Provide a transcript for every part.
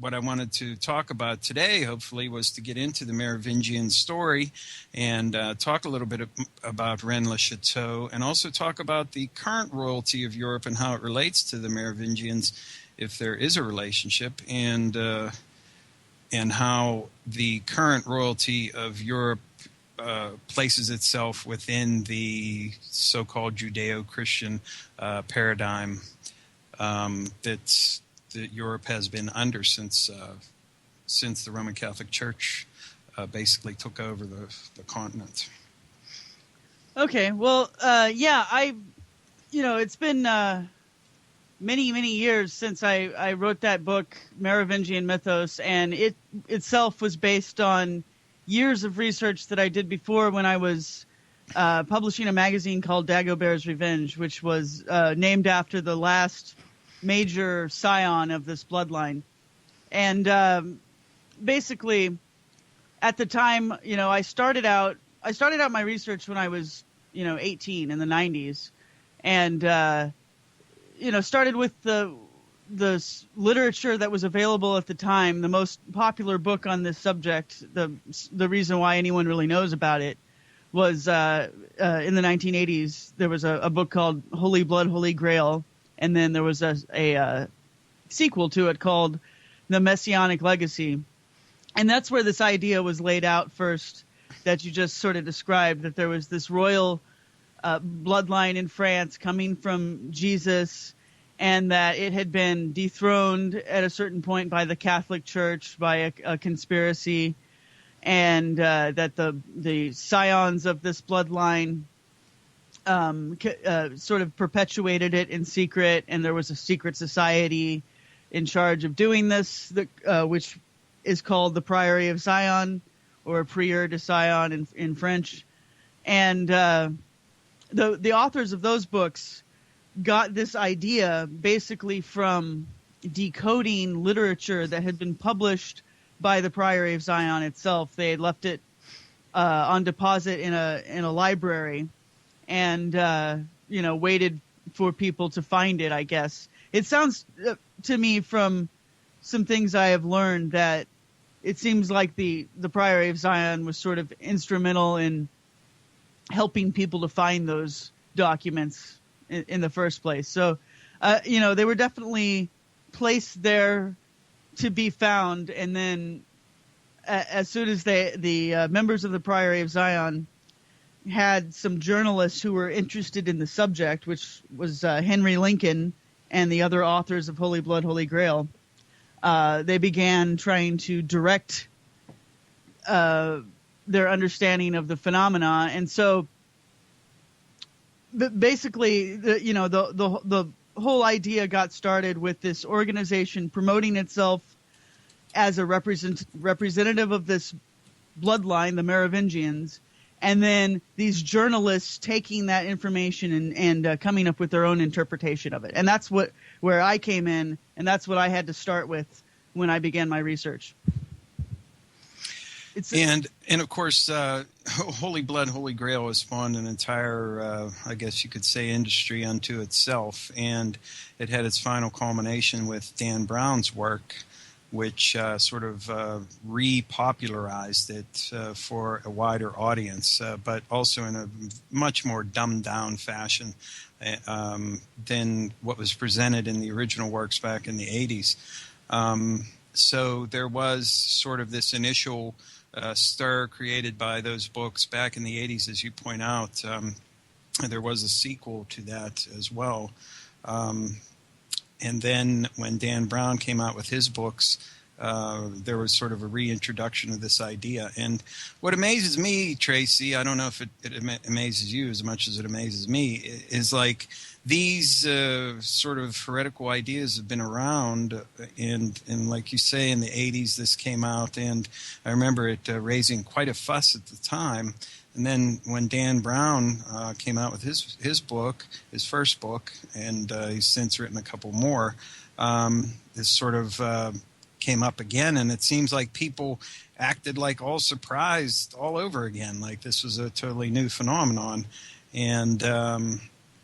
what I wanted to talk about today, hopefully, was to get into the Merovingian story and talk a little bit about Rennes-le-Château, and also talk about the current royalty of Europe and how it relates to the Merovingians, if there is a relationship, and how the current royalty of Europe places itself within the so-called Judeo-Christian paradigm that Europe has been under since the Roman Catholic Church basically took over the continent. Okay, well, it's been many years since I wrote that book, Merovingian Mythos, and it itself was based on years of research that I did before when I was publishing a magazine called Dagobert's Revenge, which was named after the last major scion of this bloodline. And basically, at the time, I started out my research when I was 18 in the 90s, and started with the literature that was available at the time. The most popular book on this subject, the reason why anyone really knows about it, was in the 1980s. There was a book called Holy Blood, Holy Grail, and then there was a sequel to it called The Messianic Legacy. And that's where this idea was laid out first, that you just sort of described, that there was this royal bloodline in France coming from Jesus, and that it had been dethroned at a certain point by the Catholic Church by a conspiracy, and that the scions of this bloodline sort of perpetuated it in secret, and there was a secret society in charge of doing this, which is called the Priory of Sion, or Prieur de Sion in French. And the authors of those books got this idea basically from decoding literature that had been published by the Priory of Zion itself. They had left it on deposit in a library, and waited for people to find it, I guess. It sounds to me, from some things I have learned, that it seems like the Priory of Zion was sort of instrumental in helping people to find those documents in the first place. So, they were definitely placed there to be found. And then as soon as the members of the Priory of Zion had some journalists who were interested in the subject, which was Henry Lincoln and the other authors of Holy Blood, Holy Grail, they began trying to direct their understanding of the phenomena. And so basically, the whole idea got started with this organization promoting itself as a representative of this bloodline, the Merovingians, and then these journalists taking that information and coming up with their own interpretation of it. And that's where I came in, and that's what I had to start with when I began my research. And of course, Holy Blood, Holy Grail has spawned an entire, I guess you could say, industry unto itself. And it had its final culmination with Dan Brown's work, which sort of repopularized it for a wider audience, but also in a much more dumbed-down fashion than what was presented in the original works back in the 80s. So there was sort of this initial stir created by those books back in the 80s, as you point out. There was a sequel to that as well. And then when Dan Brown came out with his books, there was sort of a reintroduction of this idea. And what amazes me, Tracy, I don't know if it amazes you as much as it amazes me, is like these sort of heretical ideas have been around. And like you say, in the 80s this came out, and I remember it raising quite a fuss at the time. And then when Dan Brown came out with his book, his first book, and he's since written a couple more, this sort of came up again, and it seems like people acted like all surprised all over again, like this was a totally new phenomenon. And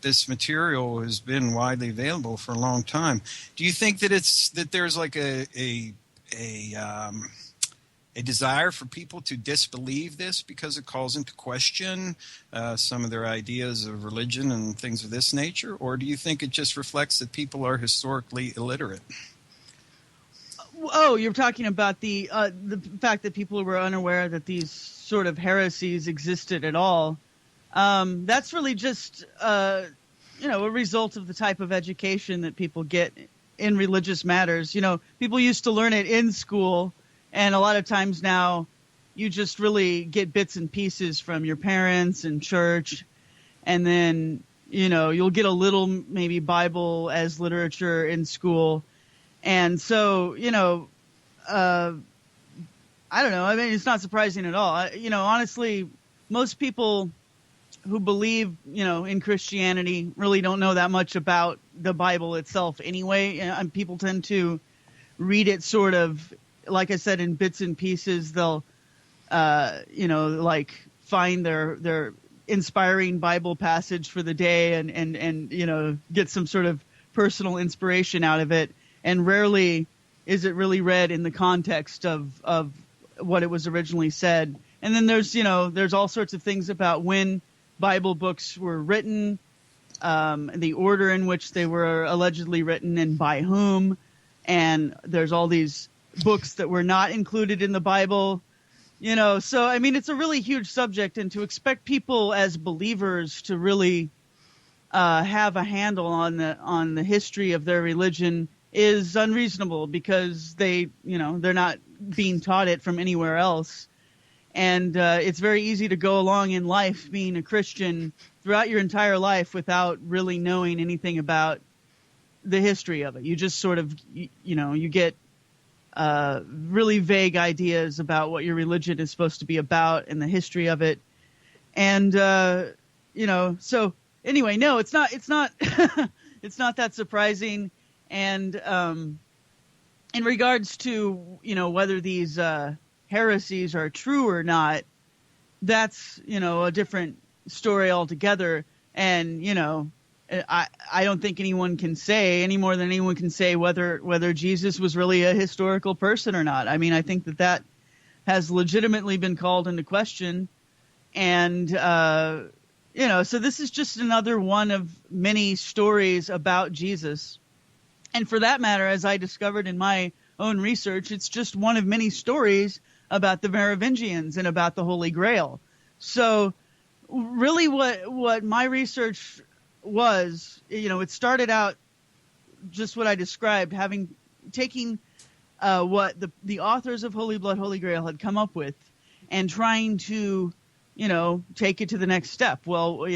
this material has been widely available for a long time. Do you think that there's like a a desire for people to disbelieve this because it calls into question some of their ideas of religion and things of this nature? Or do you think it just reflects that people are historically illiterate? Oh, you're talking about the fact that people were unaware that these sort of heresies existed at all. That's really just a result of the type of education that people get in religious matters. People used to learn it in school, and a lot of times now you just really get bits and pieces from your parents and church, and then you'll get a little maybe Bible as literature in school. And so, I don't know. I mean, it's not surprising at all. Honestly, most people who believe, in Christianity really don't know that much about the Bible itself anyway. And people tend to read it sort of, like I said, in bits and pieces. They'll, like find their inspiring Bible passage for the day and get some sort of personal inspiration out of it. And rarely is it really read in the context of what it was originally said. And then there's all sorts of things about when Bible books were written, the order in which they were allegedly written and by whom. And there's all these books that were not included in the Bible, So, I mean, it's a really huge subject, and to expect people as believers to really have a handle on the history of their religion is unreasonable, because they're not being taught it from anywhere else. And it's very easy to go along in life being a Christian throughout your entire life without really knowing anything about the history of it. You just sort of, you get really vague ideas about what your religion is supposed to be about and the history of it. And, so anyway, no, it's not, it's not that surprising. And in regards to, whether these heresies are true or not, that's, a different story altogether. And, I don't think anyone can say any more than anyone can say whether Jesus was really a historical person or not. I mean, I think that has legitimately been called into question. And, so this is just another one of many stories about Jesus. And for that matter, as I discovered in my own research, it's just one of many stories about the Merovingians and about the Holy Grail. So really what my research was, it started out just what I described, taking what the authors of Holy Blood, Holy Grail had come up with and trying to, take it to the next step. Well,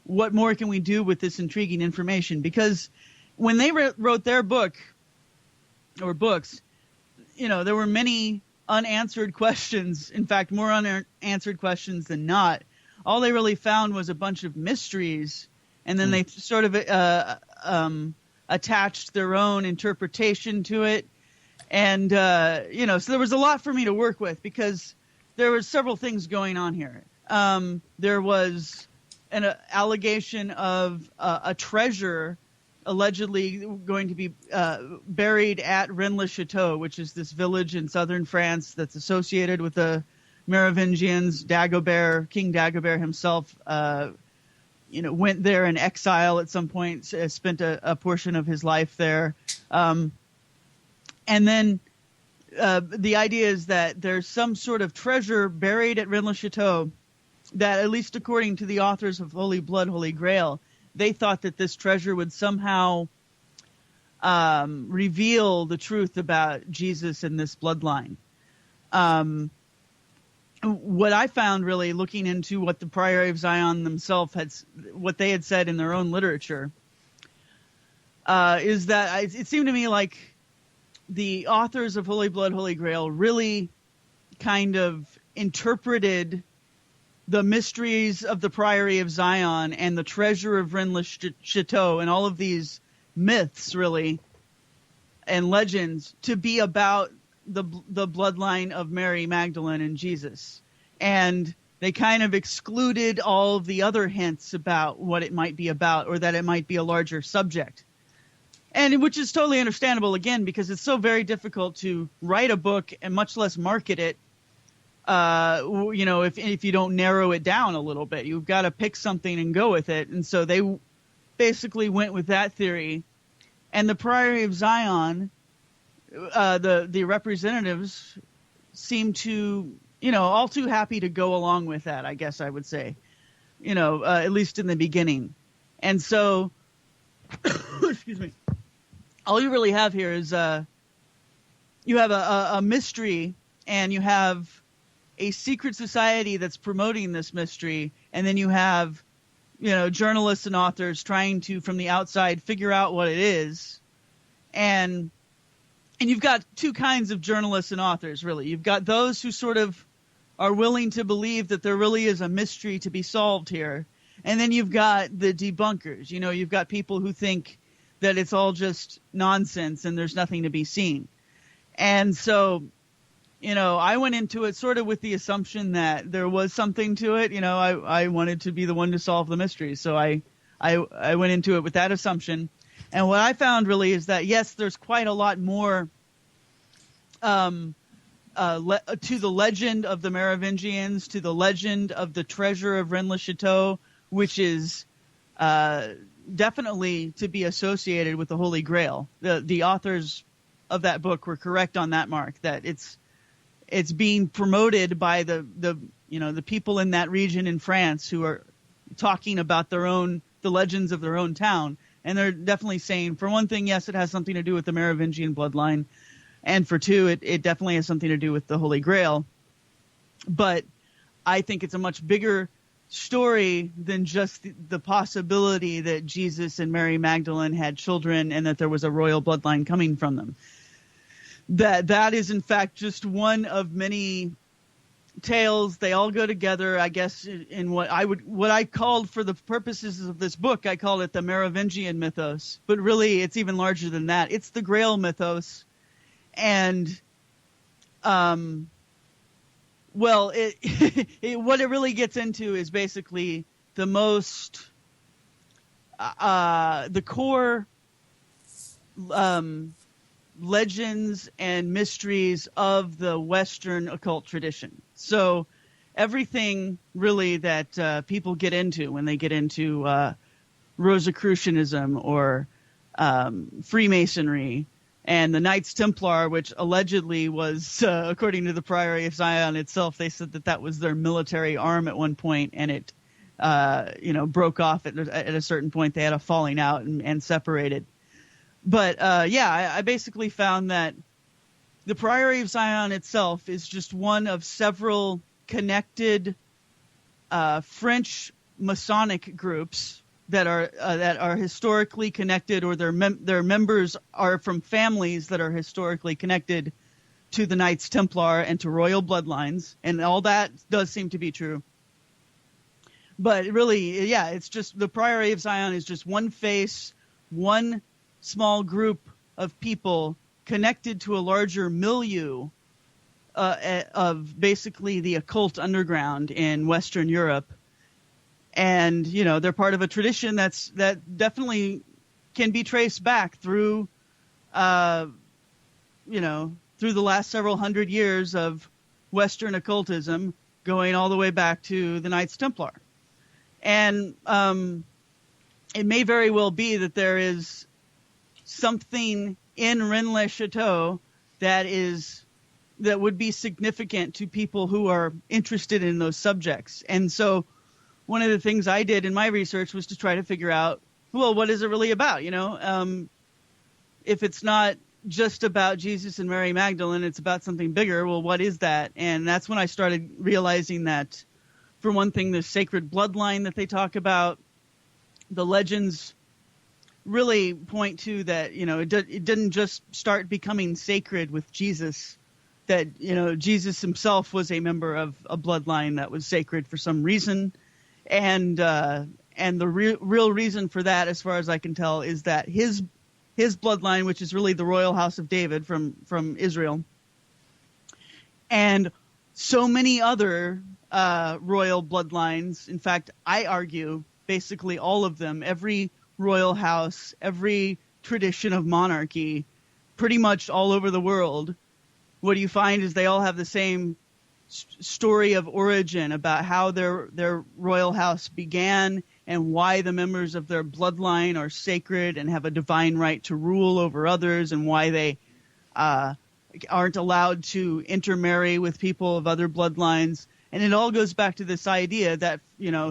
what more can we do with this intriguing information? Because when they wrote their book or books, there were many unanswered questions. In fact, more unanswered questions than not. All they really found was a bunch of mysteries, and then they sort of attached their own interpretation to it. And, so there was a lot for me to work with, because there were several things going on here. There was an allegation of a treasure allegedly going to be buried at Rennes-le-Château, which is this village in southern France that's associated with the Merovingians. King Dagobert himself, went there in exile at some point, spent a portion of his life there. And then the idea is that there's some sort of treasure buried at Rennes-le-Château that, at least according to the authors of Holy Blood, Holy Grail, they thought that this treasure would somehow reveal the truth about Jesus and this bloodline. What I found, really looking into what the Priory of Zion themselves what they had said in their own literature, is that it seemed to me like the authors of Holy Blood, Holy Grail really kind of interpreted the mysteries of the Priory of Zion and the treasure of Rennes-le-Château and all of these myths, really, and legends to be about the bloodline of Mary Magdalene and Jesus. And they kind of excluded all of the other hints about what it might be about, or that it might be a larger subject. And which is totally understandable, again, because it's so very difficult to write a book and much less market it. If you don't narrow it down a little bit, you've got to pick something and go with it. And so they basically went with that theory. And the Priory of Zion, the representatives seem to, all too happy to go along with that, I guess I would say, at least in the beginning. And so, excuse me, all you really have here is you have a mystery, and you have a secret society that's promoting this mystery, and then you have, journalists and authors trying to, from the outside, figure out what it is. And you've got two kinds of journalists and authors, really. You've got those who sort of are willing to believe that there really is a mystery to be solved here. And then you've got the debunkers. You've got people who think that it's all just nonsense and there's nothing to be seen. And so, I went into it sort of with the assumption that there was something to it. I wanted to be the one to solve the mystery. So I went into it with that assumption. And what I found really is that, yes, there's quite a lot more to the legend of the Merovingians, to the legend of the treasure of Rennes-le-Château, which is definitely to be associated with the Holy Grail. The authors of that book were correct on that mark, that it's being promoted by the people in that region in France who are talking about the legends of their own town. And they're definitely saying, for one thing, yes, it has something to do with the Merovingian bloodline. And for two, it definitely has something to do with the Holy Grail. But I think it's a much bigger story than just the possibility that Jesus and Mary Magdalene had children and that there was a royal bloodline coming from them. That is, in fact, just one of many tales. They all go together, I guess, in what I called, for the purposes of this book, I called it the Merovingian mythos. But really, it's even larger than that. It's the Grail mythos. And, what it really gets into is basically the most, the core legends and mysteries of the Western occult tradition. So everything really that people get into when they get into Rosicrucianism or Freemasonry, and the Knights Templar, which allegedly was, according to the Priory of Zion itself, they said that was their military arm at one point, and it broke off at a certain point. They had a falling out and separated. But I basically found that the Priory of Zion itself is just one of several connected French Masonic groups that are historically connected, or their members are from families that are historically connected to the Knights Templar and to royal bloodlines, and all that does seem to be true. But really, yeah, it's just the Priory of Zion is just one face, one small group of people connected to a larger milieu of basically the occult underground in Western Europe. And, they're part of a tradition that definitely can be traced back through, through the last several hundred years of Western occultism, going all the way back to the Knights Templar. And it may very well be that there is something in Rennes-le-Château that would be significant to people who are interested in those subjects. And so one of the things I did in my research was to try to figure out, well, what is it really about? If it's not just about Jesus and Mary Magdalene, it's about something bigger. Well, what is that? And that's when I started realizing that, for one thing, the sacred bloodline that they talk about, the legends really point to that, it didn't just start becoming sacred with Jesus, that, Jesus himself was a member of a bloodline that was sacred for some reason. And the real reason for that, as far as I can tell, is that his bloodline, which is really the royal house of David from Israel, and so many other royal bloodlines. In fact, I argue basically all of them, every royal house, every tradition of monarchy pretty much all over the world, what you find is they all have the same story of origin about how their royal house began and why the members of their bloodline are sacred and have a divine right to rule over others, and why they aren't allowed to intermarry with people of other bloodlines. And it all goes back to this idea that,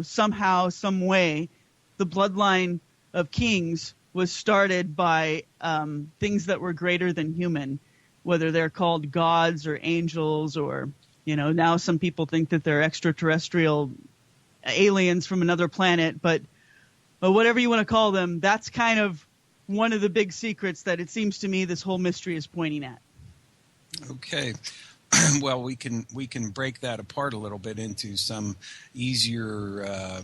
somehow, some way, the bloodline of kings was started by things that were greater than human, whether they're called gods or angels, or, now some people think that they're extraterrestrial aliens from another planet, but whatever you want to call them, that's kind of one of the big secrets that it seems to me this whole mystery is pointing at. Okay. Well, we can break that apart a little bit into some easier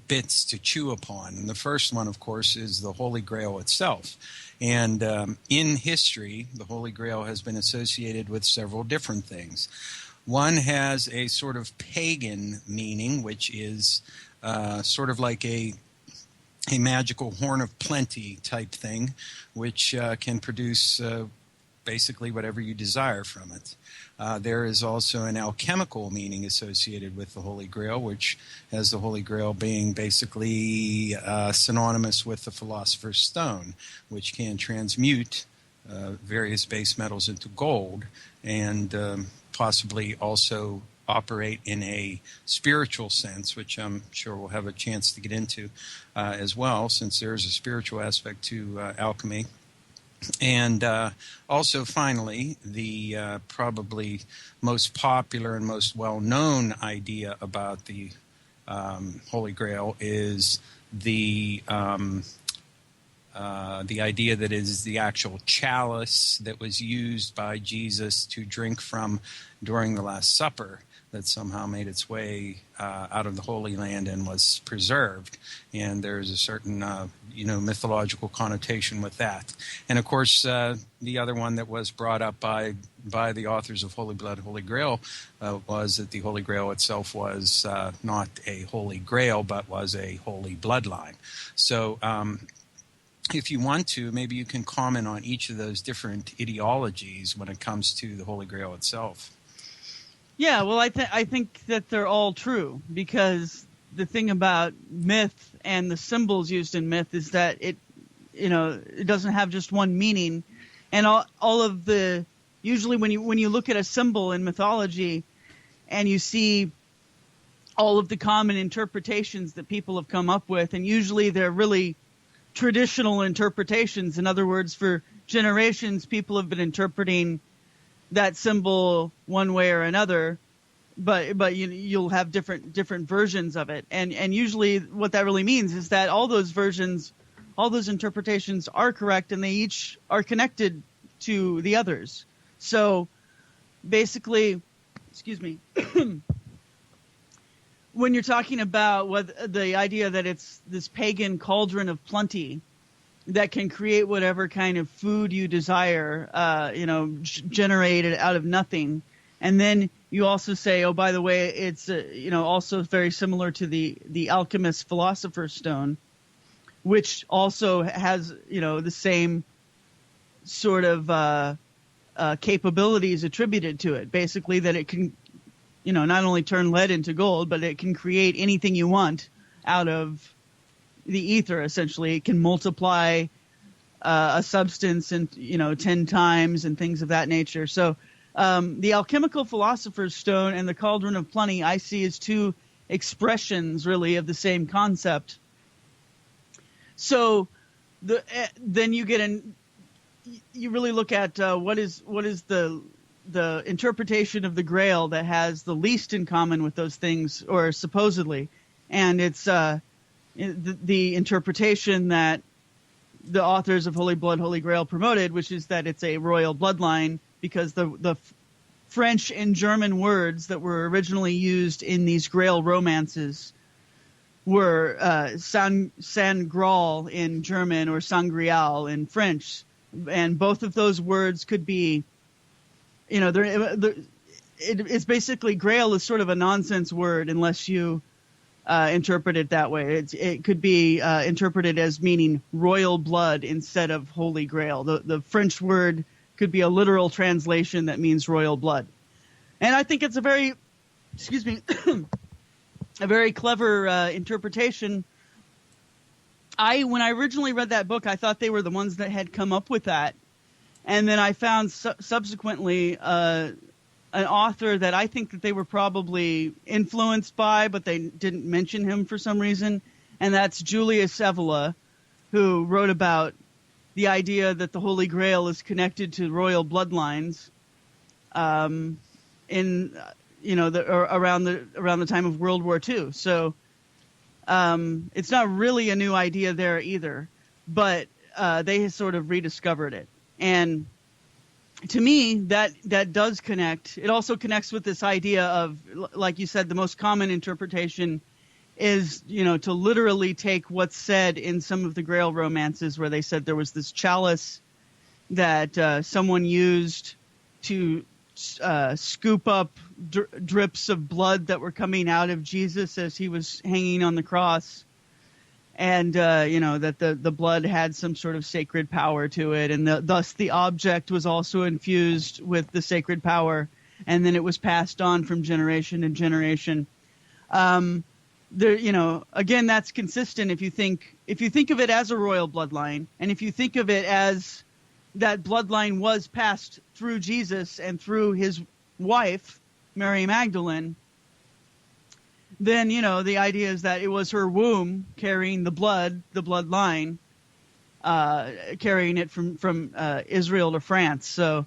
bits to chew upon. And the first one, of course, is the Holy Grail itself. And in history, the Holy Grail has been associated with several different things. One has a sort of pagan meaning, which is sort of like a magical horn of plenty type thing, which can produce basically whatever you desire from it. There is also an alchemical meaning associated with the Holy Grail, which has the Holy Grail being basically synonymous with the Philosopher's Stone, which can transmute various base metals into gold, and possibly also operate in a spiritual sense, which I'm sure we'll have a chance to get into as well, since there's a spiritual aspect to alchemy. And also, finally, the probably most popular and most well-known idea about the Holy Grail is the idea that it is the actual chalice that was used by Jesus to drink from during the Last Supper, that somehow made its way out of the Holy Land and was preserved. And there's a certain, mythological connotation with that. And, of course, the other one that was brought up by the authors of Holy Blood, Holy Grail was that the Holy Grail itself was not a Holy Grail, but was a holy bloodline. So if you want to, maybe you can comment on each of those different ideologies when it comes to the Holy Grail itself. Yeah, well, I think that they're all true, because the thing about myth and the symbols used in myth is that it doesn't have just one meaning, and all of the, usually when you look at a symbol in mythology and you see all of the common interpretations that people have come up with, and usually they're really traditional interpretations. In other words, for generations, people have been interpreting that symbol one way or another, but you'll have different versions of it, and usually what that really means is that all those versions, all those interpretations are correct, and they each are connected to the others. So basically, when you're talking about the idea that it's this pagan cauldron of plenty that can create whatever kind of food you desire, generated out of nothing. And then you also say, oh, by the way, it's also very similar to the alchemist's Philosopher's Stone, which also has the same sort of capabilities attributed to it. Basically, that it can not only turn lead into gold, but it can create anything you want out of the ether. Essentially, it can multiply a substance and 10 times and things of that nature. So the alchemical Philosopher's Stone and the Cauldron of Plenty I see as two expressions really of the same concept. So then you really look at what is the interpretation of the Grail that has the least in common with those things, or supposedly, and it's the interpretation that the authors of Holy Blood, Holy Grail promoted, which is that it's a royal bloodline, because the French and German words that were originally used in these Grail romances were San Graal in German or Sangreal in French, and both of those words could be, it's basically, Grail is sort of a nonsense word unless you interpret it that way. It could be interpreted as meaning royal blood instead of Holy Grail. The French word could be a literal translation that means royal blood. And I think it's a very, a very clever interpretation. When I originally read that book, I thought they were the ones that had come up with that. And then I found subsequently an author that I think that they were probably influenced by, but they didn't mention him for some reason. And that's Julius Evola, who wrote about the idea that the Holy Grail is connected to royal bloodlines around the time of World War II. So it's not really a new idea there either, but they sort of rediscovered it. And to me, that does connect. It also connects with this idea of, like you said, the most common interpretation is, to literally take what's said in some of the Grail romances where they said there was this chalice that someone used to scoop up drips of blood that were coming out of Jesus as he was hanging on the cross. And, that the blood had some sort of sacred power to it. And thus the object was also infused with the sacred power. And then it was passed on from generation to generation. Again, that's consistent if you think of it as a royal bloodline. And if you think of it as that bloodline was passed through Jesus and through his wife, Mary Magdalene, then, the idea is that it was her womb carrying the bloodline, carrying it from Israel to France. So,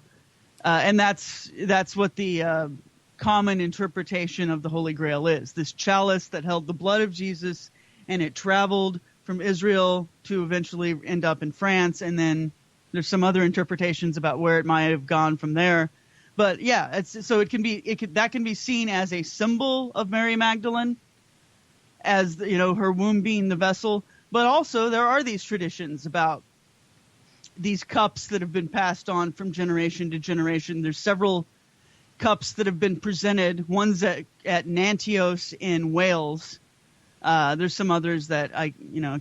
and that's what the common interpretation of the Holy Grail is. This chalice that held the blood of Jesus, and it traveled from Israel to eventually end up in France. And then there's some other interpretations about where it might have gone from there. But yeah, that can be seen as a symbol of Mary Magdalene, as her womb being the vessel. But also there are these traditions about these cups that have been passed on from generation to generation. There's several cups that have been presented. One's at Nantios in Wales. There's some others that I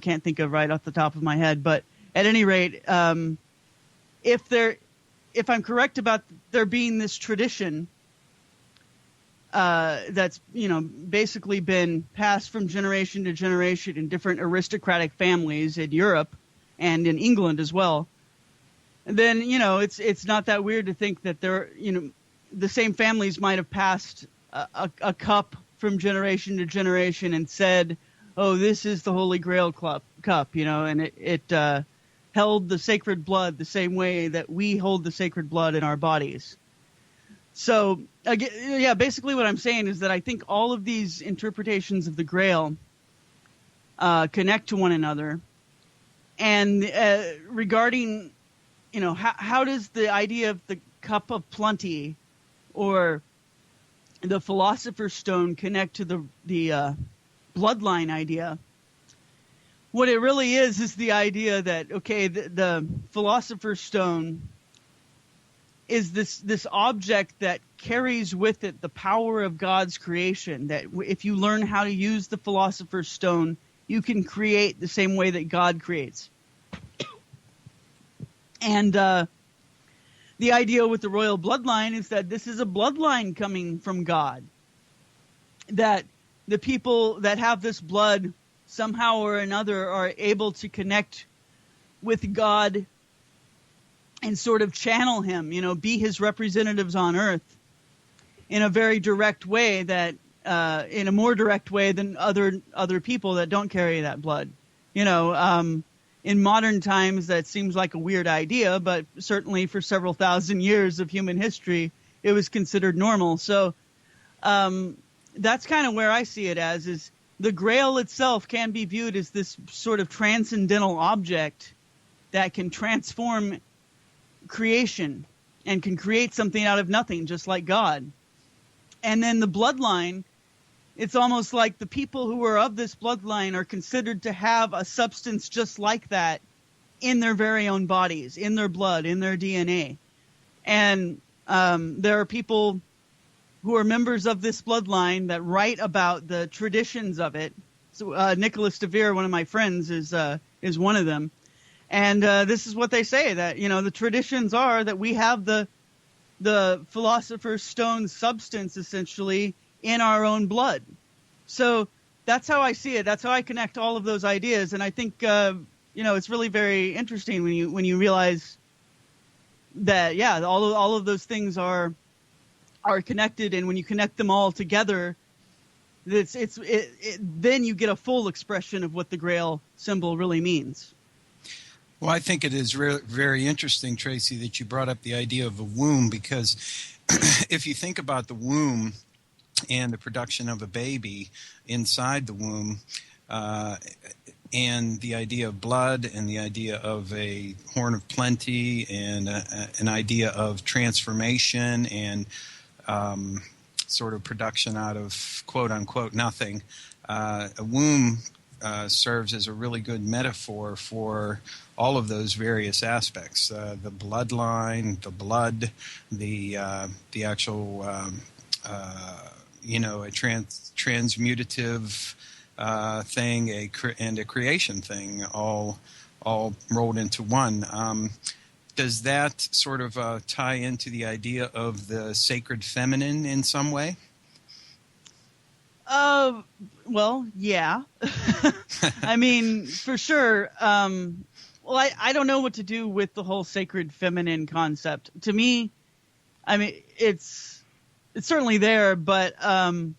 can't think of right off the top of my head. But at any rate, if I'm correct about there being this tradition that's basically been passed from generation to generation in different aristocratic families in Europe and in England as well, then it's not that weird to think that the same families might have passed a cup from generation to generation and said, "Oh, this is the Holy Grail cup," and it held the sacred blood the same way that we hold the sacred blood in our bodies. So, yeah, basically what I'm saying is that I think all of these interpretations of the Grail connect to one another. And regarding, how does the idea of the cup of plenty or the Philosopher's Stone connect to the bloodline idea? What it really is the idea that, okay, the Philosopher's Stone is this object that carries with it the power of God's creation, that if you learn how to use the Philosopher's Stone, you can create the same way that God creates. And the idea with the royal bloodline is that this is a bloodline coming from God, that the people that have this blood somehow or another are able to connect with God and sort of channel him, be his representatives on earth in a very direct way, that in a more direct way than other people that don't carry that blood. In modern times, that seems like a weird idea, but certainly for several thousand years of human history, it was considered normal. So that's kind of where I see it as, is the Grail itself can be viewed as this sort of transcendental object that can transform creation and can create something out of nothing, just like God. And then the bloodline, it's almost like the people who are of this bloodline are considered to have a substance just like that in their very own bodies, in their blood, in their DNA. And there are people who are members of this bloodline that write about the traditions of it So, Nicholas DeVere, one of my friends, is one of them. And this is what they say, that, the traditions are that we have the Philosopher's Stone substance, essentially, in our own blood. So that's how I see it. That's how I connect all of those ideas. And I think, it's really very interesting when you realize that, yeah, all of those things are connected. And when you connect them all together, then you get a full expression of what the Grail symbol really means. Well, I think it is very interesting, Tracy, that you brought up the idea of a womb, because if you think about the womb and the production of a baby inside the womb, and the idea of blood and the idea of a horn of plenty and an idea of transformation and sort of production out of quote-unquote nothing, a womb serves as a really good metaphor for all of those various aspects, the bloodline, the blood, the actual, a transmutative thing, and a creation thing, all rolled into one. Does that sort of tie into the idea of the sacred feminine in some way? Well, yeah. I mean, for sure. I don't know what to do with the whole sacred feminine concept. To me, I mean, it's certainly there, but I'm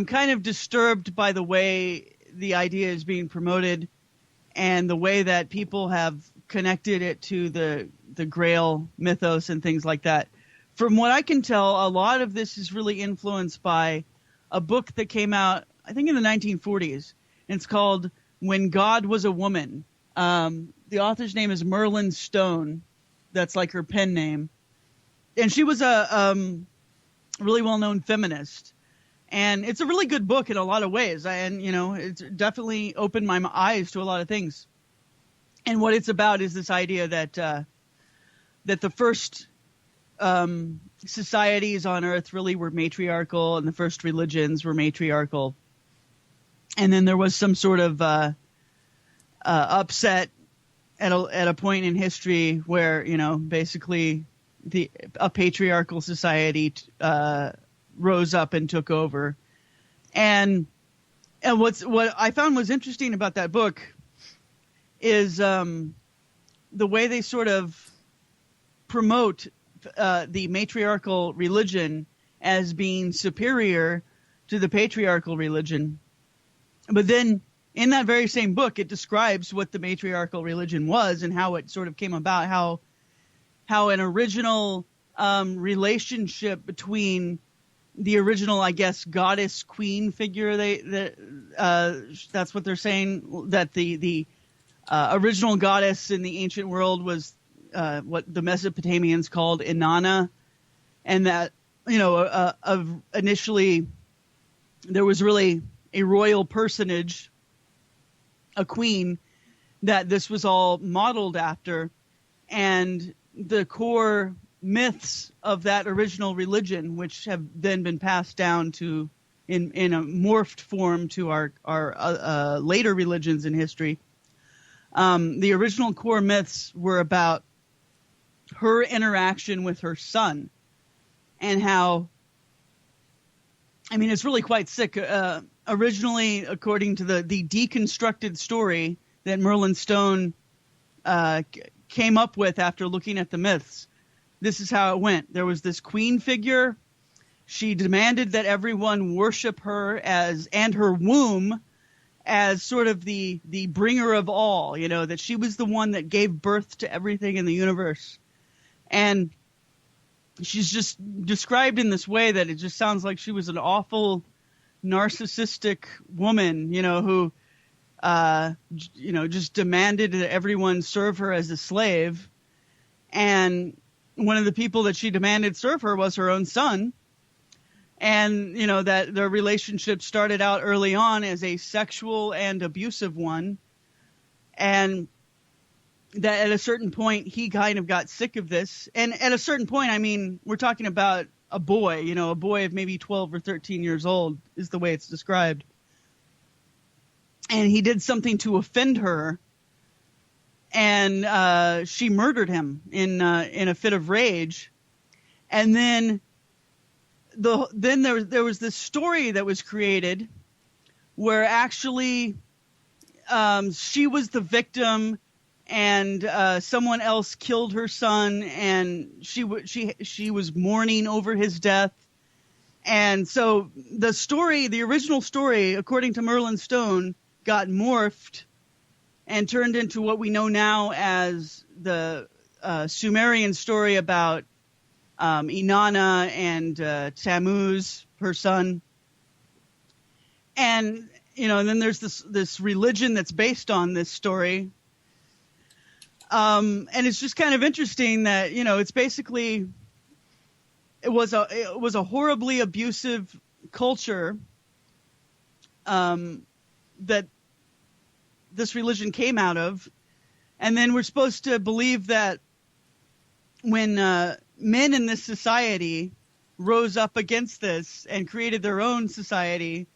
kind of disturbed by the way the idea is being promoted and the way that people have connected it to the Grail mythos and things like that. From what I can tell, a lot of this is really influenced by a book that came out, I think, in the 1940s. And it's called When God Was a Woman. The author's name is Merlin Stone. That's like her pen name. And she was a really well-known feminist. And it's a really good book in a lot of ways. And, it's definitely opened my eyes to a lot of things. And what it's about is this idea that the first societies on Earth really were matriarchal, and the first religions were matriarchal. And then there was some sort of upset at a point in history where, basically a patriarchal society rose up and took over. And what I found was interesting about that book is the way they sort of promote the matriarchal religion as being superior to the patriarchal religion. But then in that very same book, it describes what the matriarchal religion was and how it sort of came about, how an original relationship between the original, I guess, goddess queen figure, that's what they're saying, that the original goddess in the ancient world was what the Mesopotamians called Inanna, and that, initially there was really a royal personage, a queen, that this was all modeled after, and the core myths of that original religion, which have then been passed down to in a morphed form to our later religions in history. The original core myths were about her interaction with her son, and how, I mean, it's really quite sick. Originally, according to the deconstructed story that Merlin Stone came up with after looking at the myths, this is how it went. There was this queen figure. She demanded that everyone worship her and her womb as sort of the bringer of all, that she was the one that gave birth to everything in the universe. And she's just described in this way that it just sounds like she was an awful narcissistic woman, who, just demanded that everyone serve her as a slave. And one of the people that she demanded serve her was her own son. And, that their relationship started out early on as a sexual and abusive one. And that at a certain point, he kind of got sick of this. And at a certain point, I mean, we're talking about a boy, a boy of maybe 12 or 13 years old is the way it's described. and he did something to offend her, and she murdered him in a fit of rage. And then there was this story that was created where actually she was the victim, and someone else killed her son, and she was mourning over his death. And so the original story, according to Merlin Stone, got morphed and turned into what we know now as the Sumerian story about Inanna and Tammuz, her son. And and then there's this religion that's based on this story. And it's just kind of interesting that it's basically it was a horribly abusive culture that this religion came out of. And then we're supposed to believe that when men in this society rose up against this and created their own society,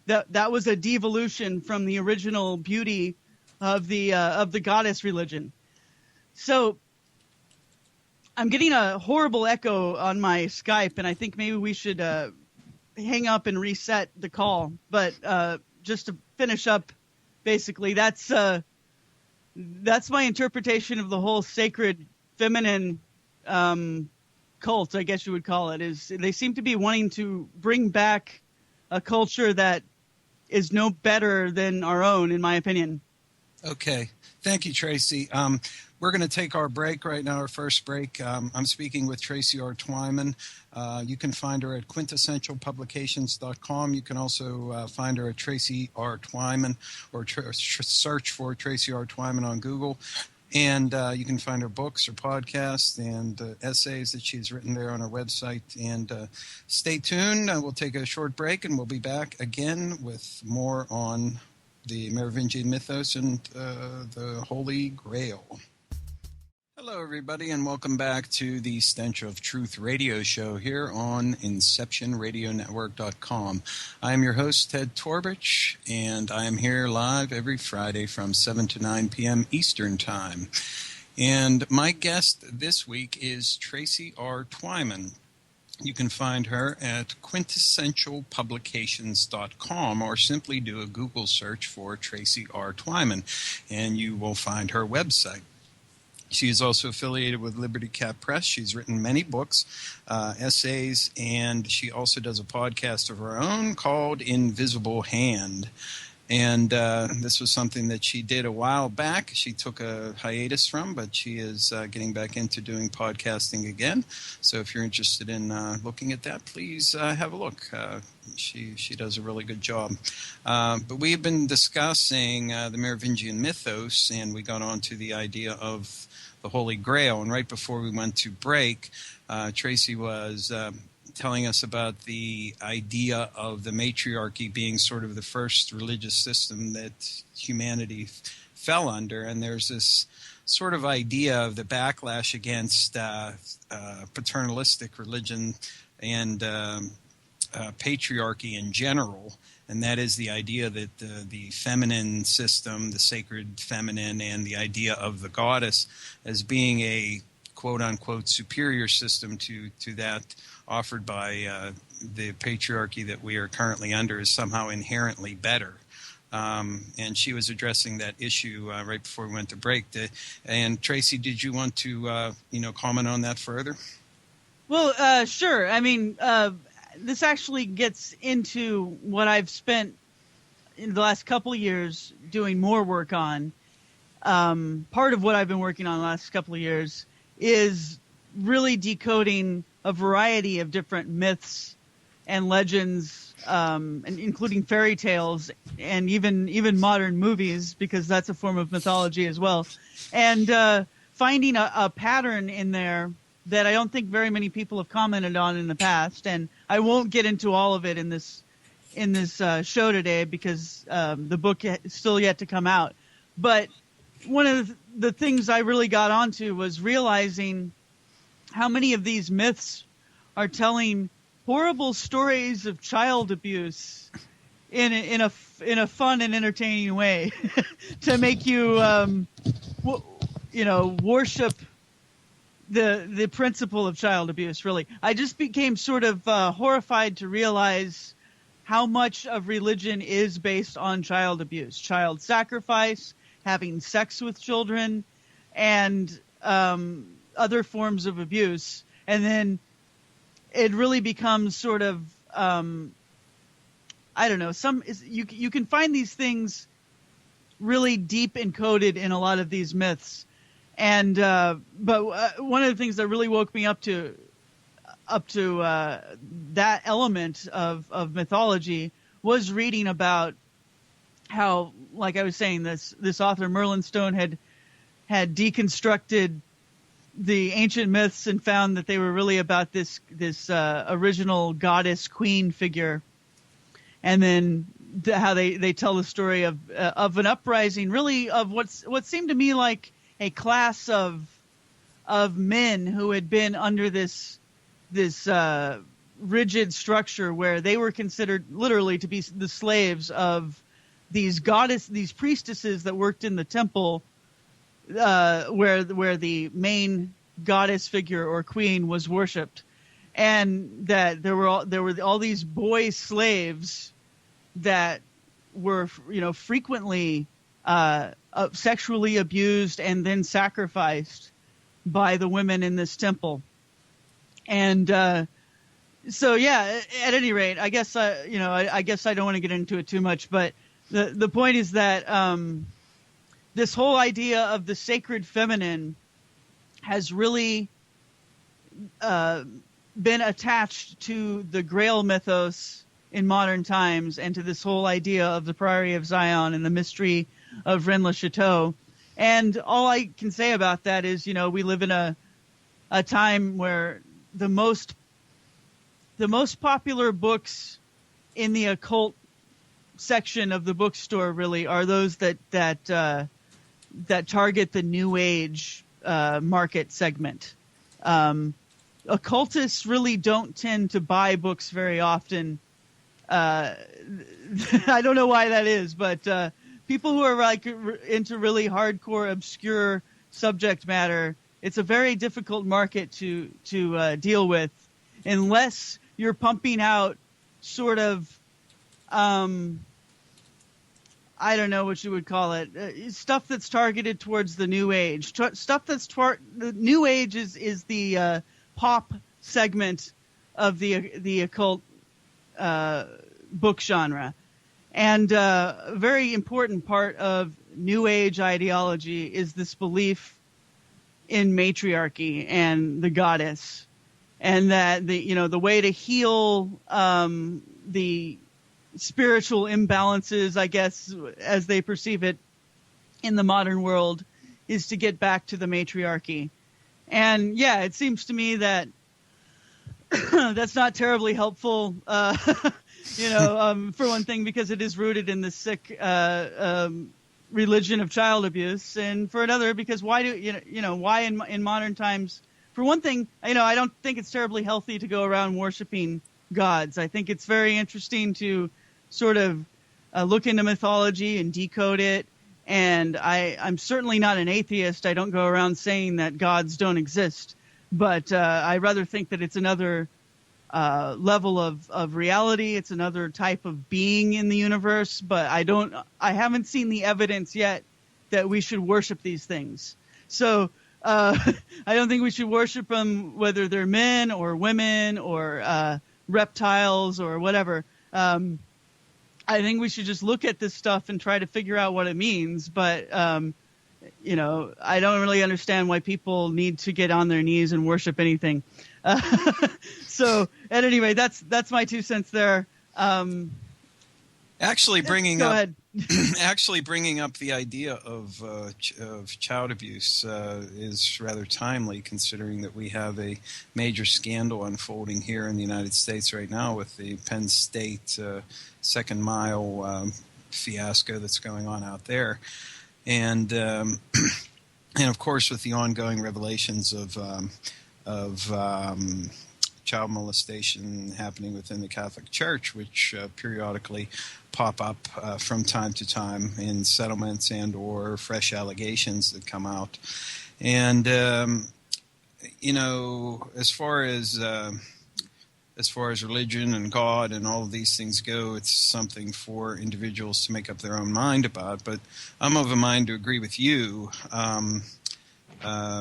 that was a devolution from the original beauty of the goddess religion. So I'm getting a horrible echo on my Skype, and I think maybe we should hang up and reset the call. But just to finish up, basically, that's my interpretation of the whole sacred feminine cult, I guess you would call it. Is they seem to be wanting to bring back a culture that is no better than our own, in my opinion. Okay. Thank you, Tracy. We're going to take our break right now, our first break. I'm speaking with Tracy R. Twyman. You can find her at quintessentialpublications.com. You can also find her at Tracy R. Twyman, or search for Tracy R. Twyman on Google. And you can find her books, her podcasts, and essays that she's written there on her website. And stay tuned. We'll take a short break, and we'll be back again with more on the Merovingian mythos and the Holy Grail. Hello, everybody, and welcome back to the Stench of Truth radio show here on InceptionRadioNetwork.com. I am your host, Ted Torbich, and I am here live every Friday from 7 to 9 p.m. Eastern Time. And my guest this week is Tracy R. Twyman. You can find her at quintessentialpublications.com, or simply do a Google search for Tracy R. Twyman, and you will find her website. She is also affiliated with Liberty Cap Press. She's written many books, essays, and she also does a podcast of her own called Invisible Hand. And this was something that she did a while back. She took a hiatus from, but she is getting back into doing podcasting again. So if you're interested in looking at that, please have a look. She does a really good job. But we have been discussing the Merovingian mythos, and we got on to the idea of the Holy Grail. And right before we went to break, Tracy was telling us about the idea of the matriarchy being sort of the first religious system that humanity fell under. And there's this sort of idea of the backlash against paternalistic religion and patriarchy in general. And that is the idea that the feminine system, the sacred feminine, and the idea of the goddess as being a quote-unquote superior system to that offered by the patriarchy that we are currently under is somehow inherently better. And she was addressing that issue right before we went to break. And Tracy, did you want to comment on that further? Well, sure. I mean, this actually gets into what I've spent in the last couple of years doing more work on. Part of what I've been working on the last couple of years is really decoding a variety of different myths and legends, and including fairy tales and even modern movies, because that's a form of mythology as well. And finding a pattern in there that I don't think very many people have commented on in the past. And I won't get into all of it in this show today, because the book is still yet to come out. But one of the things I really got onto was realizing how many of these myths are telling horrible stories of child abuse in a fun and entertaining way to make you worship the principle of child abuse. Really, I just became sort of horrified to realize how much of religion is based on child abuse, child sacrifice, having sex with children, and other forms of abuse. And then it really becomes sort of I don't know. You can find these things really deep encoded in a lot of these myths, and but one of the things that really woke me up to that element of mythology was reading about how, like I was saying, this author Merlin Stone had deconstructed the ancient myths and found that they were really about this original goddess queen figure, and then how they tell the story of an uprising, really of what seemed to me like a class of men who had been under this rigid structure where they were considered literally to be the slaves of these priestesses that worked in the temple, where the main goddess figure or queen was worshipped, and that there were all these boy slaves that were frequently sexually abused and then sacrificed by the women in this temple. And so yeah, at any rate, I guess I guess I don't want to get into it too much, but the point is that this whole idea of the sacred feminine has really been attached to the Grail mythos in modern times, and to this whole idea of the Priory of Zion and the mystery of Rennes-le-Chateau. And all I can say about that is, we live in a time where the most popular books in the occult section of the bookstore really are those that target the New Age market segment. Occultists really don't tend to buy books very often. I don't know why that is, but people who are into really hardcore, obscure subject matter, it's a very difficult market to deal with, unless you're pumping out sort of I don't know what you would call it, stuff that's targeted towards the New Age. Stuff that's the New Age is the pop segment of the occult book genre. And a very important part of New Age ideology is this belief in matriarchy and the goddess, and that the way to heal the spiritual imbalances, I guess, as they perceive it in the modern world, is to get back to the matriarchy. And yeah, it seems to me that that's not terribly helpful, for one thing, because it is rooted in the sick religion of child abuse, and for another, because why in modern times, for one thing, I don't think it's terribly healthy to go around worshiping gods. I think it's very interesting to sort of look into mythology and decode it. And I'm certainly not an atheist. I don't go around saying that gods don't exist. But I rather think that it's another level of reality. It's another type of being in the universe. But I haven't seen the evidence yet that we should worship these things. So I don't think we should worship them, whether they're men or women or reptiles or whatever. I think we should just look at this stuff and try to figure out what it means. But, I don't really understand why people need to get on their knees and worship anything. So at any rate, that's my 2 cents there. Actually bringing Go up ahead. actually bringing up the idea of child abuse is rather timely, considering that we have a major scandal unfolding here in the United States right now with the Penn State second mile fiasco that's going on out there, and of course with the ongoing revelations of child molestation happening within the Catholic Church, which periodically pop up from time to time in settlements and or fresh allegations that come out. And as far as religion and God and all of these things go, it's something for individuals to make up their own mind about. But I'm of a mind to agree with you,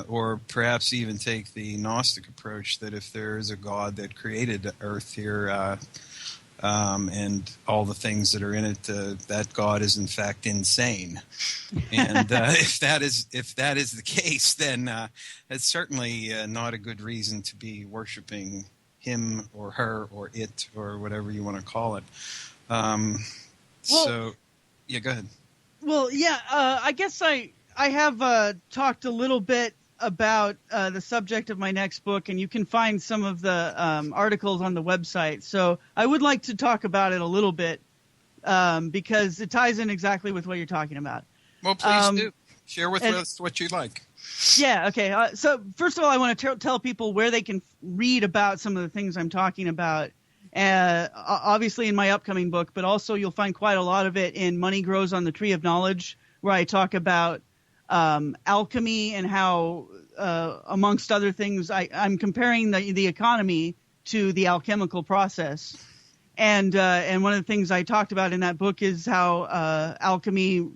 or perhaps even take the gnostic approach that if there is a God that created Earth here and all the things that are in it, that God is in fact insane. And if that is the case, then it's certainly not a good reason to be worshiping him or her or it or whatever you want to call it. So, yeah, go ahead. Well, yeah, I guess I have talked a little bit about the subject of my next book, and you can find some of the articles on the website. So I would like to talk about it a little bit because it ties in exactly with what you're talking about. Well, please do. Share with us what you like. Yeah, okay. So first of all, I want to tell people where they can read about some of the things I'm talking about. Obviously in my upcoming book, but also you'll find quite a lot of it in Money Grows on the Tree of Knowledge, where I talk about alchemy and how, amongst other things, I'm comparing the economy to the alchemical process. And one of the things I talked about in that book is how alchemy,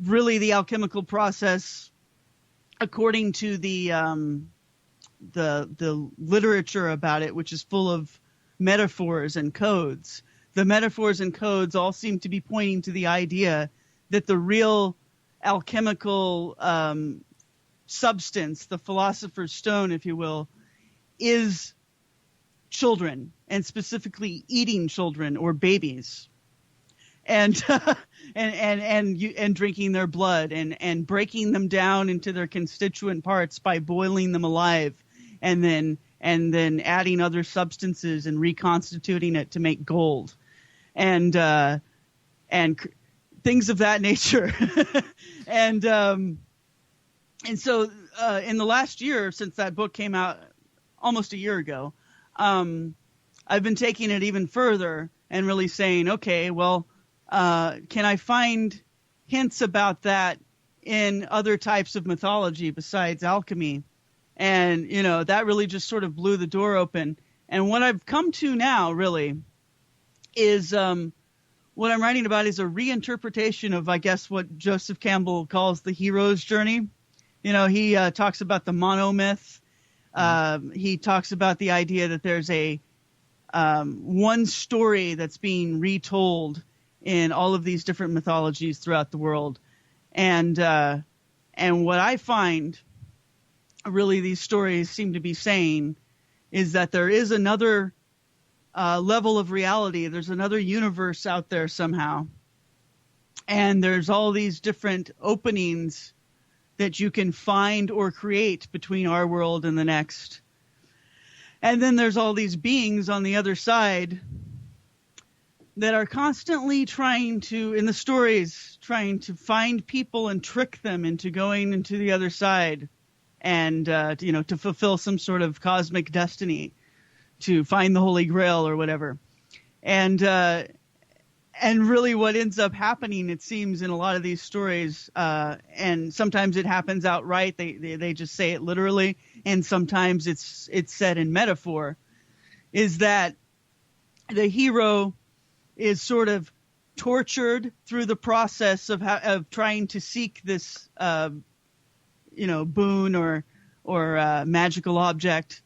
really the alchemical process, according to the literature about it, which is full of metaphors and codes, the metaphors and codes all seem to be pointing to the idea that the real alchemical substance, the philosopher's stone, if you will, is children, and specifically eating children or babies, and and drinking their blood and breaking them down into their constituent parts by boiling them alive, and then adding other substances and reconstituting it to make gold, and things of that nature. and so in the last year, since that book came out almost a year ago, I've been taking it even further and really saying, okay, well, can I find hints about that in other types of mythology besides alchemy? And, that really just sort of blew the door open. And what I've come to now really is what I'm writing about is a reinterpretation of, I guess, what Joseph Campbell calls the hero's journey. He talks about the monomyth. He talks about the idea that there's a one story that's being retold in all of these different mythologies throughout the world. And what I find really these stories seem to be saying is that there is another level of reality. There's another universe out there somehow. And there's all these different openings that you can find or create between our world and the next. And then there's all these beings on the other side that are constantly trying to, in the stories, trying to find people and trick them into going into the other side and, to fulfill some sort of cosmic destiny, to find the Holy Grail or whatever. And really what ends up happening, it seems, in a lot of these stories, and sometimes it happens outright, they just say it literally, and sometimes it's said in metaphor, is that the hero is sort of tortured through the process of trying to seek this, boon or magical object.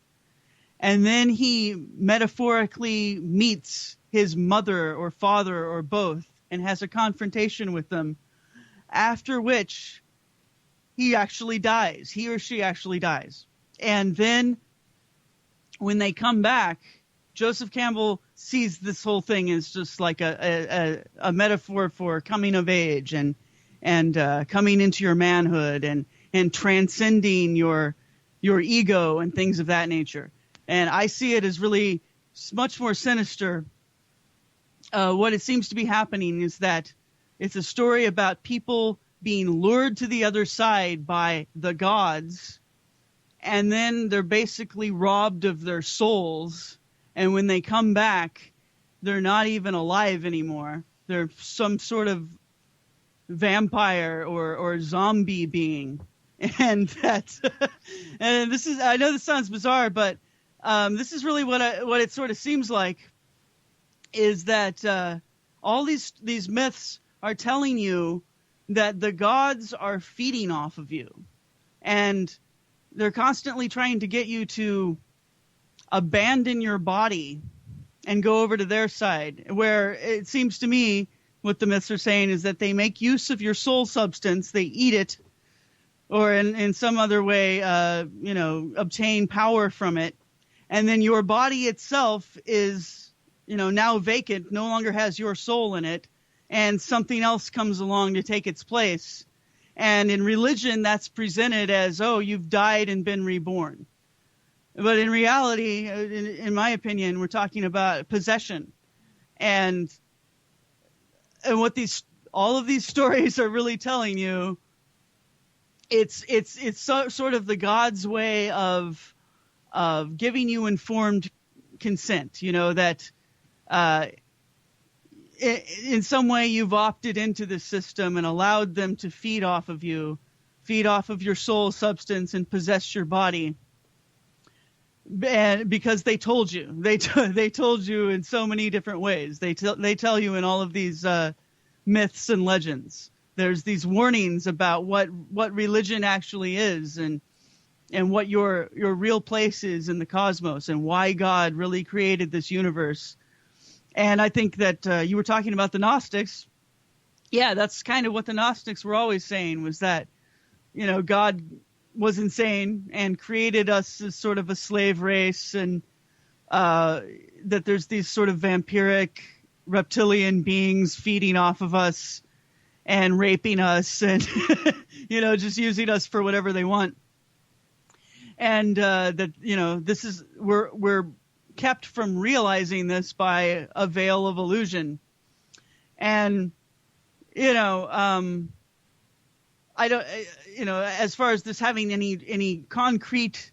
And then he metaphorically meets his mother or father or both and has a confrontation with them, after which he actually dies. He or she actually dies. And then when they come back, Joseph Campbell sees this whole thing as just like a metaphor for coming of age and coming into your manhood and transcending your ego and things of that nature. And I see it as really much more sinister. What it seems to be happening is that it's a story about people being lured to the other side by the gods and then they're basically robbed of their souls. And when they come back, they're not even alive anymore. They're some sort of vampire or zombie being. And that's, and this is, I know this sounds bizarre, but this is really what it sort of seems like, is that all these myths are telling you that the gods are feeding off of you. And they're constantly trying to get you to abandon your body and go over to their side, where it seems to me what the myths are saying is that they make use of your soul substance, they eat it, or in some other way, obtain power from it. And then your body itself is, now vacant, no longer has your soul in it, and something else comes along to take its place. And in religion, that's presented as, oh, you've died and been reborn. But in reality, in my opinion, we're talking about possession. And what all of these stories are really telling you, it's sort of the God's way of giving you informed consent, that in some way you've opted into the system and allowed them to feed off of you, feed off of your soul substance and possess your body. And because they told you, they told you in so many different ways. They tell you in all of these myths and legends. There's these warnings about what religion actually is, and what your real place is in the cosmos, and why God really created this universe. And I think that you were talking about the Gnostics. Yeah, that's kind of what the Gnostics were always saying, was that, God was insane and created us as sort of a slave race, and that there's these sort of vampiric reptilian beings feeding off of us and raping us and, just using us for whatever they want. And that, this is, we're kept from realizing this by a veil of illusion. And, I don't, as far as this having any concrete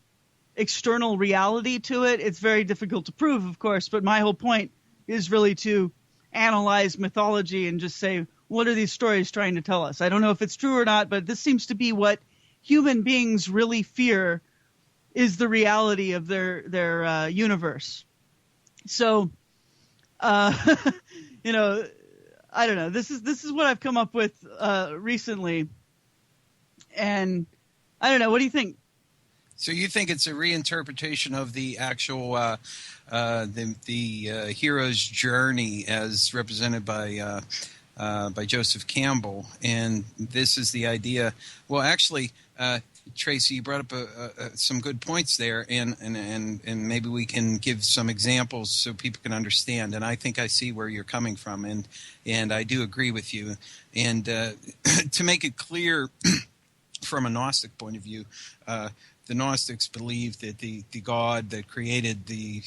external reality to it, it's very difficult to prove, of course. But my whole point is really to analyze mythology and just say, what are these stories trying to tell us? I don't know if it's true or not, but this seems to be what human beings really fear is the reality of their universe. So, I don't know. This is what I've come up with recently. And I don't know. What do you think? So you think it's a reinterpretation of the actual the hero's journey as represented by Joseph Campbell, and this is the idea. Well, actually, Tracy, you brought up some good points there, and maybe we can give some examples so people can understand. And I think I see where you're coming from, and I do agree with you. And to make it clear. From a Gnostic point of view, the Gnostics believed that the God that created the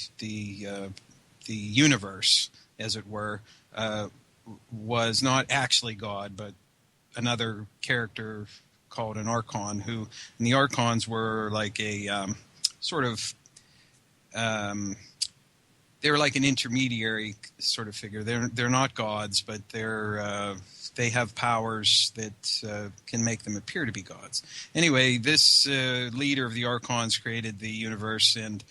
universe, as it were, was not actually God, but another character called an archon. And the archons were like a sort of they were like an intermediary sort of figure. They're not gods, but they have powers that can make them appear to be gods. Anyway, this leader of the Archons created the universe and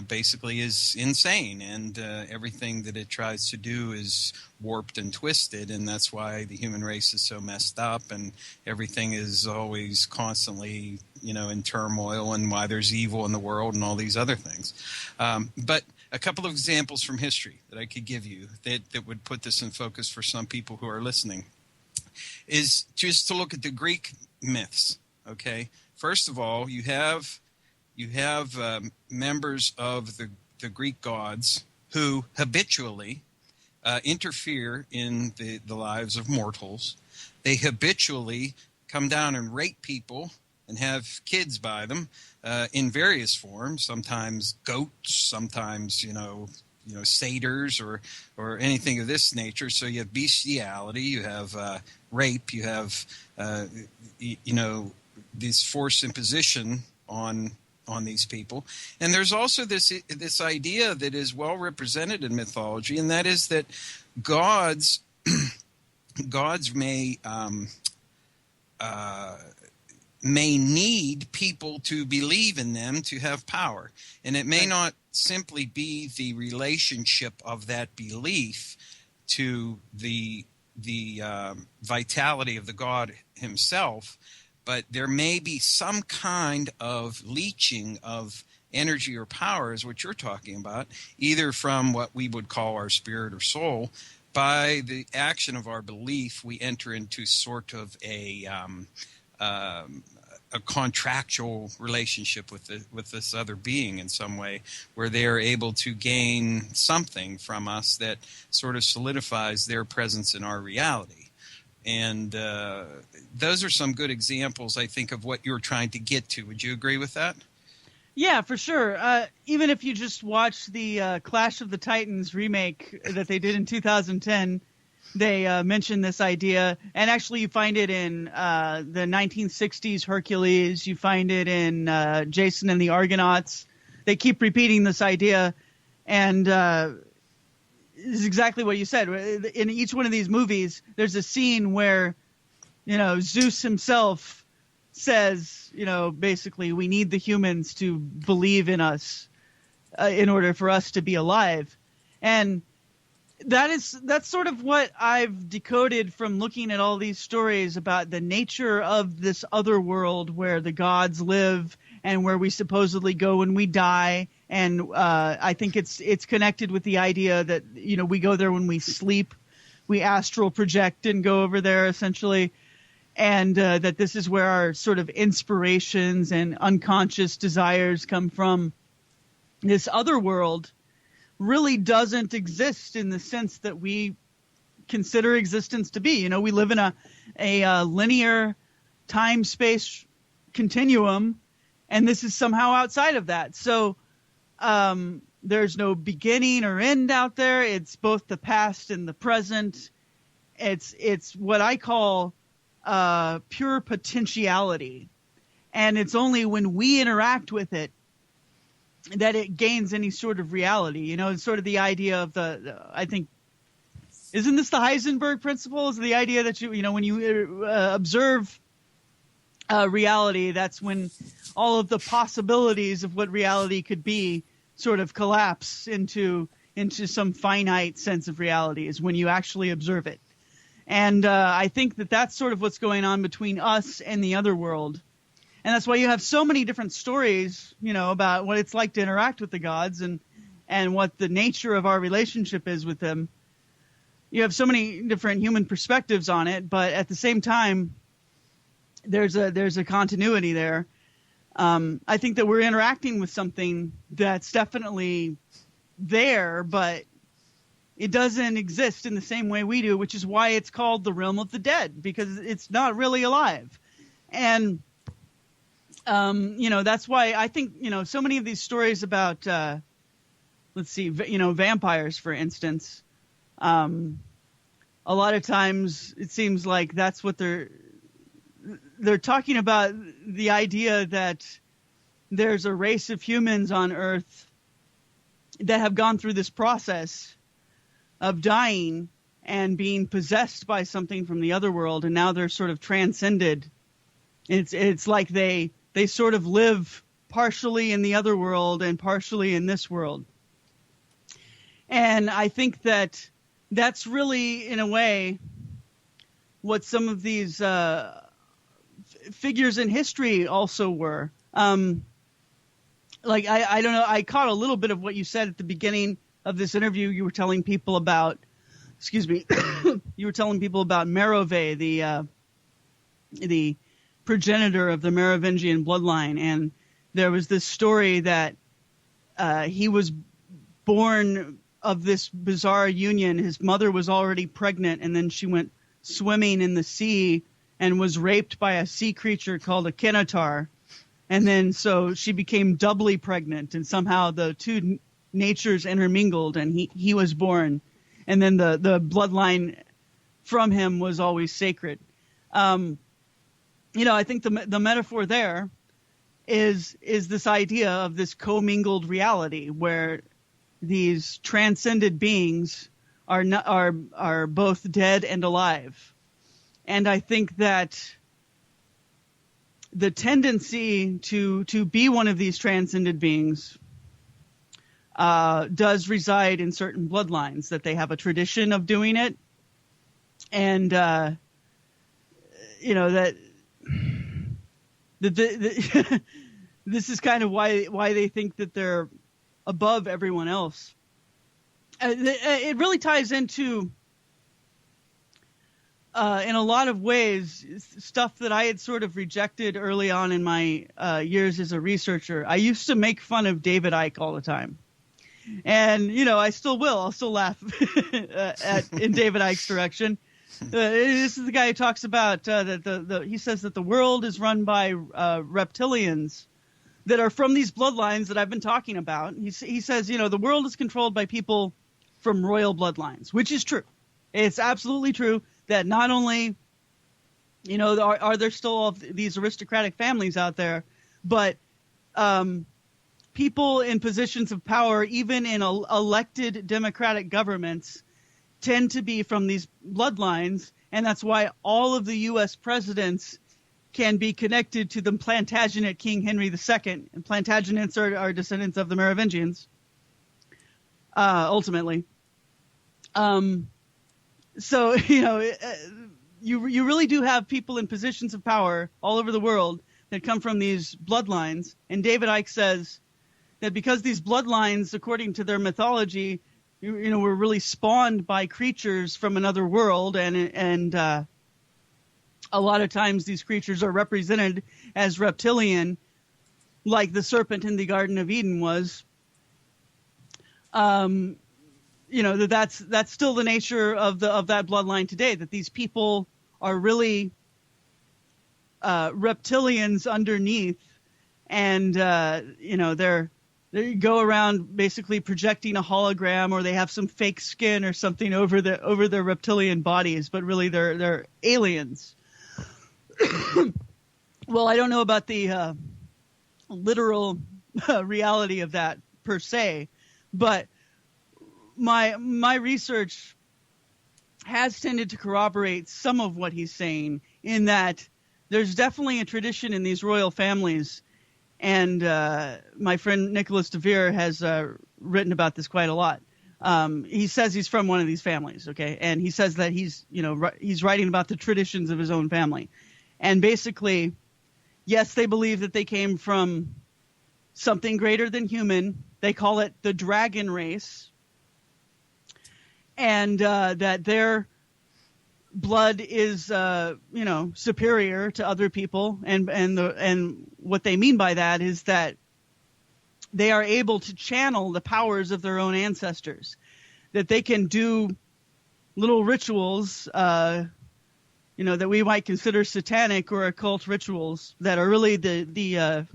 basically is insane, and everything that it tries to do is warped and twisted, and that's why the human race is so messed up, and everything is always constantly, in turmoil, and why there's evil in the world and all these other things. But a couple of examples from history that I could give you that would put this in focus for some people who are listening is just to look at the Greek myths. Okay, first of all, you have members of the Greek gods who habitually interfere in the lives of mortals. They habitually come down and rape people and have kids by them in various forms, sometimes goats, sometimes, satyrs or anything of this nature. So you have bestiality, you have rape, you have, this forced imposition on on these people. And there's also this idea that is well represented in mythology, and that is that gods gods may need people to believe in them to have power. And it may not simply be the relationship of that belief to the vitality of the god himself, but there may be some kind of leeching of energy or power, is what you're talking about, either from what we would call our spirit or soul. By the action of our belief, we enter into sort of a contractual relationship with this other being in some way, where they are able to gain something from us that sort of solidifies their presence in our reality. And those are some good examples, I think, of what you're trying to get to. Would you agree with that? Yeah, for sure. Even if you just watch the Clash of the Titans remake that they did in 2010, they mentioned this idea. And actually, you find it in the 1960s Hercules. You find it in Jason and the Argonauts. They keep repeating this idea. And is exactly what you said. In each one of these movies, there's a scene where, Zeus himself says, basically, we need the humans to believe in us in order for us to be alive. And that's sort of what I've decoded from looking at all these stories about the nature of this other world where the gods live and where we supposedly go when we die. And I think it's connected with the idea that, we go there when we sleep. We astral project and go over there, essentially. And that this is where our sort of inspirations and unconscious desires come from. This other world really doesn't exist in the sense that we consider existence to be. We live in a linear time-space continuum, and this is somehow outside of that. So there's no beginning or end out there. It's both the past and the present. It's what I call pure potentiality. And it's only when we interact with it that it gains any sort of reality. It's sort of the idea of I think, isn't this the Heisenberg principle? Is the idea that when you observe reality, that's when all of the possibilities of what reality could be sort of collapse into some finite sense of reality, is when you actually observe it. And I think that that's sort of what's going on between us and the other world. And that's why you have so many different stories, about what it's like to interact with the gods and what the nature of our relationship is with them. You have so many different human perspectives on it, but at the same time, there's a continuity there. I think that we're interacting with something that's definitely there, but it doesn't exist in the same way we do, which is why it's called the realm of the dead, because it's not really alive. And that's why I think, so many of these stories about, vampires, for instance, a lot of times it seems like that's what they're talking about, the idea that there's a race of humans on Earth that have gone through this process of dying and being possessed by something from the other world, and now they're sort of transcended. It's like they sort of live partially in the other world and partially in this world. And I think that that's really, in a way, what some of these figures in history also were. I don't know, I caught a little bit of what you said at the beginning of this interview. You were telling people about, you were telling people about Merove, the progenitor of the Merovingian bloodline. And there was this story that he was born of this bizarre union. His mother was already pregnant, and then she went swimming in the sea and was raped by a sea creature called a Kenotar. And then so she became doubly pregnant, and somehow the two natures intermingled, and he was born. And then the bloodline from him was always sacred. I think the metaphor there is this idea of this commingled reality where these transcended beings are both dead and alive. And I think that the tendency to be one of these transcended beings does reside in certain bloodlines, that they have a tradition of doing it. And, that this is kind of why they think that they're above everyone else. It really ties into, in a lot of ways, stuff that I had sort of rejected early on in my years as a researcher. I used to make fun of David Icke all the time. And, I still will. I'll still laugh in David Icke's direction. This is the guy who talks about that he says that the world is run by reptilians that are from these bloodlines that I've been talking about. He says, the world is controlled by people from royal bloodlines, which is true. It's absolutely true that not only, are there still all these aristocratic families out there, but people in positions of power, even in elected democratic governments, tend to be from these bloodlines, and that's why all of the U.S. presidents can be connected to the Plantagenet King Henry II. And Plantagenets are descendants of the Merovingians, ultimately. So, you really do have people in positions of power all over the world that come from these bloodlines. And David Icke says that because these bloodlines, according to their mythology, were really spawned by creatures from another world, and a lot of times these creatures are represented as reptilian, like the serpent in the Garden of Eden was. That's still the nature of that bloodline today. That these people are really reptilians underneath, and they go around basically projecting a hologram, or they have some fake skin or something over their reptilian bodies, but really they're aliens. Well, I don't know about the literal reality of that per se, but my research has tended to corroborate some of what he's saying, in that there's definitely a tradition in these royal families. And my friend Nicholas DeVere has written about this quite a lot. He says he's from one of these families, okay? And he says that he's writing about the traditions of his own family. And basically, yes, they believe that they came from something greater than human. They call it the dragon race. And that their blood is, superior to other people, and what they mean by that is that they are able to channel the powers of their own ancestors, that they can do little rituals, that we might consider satanic or occult rituals, that are really the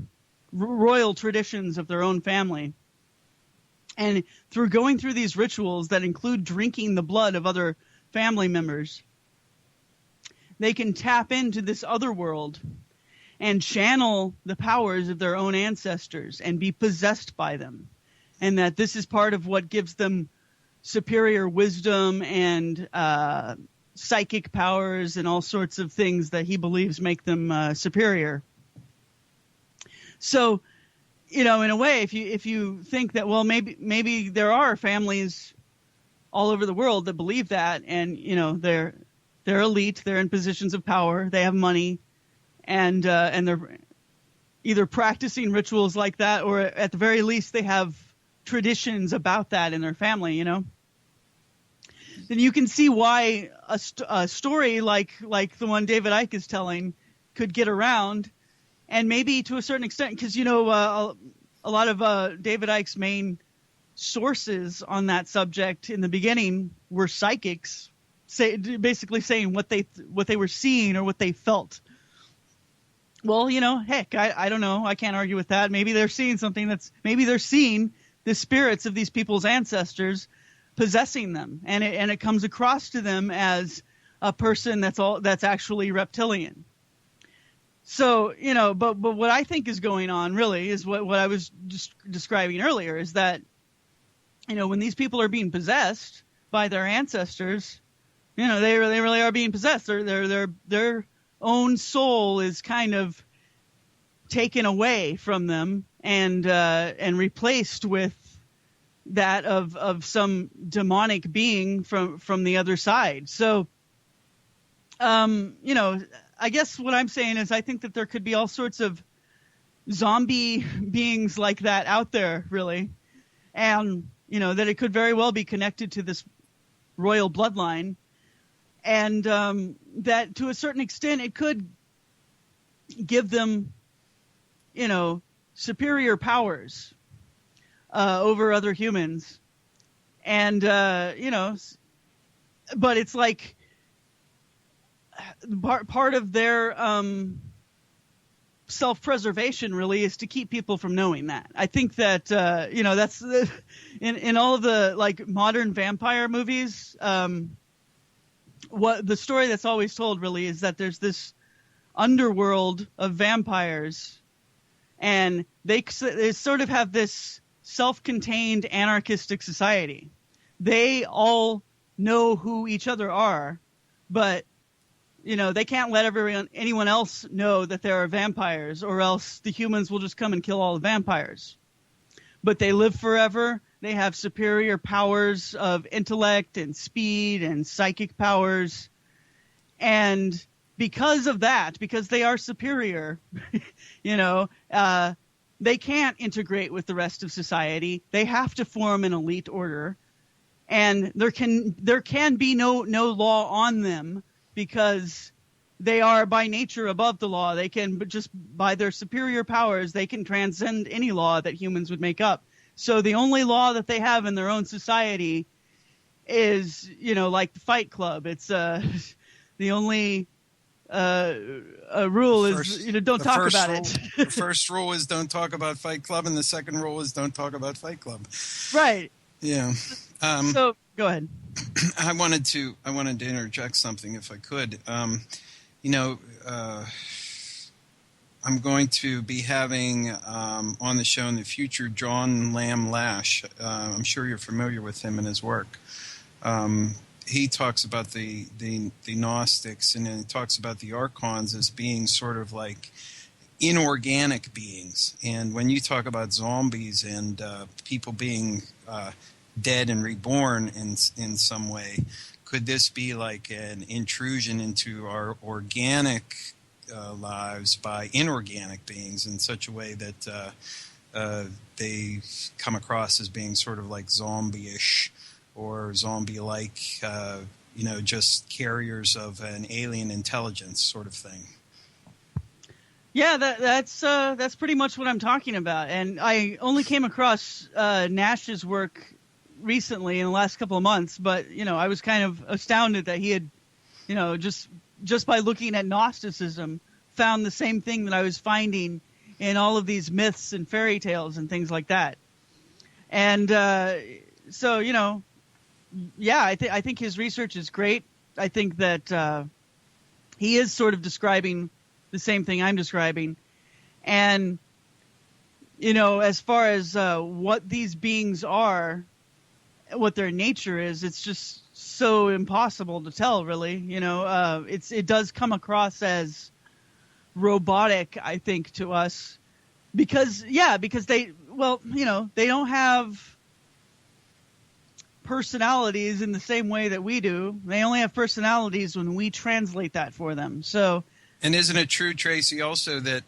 royal traditions of their own family. And through going through these rituals that include drinking the blood of other family members, they can tap into this other world and channel the powers of their own ancestors and be possessed by them. And that this is part of what gives them superior wisdom and psychic powers and all sorts of things that he believes make them superior. So, in a way, if you think that, well, maybe there are families all over the world that believe that, and they're elite, they're in positions of power, they have money, and they're either practicing rituals like that, or at the very least they have traditions about that in their family, then you can see why a story like the one David Icke is telling could get around. And maybe to a certain extent, because, a lot of David Icke's main sources on that subject in the beginning were psychics, basically saying what they were seeing or what they felt. Well, heck, I don't know. I can't argue with that. Maybe they're seeing something maybe they're seeing the spirits of these people's ancestors possessing them, and it comes across to them as a person that's actually reptilian. So, but what I think is going on really is what I was just describing earlier, is that, when these people are being possessed by their ancestors, they really are being possessed. Their own soul is kind of taken away from them and replaced with that of some demonic being from the other side. So, I guess what I'm saying is I think that there could be all sorts of zombie beings like that out there, really. And, that it could very well be connected to this royal bloodline. And that to a certain extent it could give them, superior powers over other humans. And, but it's like part of their self-preservation really is to keep people from knowing that. I think that, that's in all of the like modern vampire movies, what the story that's always told really is that there's this underworld of vampires, and they sort of have this self-contained anarchistic society. They all know who each other are, but they can't let anyone else know that there are vampires, or else the humans will just come and kill all the vampires. But they live forever. They have superior powers of intellect and speed and psychic powers. And because of that, because they are superior, they can't integrate with the rest of society. They have to form an elite order. And there can be no law on them, because they are by nature above the law. They can, but just by their superior powers, they can transcend any law that humans would make up. So the only law that they have in their own society is, like the Fight Club. It's the only rule is, don't talk about it. The first rule is don't talk about Fight Club, and the second rule is don't talk about Fight Club. Right. Yeah. So go ahead. I wanted to interject something if I could. I'm going to be having on the show in the future John Lamb Lash. I'm sure you're familiar with him and his work. He talks about the Gnostics, and he talks about the Archons as being sort of like inorganic beings. And when you talk about zombies and people being dead and reborn in some way, could this be like an intrusion into our organic lives by inorganic beings in such a way that they come across as being sort of like zombie-ish or zombie-like, just carriers of an alien intelligence sort of thing? Yeah, that's pretty much what I'm talking about. And I only came across Nash's work recently in the last couple of months, but I was kind of astounded that he had, just by looking at Gnosticism, found the same thing that I was finding in all of these myths and fairy tales and things like that. And so, yeah, I think his research is great. I think that he is sort of describing the same thing I'm describing. And, as far as what these beings are, what their nature is, it's just so impossible to tell, really. It does come across as robotic, I think, to us, because they don't have personalities in the same way that we do. They only have personalities when we translate that for them. So. And isn't it true, Tracy, also that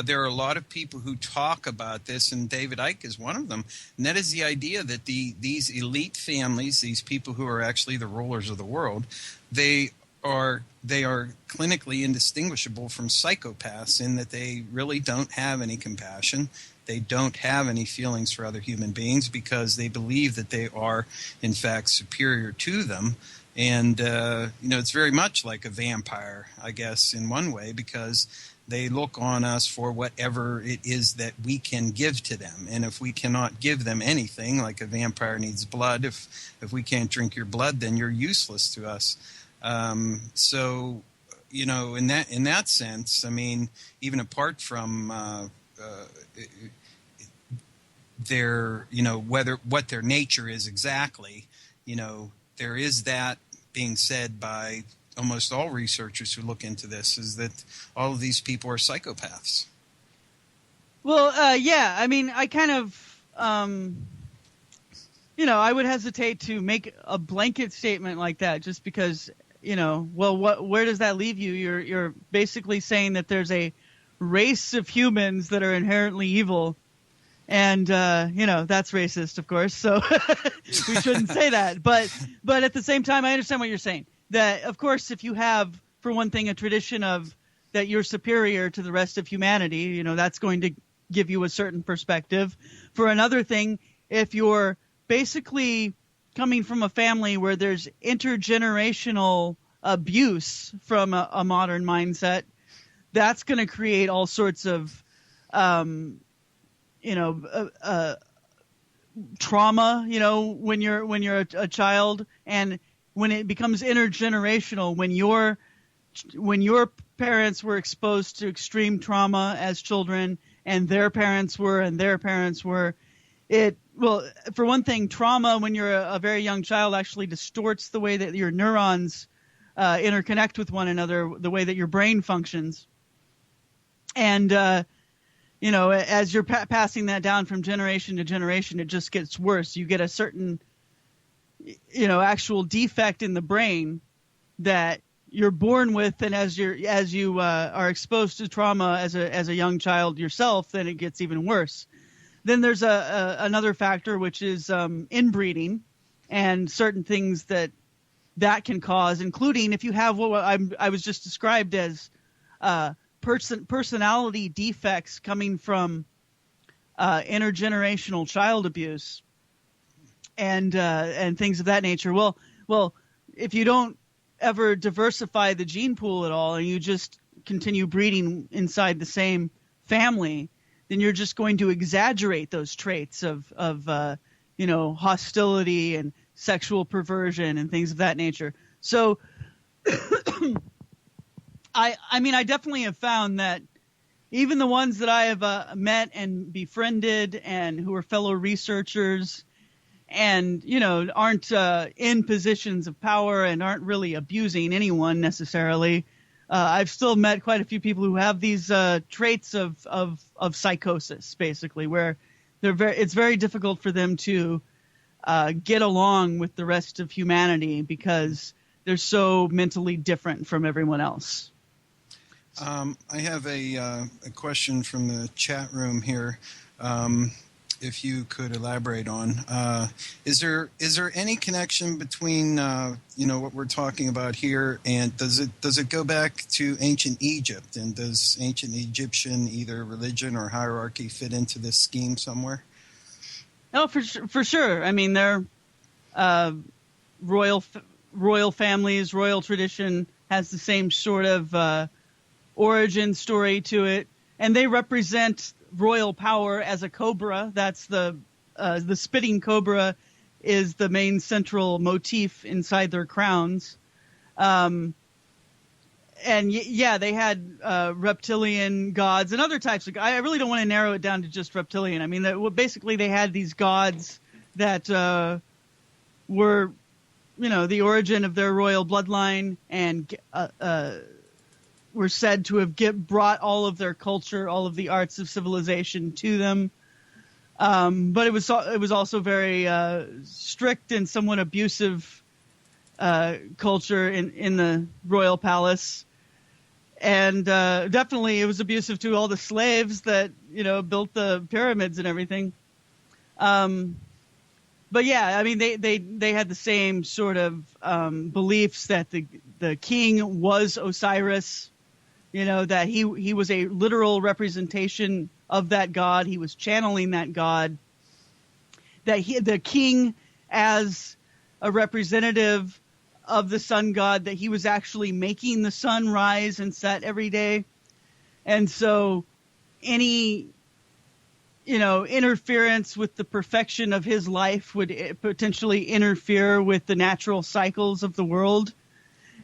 there are a lot of people who talk about this, and David Icke is one of them, and that is the idea that these elite families, these people who are actually the rulers of the world, they are clinically indistinguishable from psychopaths in that they really don't have any compassion. They don't have any feelings for other human beings because they believe that they are, in fact, superior to them. And, it's very much like a vampire, I guess, in one way, because they look on us for whatever it is that we can give to them. And if we cannot give them anything, like a vampire needs blood, if we can't drink your blood, then you're useless to us. So, in that sense, I mean, even apart from their, what their nature is exactly, there is that being said by almost all researchers who look into this, is that all of these people are psychopaths. Well, yeah, I mean, I kind of, I would hesitate to make a blanket statement like that just because, where does that leave you? You're basically saying that there's a race of humans that are inherently evil. And, that's racist, of course, so we shouldn't say that. But at the same time, I understand what you're saying. That, of course, if you have, for one thing, a tradition of that you're superior to the rest of humanity, that's going to give you a certain perspective. For another thing, if you're basically coming from a family where there's intergenerational abuse from a modern mindset, that's going to create all sorts of trauma, when you're a child, and when it becomes intergenerational, when your parents were exposed to extreme trauma as children, and their parents were, for one thing, trauma when you're a very young child actually distorts the way that your neurons interconnect with one another, the way that your brain functions, and as you're passing that down from generation to generation, it just gets worse. You get a certain, actual defect in the brain that you're born with, and as you are exposed to trauma as a young child yourself, then it gets even worse. Then there's another factor, which is inbreeding, and certain things that can cause, including if you have what I was just described as personality defects coming from intergenerational child abuse and things of that nature. Well, if you don't ever diversify the gene pool at all, and you just continue breeding inside the same family, then you're just going to exaggerate those traits of hostility and sexual perversion and things of that nature. So I definitely have found that even the ones that I have met and befriended and who are fellow researchers and, aren't in positions of power and aren't really abusing anyone necessarily, I've still met quite a few people who have these traits of psychosis, basically, where it's very difficult for them to get along with the rest of humanity because they're so mentally different from everyone else. I have a question from the chat room here. If you could elaborate on, is there any connection between what we're talking about here, and does it go back to ancient Egypt, and does ancient Egyptian either religion or hierarchy fit into this scheme somewhere? No, for sure. I mean, they're royal families, royal tradition has the same sort of origin story to it, and they represent royal power as a cobra. That's the spitting cobra is the main central motif inside their crowns. And they had reptilian gods and other types of. I really don't want to narrow it down to just reptilian. I mean, basically they had these gods that were, the origin of their royal bloodline, and were said to have brought all of their culture, all of the arts of civilization to them. But it was also very strict and somewhat abusive culture in the royal palace. And definitely it was abusive to all the slaves that, built the pyramids and everything. But yeah, I mean, they had the same sort of beliefs that the king was Osiris, that he was a literal representation of that god. He was channeling that god. That the king, as a representative of the sun god, that he was actually making the sun rise and set every day. And so any, interference with the perfection of his life would potentially interfere with the natural cycles of the world.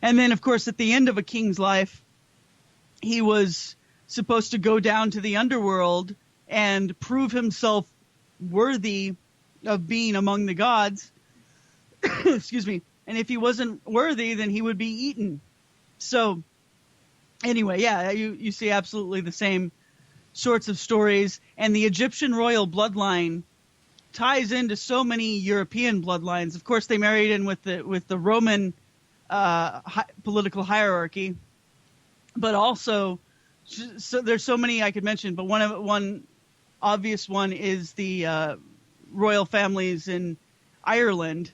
And then, of course, at the end of a king's life, he was supposed to go down to the underworld and prove himself worthy of being among the gods. Excuse me. And if he wasn't worthy, then he would be eaten. So anyway, yeah, you see absolutely the same sorts of stories. And the Egyptian royal bloodline ties into so many European bloodlines. Of course, they married in with the Roman political hierarchy, but also, so there's so many I could mention. But one obvious one is the royal families in Ireland,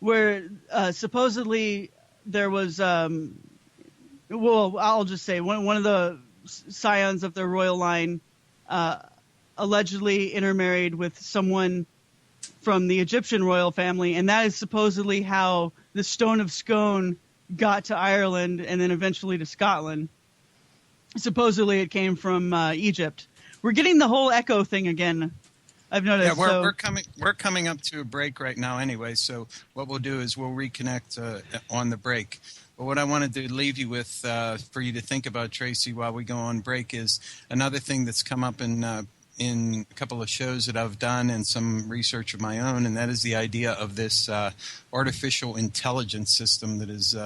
where supposedly there was, well, I'll just say one of the scions of their royal line allegedly intermarried with someone from the Egyptian royal family, and that is supposedly how the Stone of Scone got to Ireland and then eventually to Scotland. Supposedly it came from Egypt. We're getting the whole echo thing again, I've noticed. Yeah, we're coming up to a break right now anyway, so what we'll do is we'll reconnect on the break. But what I wanted to leave you with for you to think about, Tracy, while we go on break is another thing that's come up in a couple of shows that I've done and some research of my own, and that is the idea of this artificial intelligence system that is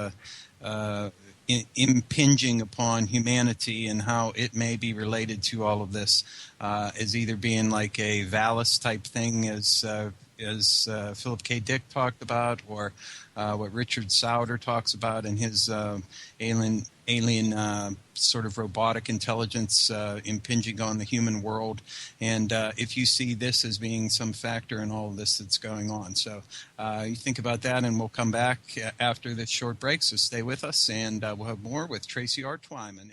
impinging upon humanity, and how it may be related to all of this as either being like a Valis type thing, as Philip K. Dick talked about, or what Richard Sauder talks about in his alien sort of robotic intelligence impinging on the human world. And if you see this as being some factor in all of this that's going on. So you think about that, and we'll come back after this short break. So stay with us, and we'll have more with Tracy R. Twyman.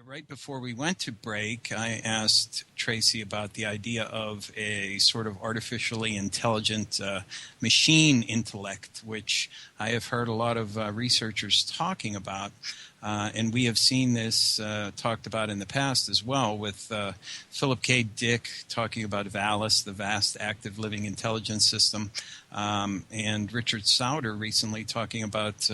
Right before we went to break, I asked Tracy about the idea of a sort of artificially intelligent machine intellect, which I have heard a lot of researchers talking about. And we have seen this talked about in the past as well, with Philip K. Dick talking about Valis, the vast active living intelligence system, and Richard Sauder recently talking about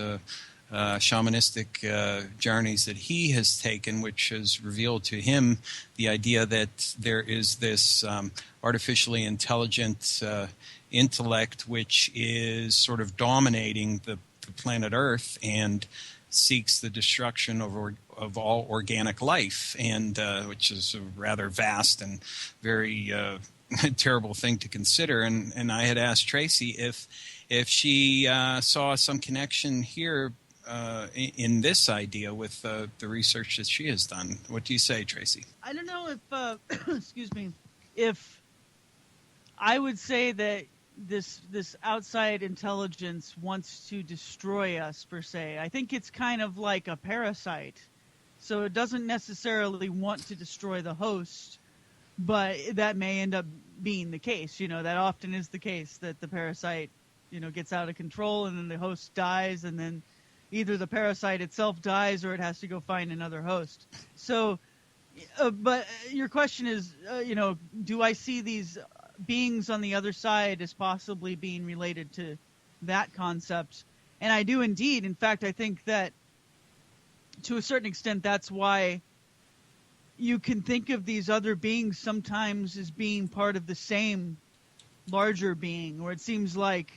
shamanistic journeys that he has taken, which has revealed to him the idea that there is this artificially intelligent intellect which is sort of dominating the planet Earth and seeks the destruction of all organic life, and which is a rather vast and very terrible thing to consider. And I had asked Tracy if she saw some connection here in this idea with the research that she has done. What do you say, Tracy? I don't know if, excuse me, if I would say that this outside intelligence wants to destroy us, per se. I think it's kind of like a parasite. So it doesn't necessarily want to destroy the host, but that may end up being the case. That often is the case, that the parasite, gets out of control, and then the host dies, and then either the parasite itself dies or it has to go find another host. So, but your question is, do I see these beings on the other side as possibly being related to that concept? And I do indeed. In fact, I think that to a certain extent, that's why you can think of these other beings sometimes as being part of the same larger being, where it seems like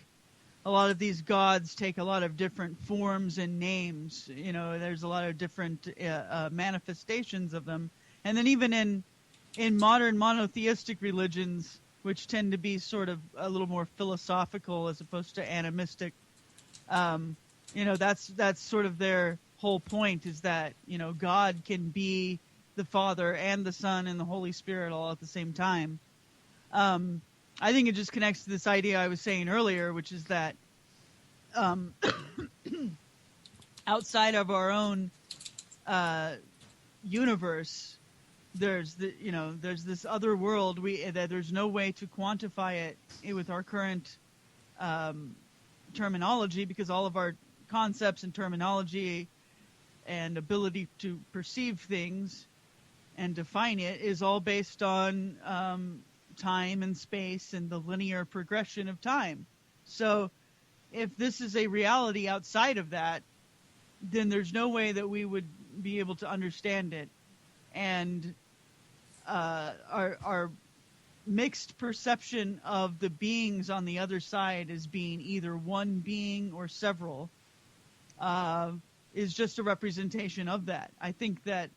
a lot of these gods take a lot of different forms and names. There's a lot of different manifestations of them. And then even in modern monotheistic religions, which tend to be sort of a little more philosophical as opposed to animistic, that's sort of their whole point, is that, God can be the Father and the Son and the Holy Spirit all at the same time. I think it just connects to this idea I was saying earlier, which is that outside of our own universe, there's this other world that there's no way to quantify it with our current terminology, because all of our concepts and terminology and ability to perceive things and define it is all based on time and space and the linear progression of time. So if this is a reality outside of that, then there's no way that we would be able to understand it. And our mixed perception of the beings on the other side as being either one being or several is just a representation of that. I think that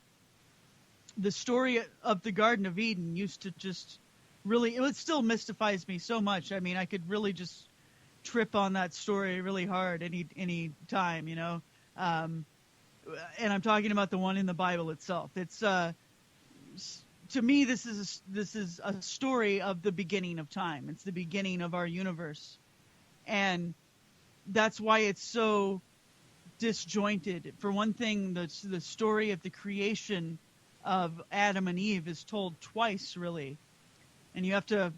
the story of the Garden of Eden used to just really, it still mystifies me so much. I mean, I could really just trip on that story really hard any time, you know. And I'm talking about the one in the Bible itself. It's to me, this is a story of the beginning of time. It's the beginning of our universe, and that's why it's so disjointed. For one thing, the story of the creation of Adam and Eve is told twice, really, and you have to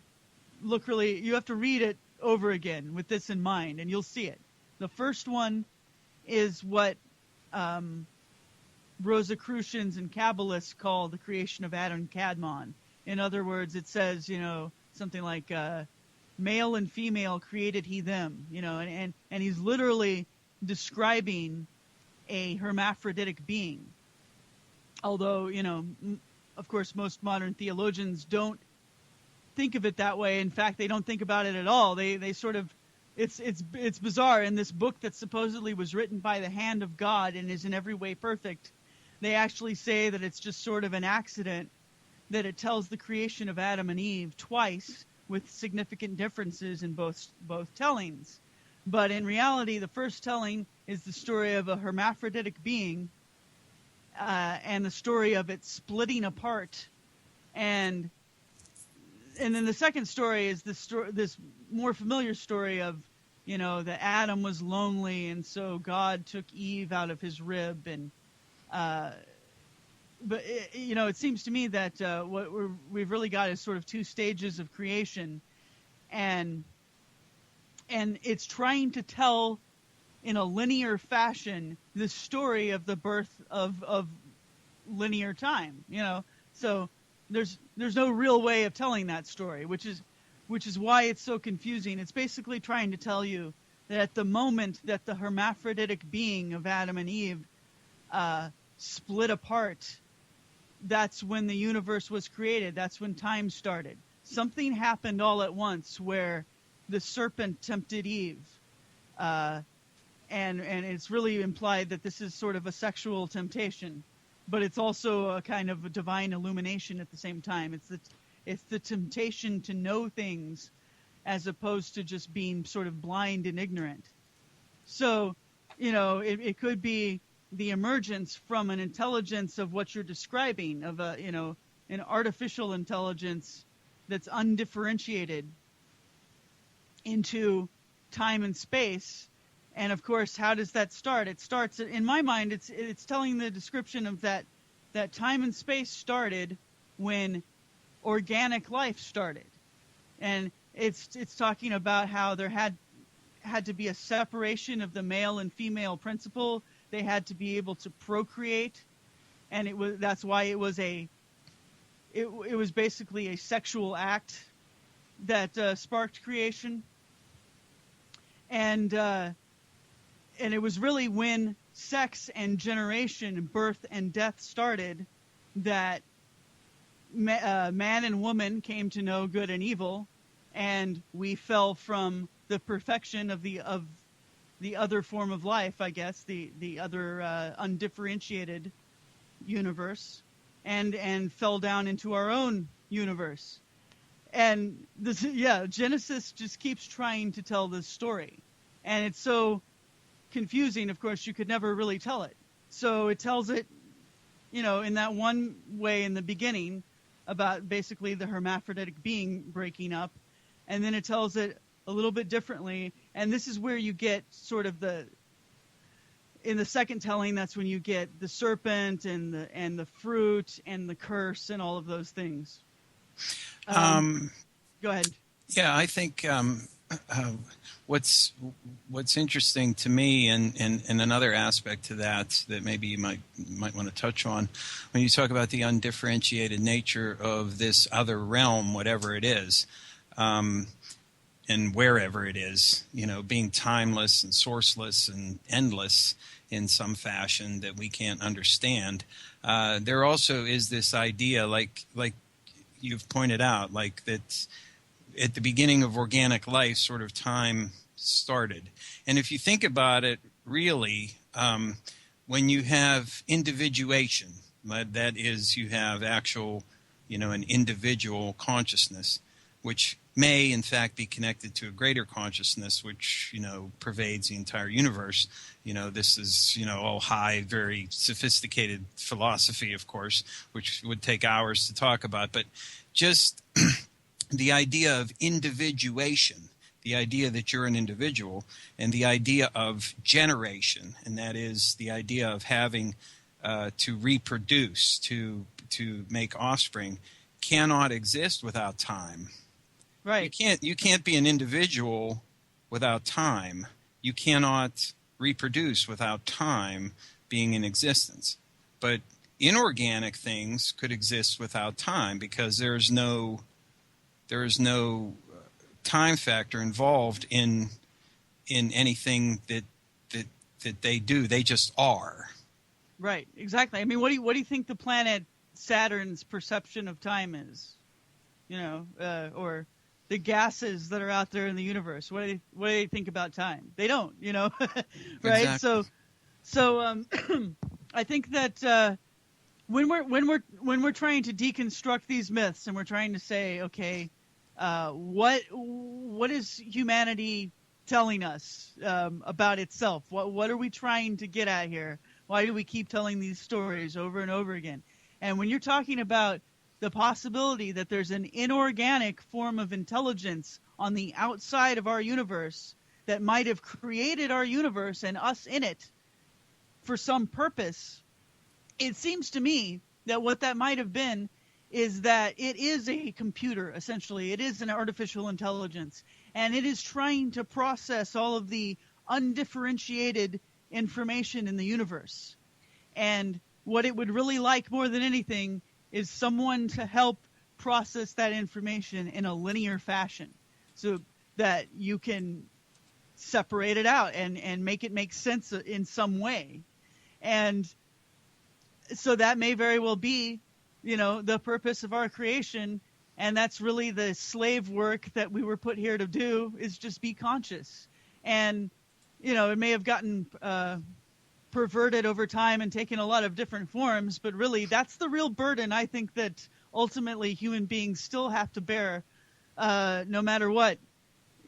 read it over again with this in mind, and you'll see it. The first one is what Rosicrucians and Kabbalists call the creation of Adam and Kadmon. In other words, it says, you know, something like male and female created he them, you know, and he's literally describing a hermaphroditic being. Although, you know, of course, most modern theologians don't think of it that way. In fact, they don't think about it at all. They sort of, it's bizarre. In this book that supposedly was written by the hand of God and is in every way perfect, they actually say that it's just sort of an accident, that it tells the creation of Adam and Eve twice with significant differences in both tellings. But in reality, the first telling is the story of a hermaphroditic being, and the story of it splitting apart, and then the second story is this more familiar story of, you know, that Adam was lonely, and so God took Eve out of his rib, and but you know, it seems to me that what we've really got is sort of two stages of creation, and it's trying to tell in a linear fashion the story of the birth of linear time, you know. So there's no real way of telling that story, which is why it's so confusing. It's basically trying to tell you that at the moment that the hermaphroditic being of Adam and Eve split apart, that's when the universe was created. That's when time started. Something happened all at once where the serpent tempted Eve, and it's really implied that this is sort of a sexual temptation, but it's also a kind of a divine illumination at the same time. It's the temptation to know things as opposed to just being sort of blind and ignorant. So, you know, it could be the emergence from an intelligence of what you're describing, of a, you know, an artificial intelligence that's undifferentiated into time and space. And of course, how does that start? It starts, in my mind, it's telling the description of that time and space started when organic life started. And it's talking about how there had to be a separation of the male and female principle. They had to be able to procreate, and that's why it was basically a sexual act that sparked creation. And it was really when sex and generation, birth and death started, that man and woman came to know good and evil, and we fell from the perfection of the other form of life, I guess, the other undifferentiated universe, and fell down into our own universe. And this, Genesis just keeps trying to tell this story, and it's so confusing. Of course, you could never really tell it. So it tells it, you know, in that one way in the beginning about basically the hermaphroditic being breaking up, and then it tells it a little bit differently. And this is where you get sort of in the second telling, that's when you get the serpent and the fruit and the curse and all of those things. Go ahead. Yeah, I think what's interesting to me, and another aspect to that maybe you might want to touch on, when you talk about the undifferentiated nature of this other realm, whatever it is, and wherever it is, you know, being timeless and sourceless and endless, in some fashion that we can't understand. There also is this idea, like you've pointed out, like that at the beginning of organic life, sort of time started. And if you think about it, really, when you have individuation, that is, you have actual, an individual consciousness, which may in fact be connected to a greater consciousness, which, pervades the entire universe. This is, all high, very sophisticated philosophy, of course, which would take hours to talk about. But just the idea of individuation, the idea that you're an individual, and the idea of generation, and that is the idea of having to reproduce, to make offspring, cannot exist without time. Right. You can't be an individual without time. You cannot reproduce without time being in existence. But inorganic things could exist without time because there is no time factor involved in anything that they do. They just are. Right. Exactly. I mean, what do you think the planet Saturn's perception of time is? Or the gases that are out there in the universe. What do they think about time? They don't. Right. Exactly. So I think that when we're trying to deconstruct these myths and we're trying to say, okay, what is humanity telling us about itself? What are we trying to get at here? Why do we keep telling these stories over and over again? And when you're talking about the possibility that there's an inorganic form of intelligence on the outside of our universe that might have created our universe and us in it for some purpose, it seems to me that what that might have been is that it is a computer, essentially. It is an artificial intelligence, and it is trying to process all of the undifferentiated information in the universe. And what it would really like more than anything is someone to help process that information in a linear fashion so that you can separate it out and make it make sense in some way. And so that may very well be, the purpose of our creation. And that's really the slave work that we were put here to do, is just be conscious. And, it may have gotten perverted over time and taken a lot of different forms, but really that's the real burden I think that ultimately human beings still have to bear, no matter what.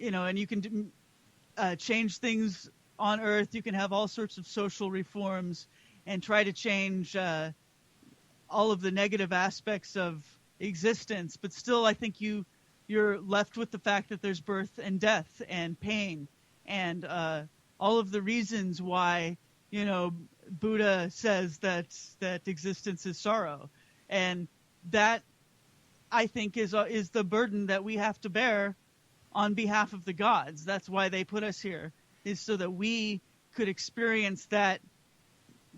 And you can change things on Earth. You can have all sorts of social reforms and try to change all of the negative aspects of existence, but still I think you're left with the fact that there's birth and death and pain and all of the reasons why Buddha says that existence is sorrow, and that I think is the burden that we have to bear on behalf of the gods. That's why they put us here, is so that we could experience that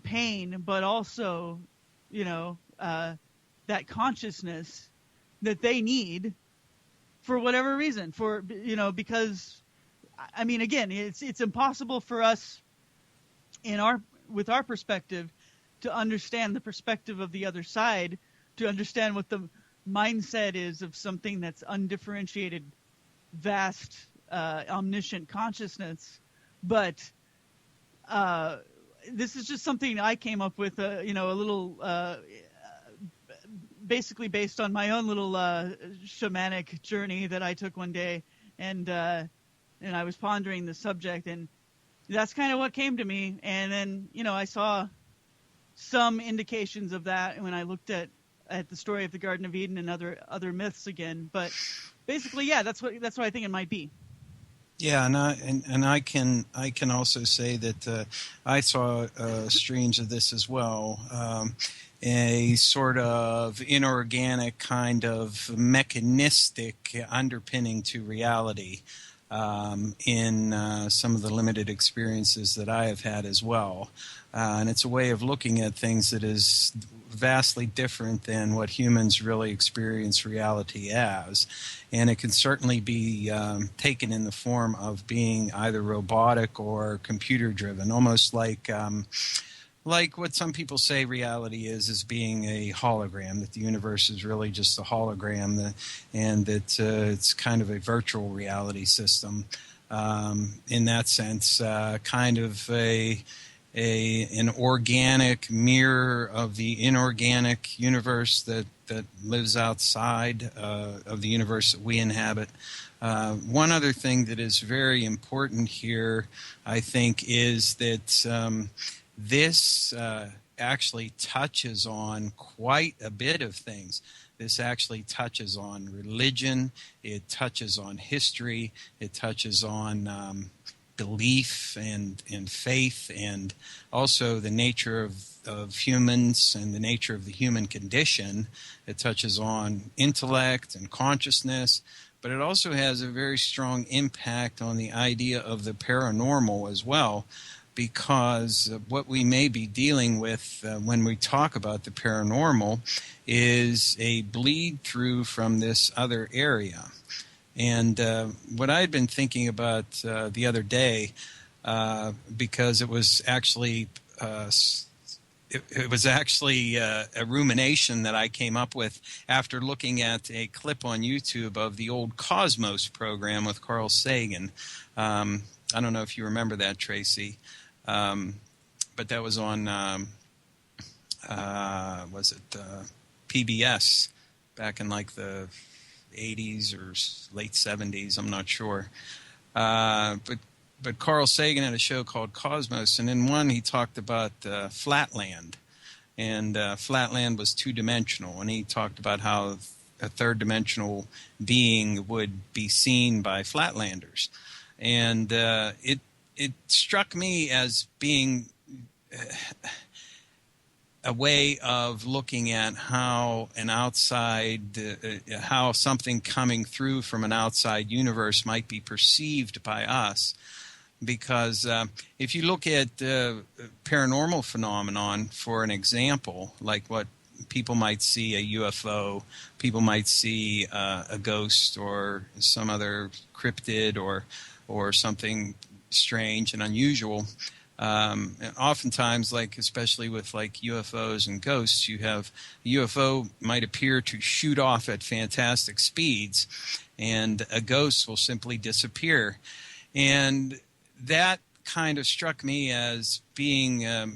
pain, but also that consciousness that they need for whatever reason, because I mean, again, it's impossible for us with our perspective to understand the perspective of the other side, to understand what the mindset is of something that's undifferentiated, vast, omniscient consciousness. But this is just something I came up with, a little, basically based on my own little shamanic journey that I took one day, and I was pondering the subject, and that's kind of what came to me. And then, I saw some indications of that when I looked at the story of the Garden of Eden and other myths again. But basically, yeah, that's what I think it might be. Yeah, and I can also say that I saw streams of this as well. A sort of inorganic kind of mechanistic underpinning to reality. in some of the limited experiences that I have had as well. And it's a way of looking at things that is vastly different than what humans really experience reality as. And it can certainly be taken in the form of being either robotic or computer-driven, almost like what some people say reality is being a hologram, that the universe is really just a hologram, and that it's kind of a virtual reality system. In that sense, kind of an organic mirror of the inorganic universe that lives outside of the universe that we inhabit. One other thing that is very important here, I think, is that this actually touches on quite a bit of things. This actually touches on religion, it touches on history, it touches on belief and faith, and also the nature of humans and the nature of the human condition. It touches on intellect and consciousness, but it also has a very strong impact on the idea of the paranormal as well, because what we may be dealing with when we talk about the paranormal is a bleed through from this other area. And what I had been thinking about the other day, because it was actually a rumination that I came up with after looking at a clip on YouTube of the old Cosmos program with Carl Sagan. I don't know if you remember that, Tracy, but that was on PBS back in like the 80s or late 70s, I'm not sure. But Carl Sagan had a show called Cosmos, and in one he talked about flatland. And flatland was two-dimensional, and he talked about how a third-dimensional being would be seen by flatlanders. And it struck me as being a way of looking at how an outside, how something coming through from an outside universe might be perceived by us. Because if you look at paranormal phenomenon, for an example, like what people might see a UFO, people might see a ghost or some other cryptid or something strange and unusual. And oftentimes, like especially with like UFOs and ghosts, you have a UFO might appear to shoot off at fantastic speeds, and a ghost will simply disappear. And that kind of struck me as being an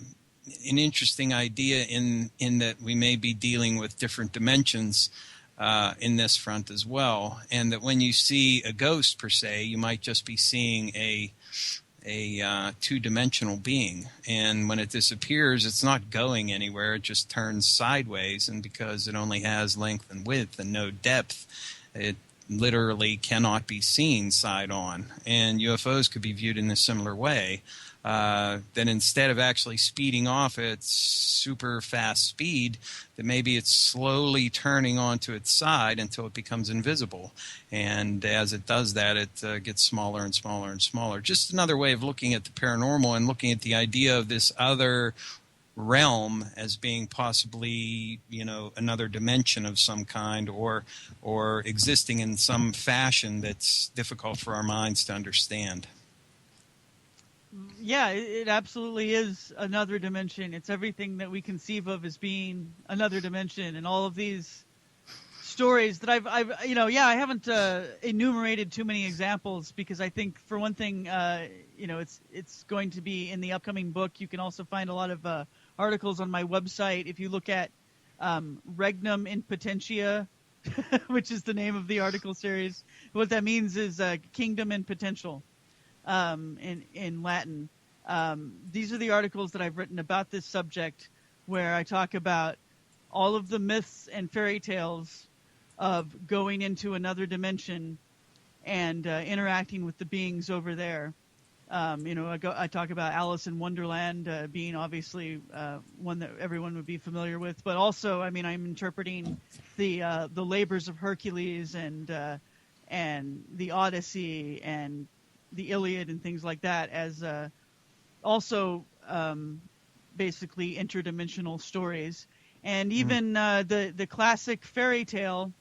interesting idea in that we may be dealing with different dimensions in this front as well, and that when you see a ghost per se, you might just be seeing a two-dimensional being, and when it disappears, it's not going anywhere. It just turns sideways, and because it only has length and width and no depth, it literally cannot be seen side on. And UFOs could be viewed in a similar way. That instead of actually speeding off at super fast speed, that maybe it's slowly turning onto its side until it becomes invisible. And as it does that, it gets smaller and smaller and smaller. Just another way of looking at the paranormal and looking at the idea of this other realm as being possibly, another dimension of some kind, or existing in some fashion that's difficult for our minds to understand. Yeah, it absolutely is another dimension. It's everything that we conceive of as being another dimension, and all of these stories that I haven't enumerated too many examples, because I think for one thing, it's going to be in the upcoming book. You can also find a lot of articles on my website. If you look at Regnum in Potentia, which is the name of the article series, what that means is kingdom in potential. In Latin. These are the articles that I've written about this subject, where I talk about all of the myths and fairy tales of going into another dimension and interacting with the beings over there. I talk about Alice in Wonderland being obviously one that everyone would be familiar with, but also, I'm interpreting the labors of Hercules and and the Odyssey and the Iliad and things like that as also basically interdimensional stories. And even the classic fairy tale,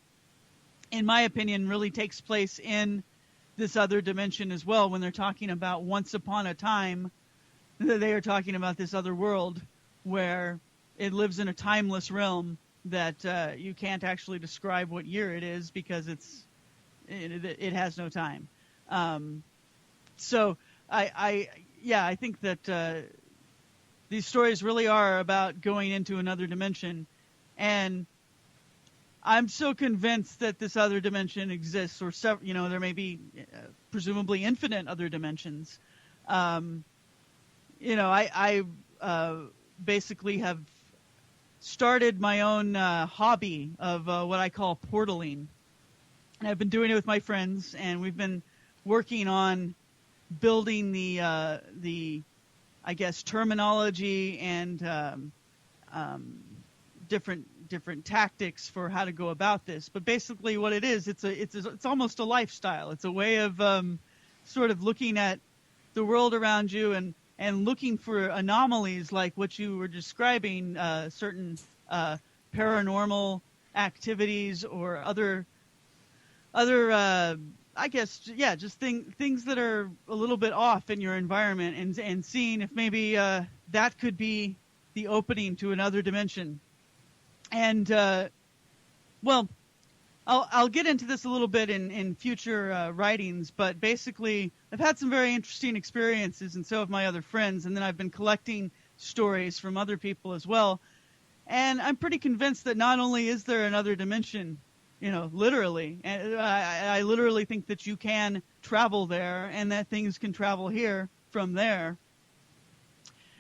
in my opinion, really takes place in this other dimension as well. When they're talking about once upon a time, they are talking about this other world where it lives in a timeless realm that you can't actually describe what year it is because it has no time. So I think that these stories really are about going into another dimension, and I'm so convinced that this other dimension exists, or there may be presumably infinite other dimensions. I basically have started my own hobby of what I call portaling, and I've been doing it with my friends, and we've been working on building the I guess terminology and different tactics for how to go about this. But basically, what it is, it's almost a lifestyle. It's a way of sort of looking at the world around you and looking for anomalies like what you were describing, certain paranormal activities or other I guess, just things that are a little bit off in your environment, and seeing if maybe that could be the opening to another dimension. And I'll get into this a little bit in future writings, but basically I've had some very interesting experiences, and so have my other friends, and then I've been collecting stories from other people as well. And I'm pretty convinced that not only is there another dimension, literally, and I literally think that you can travel there, and that things can travel here from there,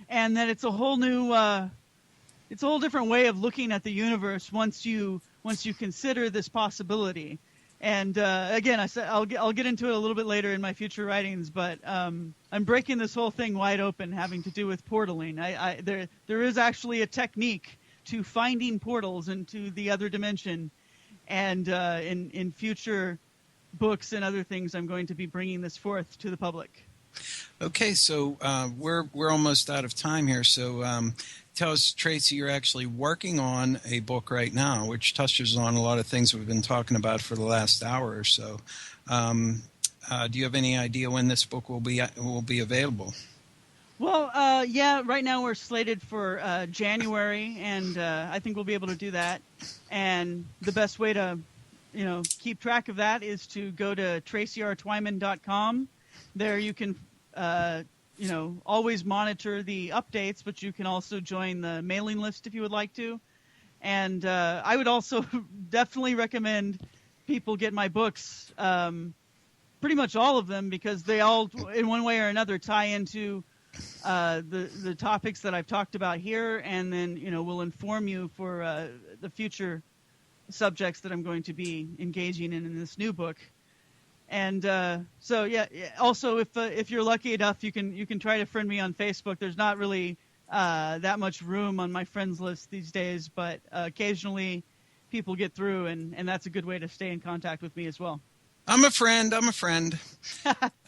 and that it's a whole different way of looking at the universe once you consider this possibility. And again, I said I'll get into it a little bit later in my future writings, but I'm breaking this whole thing wide open, having to do with portaling. There is actually a technique to finding portals into the other dimension, and in future books and other things, I'm going to be bringing this forth to the public. Okay, so we're almost out of time here. So tell us, Tracy, you're actually working on a book right now, which touches on a lot of things we've been talking about for the last hour or so. Do you have any idea when this book will be available? Well, right now we're slated for January, and I think we'll be able to do that. And the best way to, keep track of that is to go to tracyrtwyman.com. There you can, always monitor the updates, but you can also join the mailing list if you would like to. And I would also definitely recommend people get my books, pretty much all of them, because they all, in one way or another, tie into the topics that I've talked about here, and then will inform you for the future subjects that I'm going to be engaging in this new book. And also if you're lucky enough, you can try to friend me on Facebook. There's not really that much room on my friends list these days, but occasionally people get through, and that's a good way to stay in contact with me as well. I'm a friend.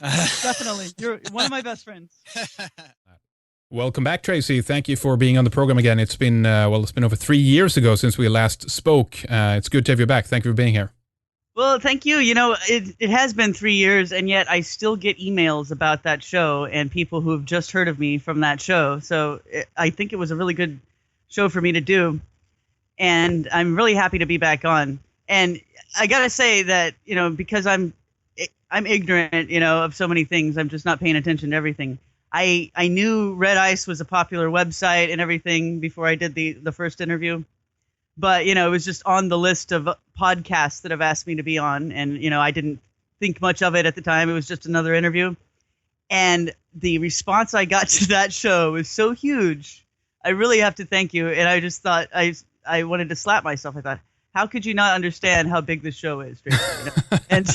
Definitely. You're one of my best friends. Welcome back, Tracy. Thank you for being on the program again. It's been over 3 years ago since we last spoke. It's good to have you back. Thank you for being here. Well, thank you. It has been 3 years, and yet I still get emails about that show and people who have just heard of me from that show. So I think it was a really good show for me to do, and I'm really happy to be back on. And I gotta say that because I'm ignorant of so many things, I'm just not paying attention to everything. I knew Red Ice was a popular website and everything before I did the first interview, but it was just on the list of podcasts that have asked me to be on, and I didn't think much of it at the time. It was just another interview, and the response I got to that show was so huge. I really have to thank you, and I just thought I wanted to slap myself. I thought, how could you not understand how big this show is? And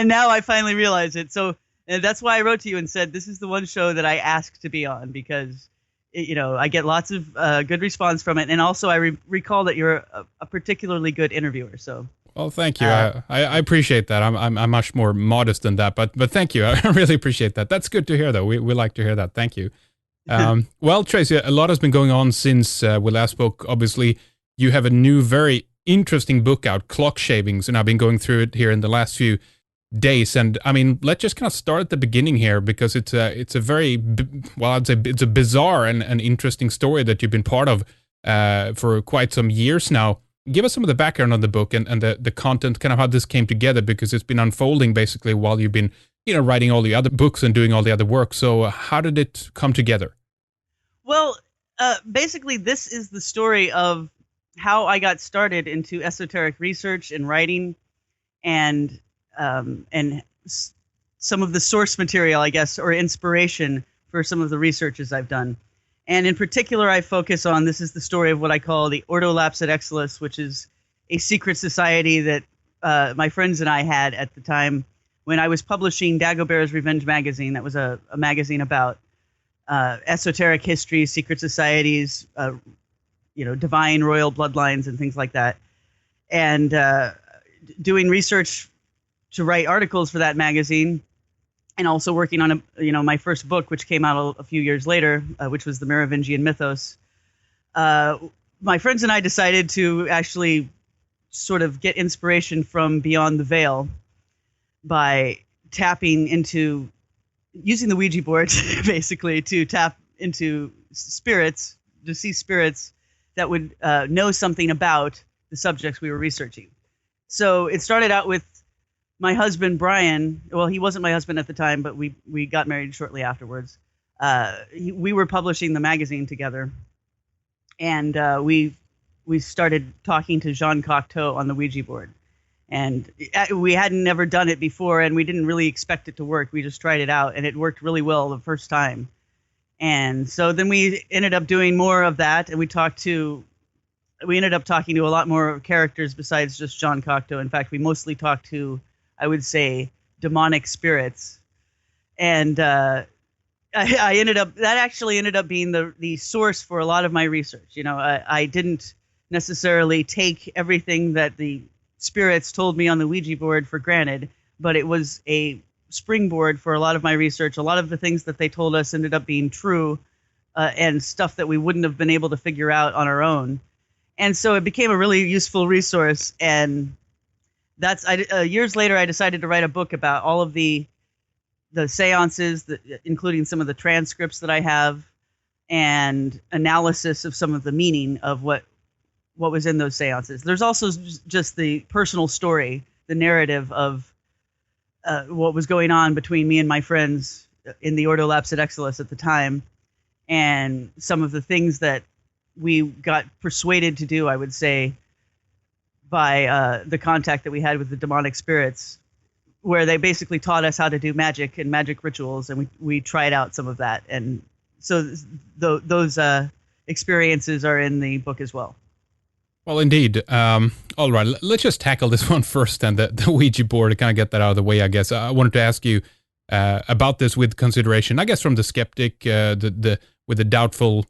now I finally realize it. So that's why I wrote to you and said, this is the one show that I asked to be on, because I get lots of good response from it. And also I recall that you're a particularly good interviewer. So Well, thank you. I appreciate that. I'm much more modest than that, but thank you. I really appreciate that. That's good to hear, though. We like to hear that. Thank you. Well, Tracy, a lot has been going on since we last spoke. Obviously, you have a new, very interesting book out, Clock Shavings, and I've been going through it here in the last few days. And I mean, let's just kind of start at the beginning here, because it's a very, well, I'd say it's a bizarre and an interesting story that you've been part of for quite some years now. Give us some of the background on the book and the content, kind of how this came together, because it's been unfolding basically while you've been, writing all the other books and doing all the other work. So how did it come together? Well, basically, this is the story of how I got started into esoteric research and writing, and some of the source material, I guess, or inspiration for some of the researches I've done. And in particular, I focus on, this is the story of what I call the Ordo Lapsat Exilis, which is a secret society that my friends and I had at the time when I was publishing Dagobert's Revenge magazine. That was a magazine about esoteric history, secret societies, divine royal bloodlines and things like that. And doing research to write articles for that magazine, and also working on my first book, which came out a few years later, which was the Merovingian Mythos. My friends and I decided to actually sort of get inspiration from beyond the veil by tapping into, using the Ouija board, basically, to tap into spirits, to see spirits that would know something about the subjects we were researching. So it started out with my husband, Brian. Well, he wasn't my husband at the time, but we got married shortly afterwards. We were publishing the magazine together, and we started talking to Jean Cocteau on the Ouija board. And we hadn't never done it before, and we didn't really expect it to work. We just tried it out, and it worked really well the first time. And so then we ended up doing more of that, and we ended up talking to a lot more characters besides just Jean Cocteau. In fact, we mostly talked to, I would say, demonic spirits. And that actually ended up being the source for a lot of my research. I didn't necessarily take everything that the spirits told me on the Ouija board for granted, but it was a springboard for a lot of my research. A lot of the things that they told us ended up being true, and stuff that we wouldn't have been able to figure out on our own. And so it became a really useful resource. And years later, I decided to write a book about all of the seances, including some of the transcripts that I have, and analysis of some of the meaning of what was in those seances. There's also just the personal story, the narrative of what was going on between me and my friends in the Ordo Lapsat Exilis at the time, and some of the things that we got persuaded to do, I would say, by the contact that we had with the demonic spirits, where they basically taught us how to do magic and magic rituals, and we tried out some of that. And so those experiences are in the book as well. Well, indeed. All right, let's just tackle this one first, and the Ouija board, to kind of get that out of the way, I guess. I wanted to ask you about this with consideration, I guess, from the skeptic, with the doubtful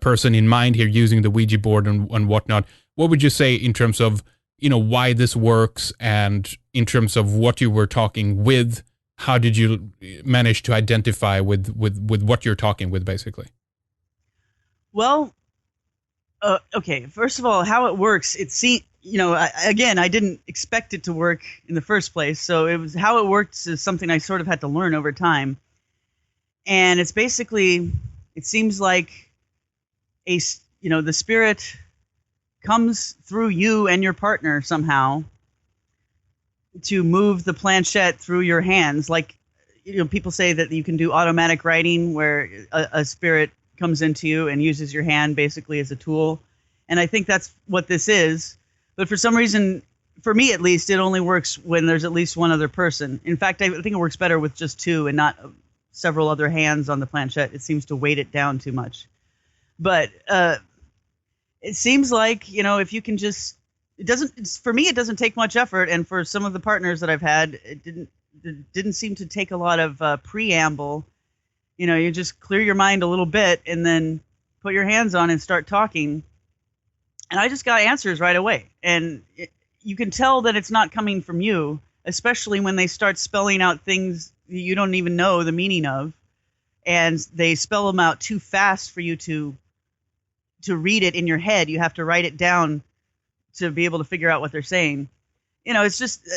person in mind here, using the Ouija board and whatnot. What would you say in terms of, why this works, and in terms of what you were talking with? How did you manage to identify with what you're talking with, basically? Well, okay. First of all, how it works, it seems, I didn't expect it to work in the first place. So it was, how it works is something I sort of had to learn over time. And it's basically, it seems like the spirit comes through you and your partner somehow to move the planchette through your hands. Like, people say that you can do automatic writing, where a spirit comes into you and uses your hand basically as a tool. And I think that's what this is. But for some reason, for me at least, it only works when there's at least one other person. In fact, I think it works better with just two and not several other hands on the planchette. It seems to weight it down too much. But it seems like, if you can just, for me, it doesn't take much effort. And for some of the partners that I've had, it didn't seem to take a lot of preamble. You just clear your mind a little bit and then put your hands on and start talking. And I just got answers right away. And, you can tell that it's not coming from you, especially when they start spelling out things you don't even know the meaning of, and they spell them out too fast for you to read it in your head. You have to write it down to be able to figure out what they're saying. It's just,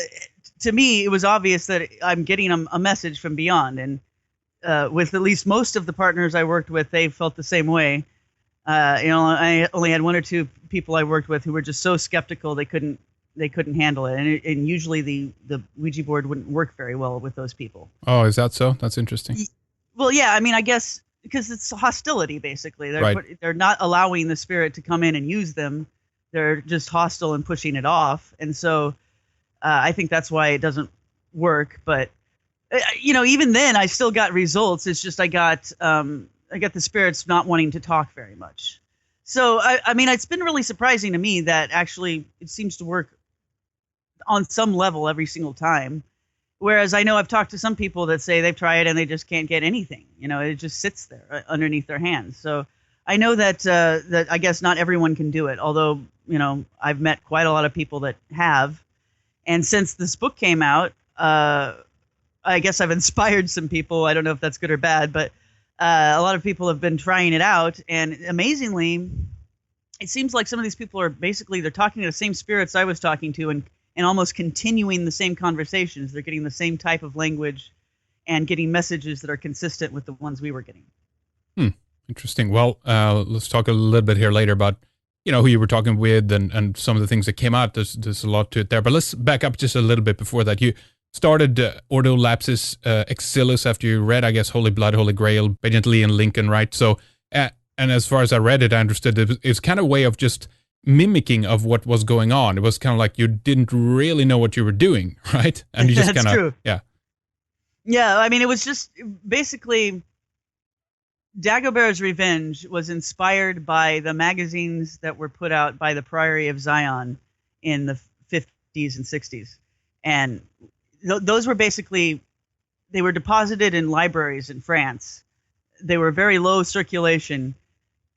to me, it was obvious that I'm getting a message from beyond. And with at least most of the partners I worked with, they felt the same way. I only had one or two people I worked with who were just so skeptical they couldn't handle it. And usually the Ouija board wouldn't work very well with those people. Oh, is that so? That's interesting. Well, yeah, I mean, I guess because it's hostility, basically. They're not allowing the spirit to come in and use them. They're just hostile and pushing it off. And so I think that's why it doesn't work. But, even then, I still got results. It's just I got the spirits not wanting to talk very much. So, I mean, it's been really surprising to me that actually it seems to work on some level every single time. Whereas I know I've talked to some people that say they've tried and they just can't get anything. It just sits there underneath their hands. So I know that I guess not everyone can do it. Although, I've met quite a lot of people that have. And since this book came out, I guess I've inspired some people. I don't know if that's good or bad, but a lot of people have been trying it out. And amazingly, it seems like some of these people are they're talking to the same spirits I was talking to and almost continuing the same conversations. They're getting the same type of language and getting messages that are consistent with the ones we were getting. Interesting. Well, let's talk a little bit here later about, who you were talking with and some of the things that came out. There's a lot to it there. But let's back up just a little bit before that. You started Ordo Lapsus Exilus after you read, I guess, Holy Blood, Holy Grail, Benjamin Lee and Lincoln, right? So, and as far as I read it, I understood it's kind of a way of just mimicking of what was going on. It was kind of like you didn't really know what you were doing, right? And you just That's kind of, true. Yeah, I mean, it was just basically Dagobert's Revenge was inspired by the magazines that were put out by the Priory of Zion in the 50s and 60s. And those were basically, they were deposited in libraries in France. They were very low circulation.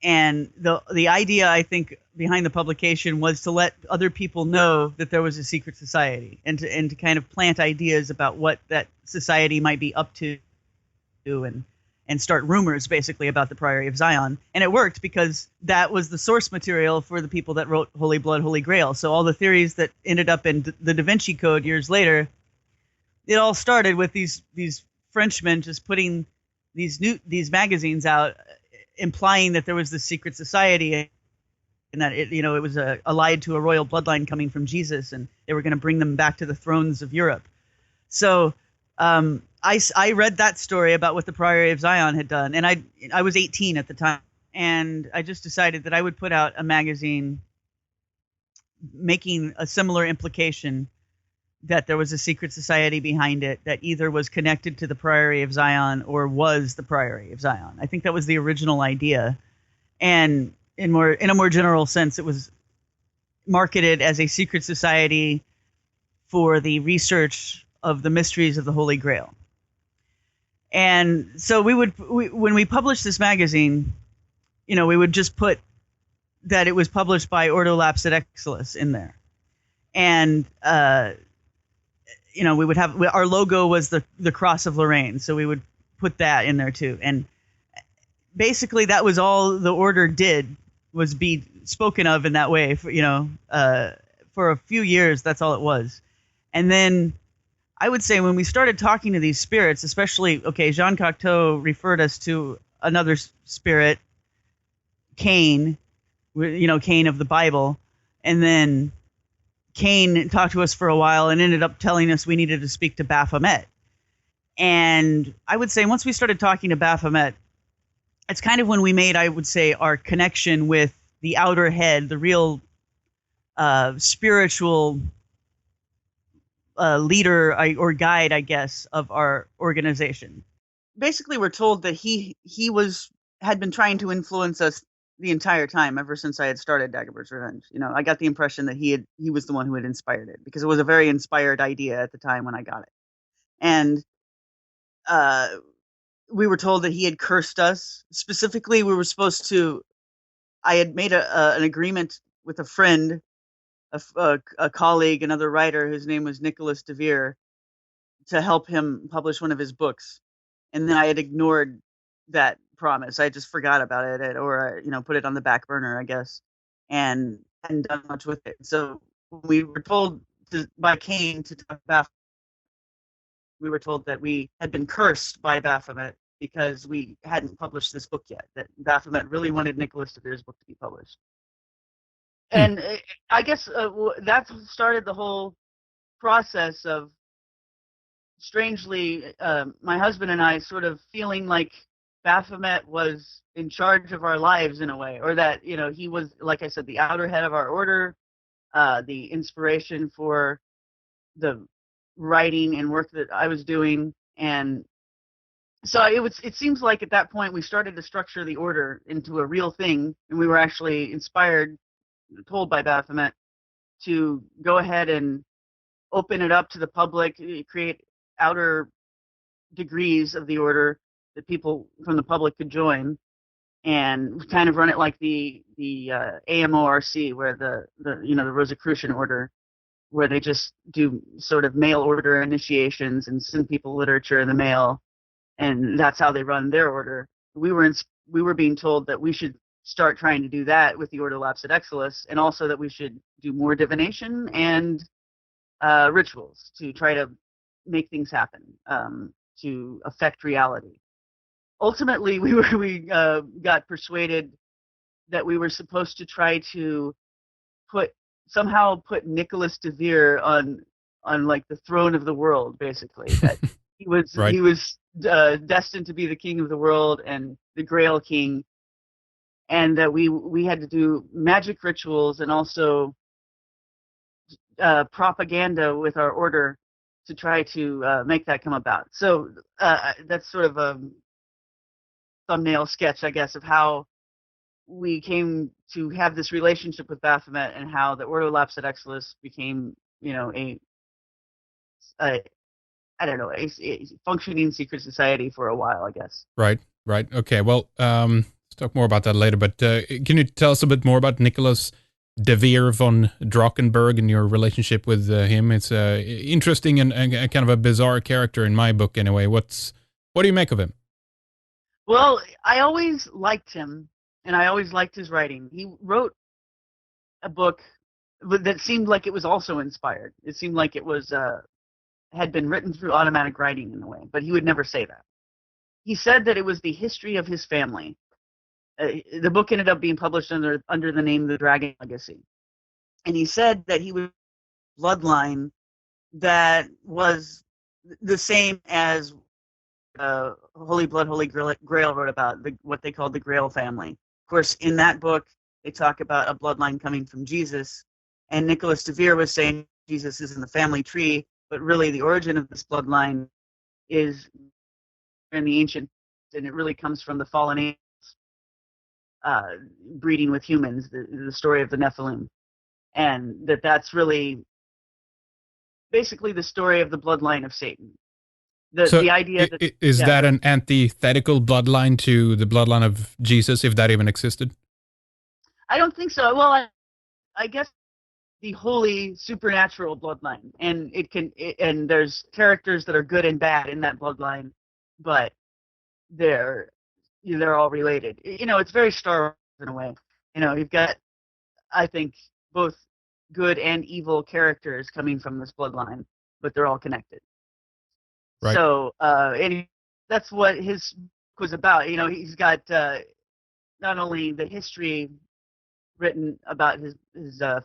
And the idea, I think, behind the publication was to let other people know that there was a secret society and to kind of plant ideas about what that society might be up to and start rumors, basically, about the Priory of Zion. And it worked because that was the source material for the people that wrote Holy Blood, Holy Grail. So all the theories that ended up in the Da Vinci Code years later, it all started with these Frenchmen just putting these magazines out, implying that there was this secret society and that it was allied to a royal bloodline coming from Jesus, and they were going to bring them back to the thrones of Europe. So I read that story about what the Priory of Zion had done, and I was 18 at the time, and I just decided that I would put out a magazine making a similar implication that there was a secret society behind it that either was connected to the Priory of Zion or was the Priory of Zion. I think that was the original idea. And in a more general sense, it was marketed as a secret society for the research of the mysteries of the Holy Grail. And so when we published this magazine, we would just put that it was published by Ordo Lapsus Exilus in there. And we would have, our logo was the Cross of Lorraine, so we would put that in there too. And basically that was all the order did, was be spoken of in that way for a few years. That's all it was. And then I would say when we started talking to these spirits, especially, Jean Cocteau referred us to another spirit, Cain, Cain of the Bible. And then Cain talked to us for a while and ended up telling us we needed to speak to Baphomet. And I would say once we started talking to Baphomet, it's kind of when we made, I would say, our connection with the outer head, the real spiritual leader or guide, I guess, of our organization. Basically, we're told that he had been trying to influence us the entire time, ever since I had started Dagobert's Revenge. I got the impression that he was the one who had inspired it, because it was a very inspired idea at the time when I got it. And we were told that he had cursed us. Specifically, we were supposed to, I had made an agreement with a friend a colleague, another writer whose name was Nicholas DeVere, to help him publish one of his books. And then I had ignored that promise. I just forgot about it, or put it on the back burner, I guess, and hadn't done much with it. So we were told by Kane to talk about. We were told that we had been cursed by Baphomet because we hadn't published this book yet. That Baphomet really wanted Nicholas DeVere's book to be published, and I guess that started the whole process of, strangely, my husband and I sort of feeling like Baphomet was in charge of our lives in a way, or that he was, like I said, the outer head of our order, the inspiration for the writing and work that I was doing. And so it seems like at that point we started to structure the order into a real thing, and we were actually told by Baphomet to go ahead and open it up to the public, create outer degrees of the order that people from the public could join, and kind of run it like the AMORC, where the Rosicrucian order, where they just do sort of mail order initiations and send people literature in the mail, and that's how they run their order. We were being told that we should start trying to do that with the Ordo Lapsat Exilis, and also that we should do more divination and rituals to try to make things happen, to affect reality. Ultimately, we got persuaded that we were supposed to try to somehow put Nicholas DeVere on like the throne of the world, basically. That he was right. He was destined to be the king of the world and the Grail King, and that we had to do magic rituals and also propaganda with our order to try to make that come about. So that's sort of a thumbnail sketch, I guess, of how we came to have this relationship with Baphomet, and how the Ordo Lapsat Exilis became, a I don't know, a functioning secret society for a while, I guess. Right. Okay. Well, let's talk more about that later. But can you tell us a bit more about Nicholas DeVere von Drakenberg and your relationship with him? It's interesting and kind of a bizarre character in my book, anyway. What do you make of him? Well, I always liked him, and I always liked his writing. He wrote a book that seemed like it was also inspired. It seemed like it was had been written through automatic writing in a way, but he would never say that. He said that it was the history of his family. The book ended up being published under the name The Dragon Legacy. And he said that he was bloodline that was the same as Holy Blood, Holy Grail wrote about, what they called the Grail family. Of course, in that book, they talk about a bloodline coming from Jesus. And Nicholas DeVere was saying Jesus is in the family tree, but really the origin of this bloodline is in the ancient, and it really comes from the fallen angels breeding with humans, the story of the Nephilim. And that's really basically the story of the bloodline of Satan. The idea that is that an antithetical bloodline to the bloodline of Jesus, if that even existed? I don't think so. Well, I guess the holy supernatural bloodline, and and there's characters that are good and bad in that bloodline, but they're all related. It's very Star Wars in a way. You've got, I think, both good and evil characters coming from this bloodline, but they're all connected. Right. So, and that's what his book was about. He's got not only the history written about his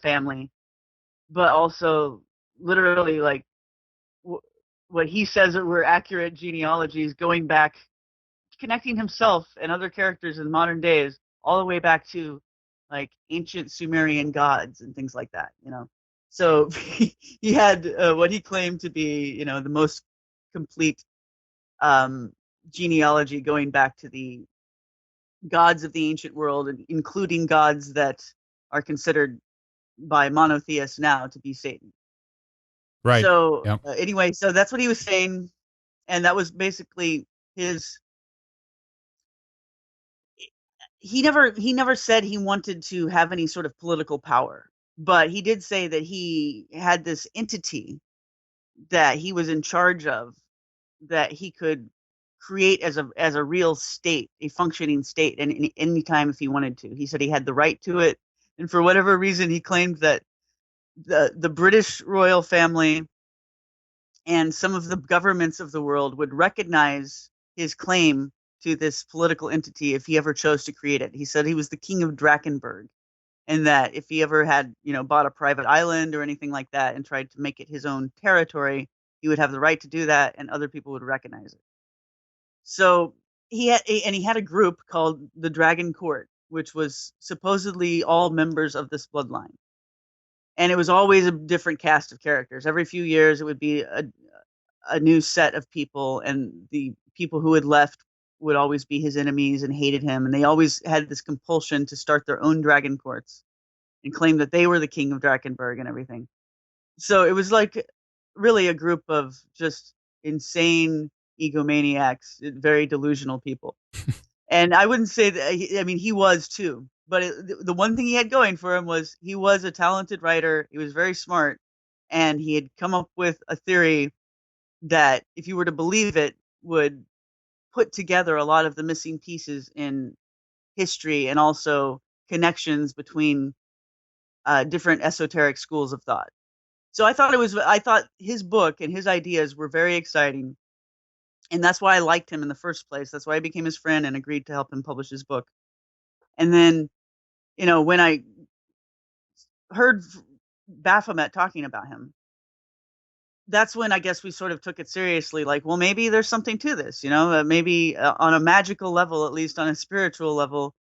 family, but also literally like what he says were accurate genealogies, going back, connecting himself and other characters in modern days all the way back to like ancient Sumerian gods and things like that. So he had what he claimed to be, the most complete genealogy, going back to the gods of the ancient world, and including gods that are considered by monotheists now to be Satan. Right. So anyway, so that's what he was saying, and that was basically his. He never said he wanted to have any sort of political power. But he did say that he had this entity that he was in charge of, that he could create as a real state, a functioning state, and any time if he wanted to. He said he had the right to it, and for whatever reason, he claimed that the British royal family and some of the governments of the world would recognize his claim to this political entity if he ever chose to create it. He said he was the king of Drakenberg, and that if he ever had, bought a private island or anything like that and tried to make it his own territory, he would have the right to do that, and other people would recognize it. So he had a group called the Dragon Court, which was supposedly all members of this bloodline, and it was always a different cast of characters. Every few years, it would be a new set of people, and the people who had left would always be his enemies and hated him, and they always had this compulsion to start their own dragon courts and claim that they were the king of Drakenberg and everything. So it was like really a group of just insane egomaniacs, very delusional people. And I wouldn't say that, he was too. But the one thing he had going for him was he was a talented writer. He was very smart. And he had come up with a theory that, if you were to believe it, would put together a lot of the missing pieces in history and also connections between different esoteric schools of thought. So I thought his book and his ideas were very exciting. And that's why I liked him in the first place. That's why I became his friend and agreed to help him publish his book. And then, when I heard Baphomet talking about him, that's when I guess we sort of took it seriously. Like, well, maybe there's something to this, maybe on a magical level, at least on a spiritual level,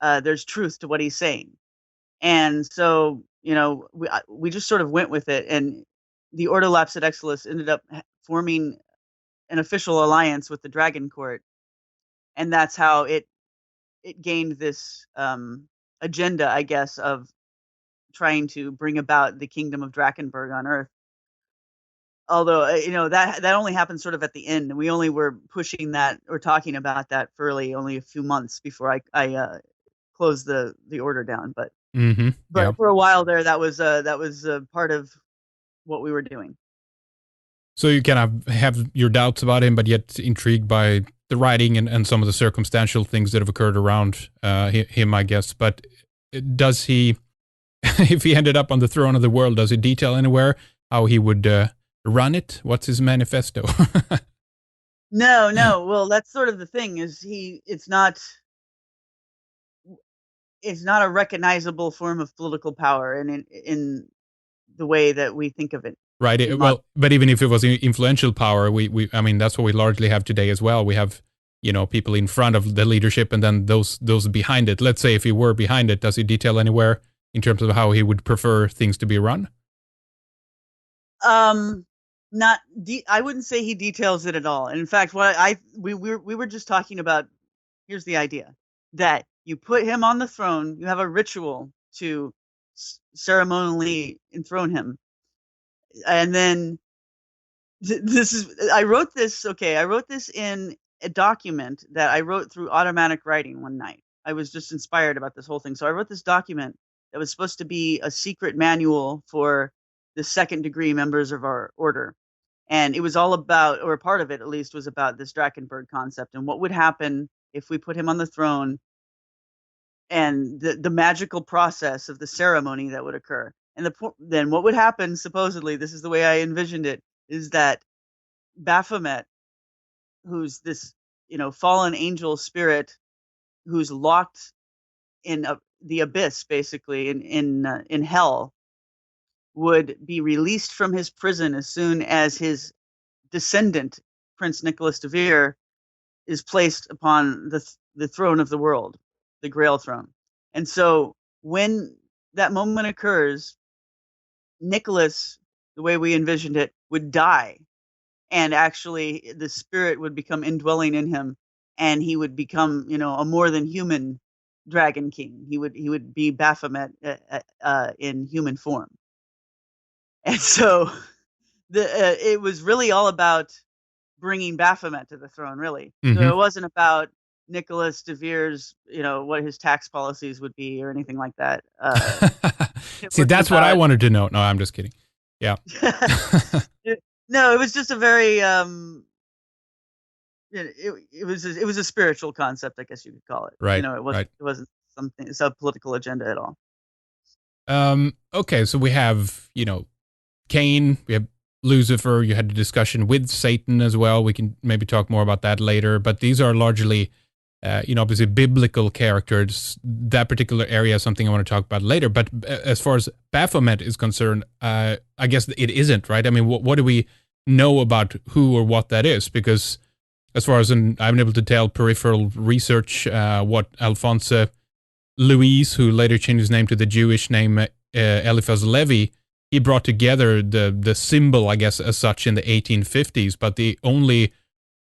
there's truth to what he's saying. And so, we just sort of went with it. And the Ordo Lapsat Exilis ended up forming an official alliance with the Dragon Court. And that's how it gained this agenda, I guess, of trying to bring about the kingdom of Drakenberg on Earth. Although, that only happened sort of at the end, and we only were pushing that or talking about that for only a few months before I closed the order down. But for a while there, that was part of what we were doing. So you kind of have your doubts about him, but yet intrigued by the writing and some of the circumstantial things that have occurred around him, I guess. But does he, if he ended up on the throne of the world, does he detail anywhere how he would run it? What's his manifesto? No. Well, that's sort of the thing. It's not a recognizable form of political power, and in the way that we think of it. Right. Well, but even if it was influential power, we I mean, that's what we largely have today as well. We have, people in front of the leadership and then those behind it. Let's say if he were behind it, does he detail anywhere in terms of how he would prefer things to be run? I wouldn't say he details it at all. And in fact, we were just talking about, here's the idea, that you put him on the throne, you have a ritual to ceremonially enthrone him. And then I wrote this in a document that I wrote through automatic writing one night. I was just inspired about this whole thing. So I wrote this document that was supposed to be a secret manual for the second degree members of our order. And it was all about, or part of it at least, was about this Drakenberg concept and what would happen if we put him on the throne, and the magical process of the ceremony that would occur. And then what would happen, supposedly, this is the way I envisioned it, is that Baphomet, who's this, fallen angel spirit who's locked in the abyss, basically, in hell, would be released from his prison as soon as his descendant, Prince Nicholas de Vere, is placed upon the throne of the world, the Grail throne. And so when that moment occurs, Nicholas, the way we envisioned it, would die. And actually the spirit would become indwelling in him, and he would become, a more than human dragon king. He would be Baphomet in human form. And so it was really all about bringing Baphomet to the throne, really. Mm-hmm. So it wasn't about Nicholas de Vere's, what his tax policies would be or anything like that. it See, wasn't that's what I about. wanted to know. No, I'm just kidding. Yeah. No, it was just a very it was a spiritual concept, I guess you could call it. Right. Right. It wasn't something it's a political agenda at all. Okay, so we have, Cain, we have Lucifer, you had a discussion with Satan as well. We can maybe talk more about that later, but these are largely, obviously biblical characters. That particular area is something I want to talk about later, but as far as Baphomet is concerned, I guess it isn't, right? I mean, what do we know about who or what that is? Because as far as I've been able to tell peripheral research, what Alphonse Louis, who later changed his name to the Jewish name Eliphaz Levi, he brought together the symbol, I guess, as such in the 1850s. But the only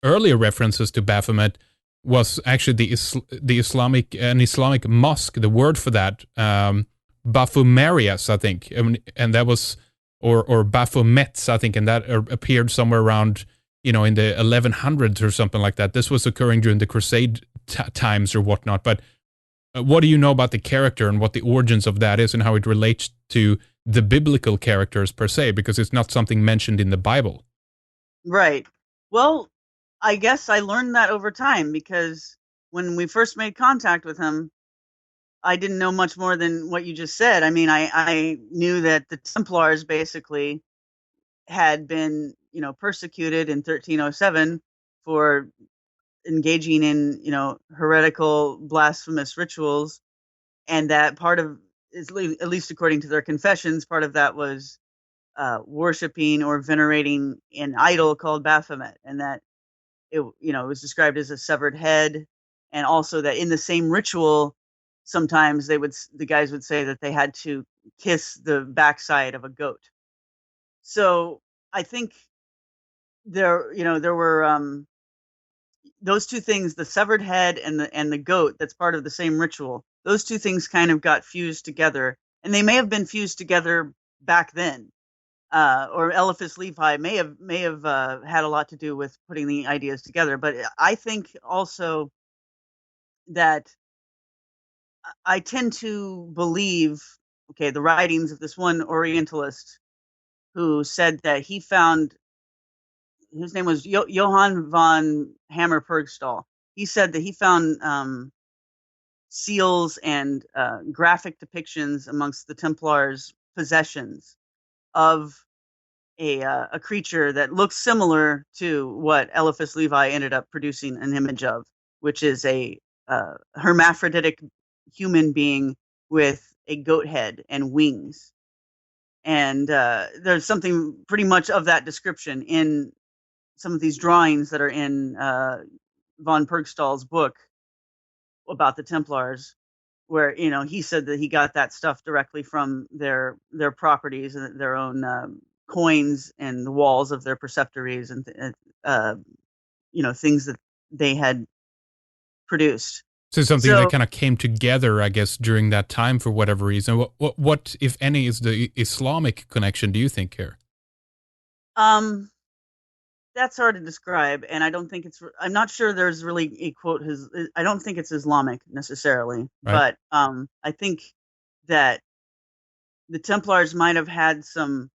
earlier references to Baphomet was actually the Islamic mosque. The word for that, Baphomerias, I think, and that was or Baphomets, I think, and that appeared somewhere around in the 1100s or something like that. This was occurring during the Crusade times or whatnot, but. What do you know about the character and what the origins of that is and how it relates to the biblical characters per se? Because it's not something mentioned in the Bible. Right. Well, I guess I learned that over time because when we first made contact with him, I didn't know much more than what you just said. I mean, I knew that the Templars basically had been, persecuted in 1307 for engaging in, heretical, blasphemous rituals, and that part of, at least according to their confessions, part of that was worshiping or venerating an idol called Baphomet, and that it was described as a severed head, and also that in the same ritual, sometimes the guys would say that they had to kiss the backside of a goat. So I think there were those two things, the severed head and the goat, that's part of the same ritual. Those two things kind of got fused together, and they may have been fused together back then. Or Eliphas Levi may have had a lot to do with putting the ideas together. But I think also that I tend to believe, okay, the writings of this one Orientalist who said that he found, his name was Johann von Hammer-Purgstall. He said that he found seals and graphic depictions amongst the Templars' possessions of a creature that looks similar to what Eliphas Levi ended up producing an image of, which is a hermaphroditic human being with a goat head and wings. And there's something pretty much of that description in some of these drawings that are in von Purgstall's book about the Templars, where he said that he got that stuff directly from their properties and their own coins and the walls of their preceptories and things that they had produced. So something that So kind of came together, I guess, during that time for whatever reason. What if any, is the Islamic connection, do you think, here? That's hard to describe, and I don't think I'm not sure there's really a quote. I don't think it's Islamic necessarily, Right. but I think that the Templars might have had some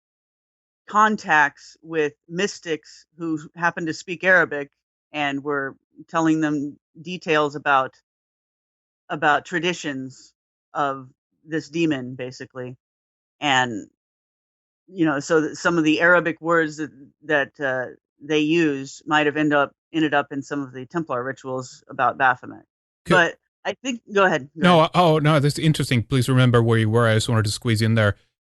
contacts with mystics who happened to speak Arabic and were telling them details about traditions of this demon, basically. And so that some of the Arabic words that they used might have ended up in some of the Templar rituals about Baphomet. Could, But I think, go ahead. no, oh no, that's interesting. Please remember where you were. I just wanted to squeeze in there.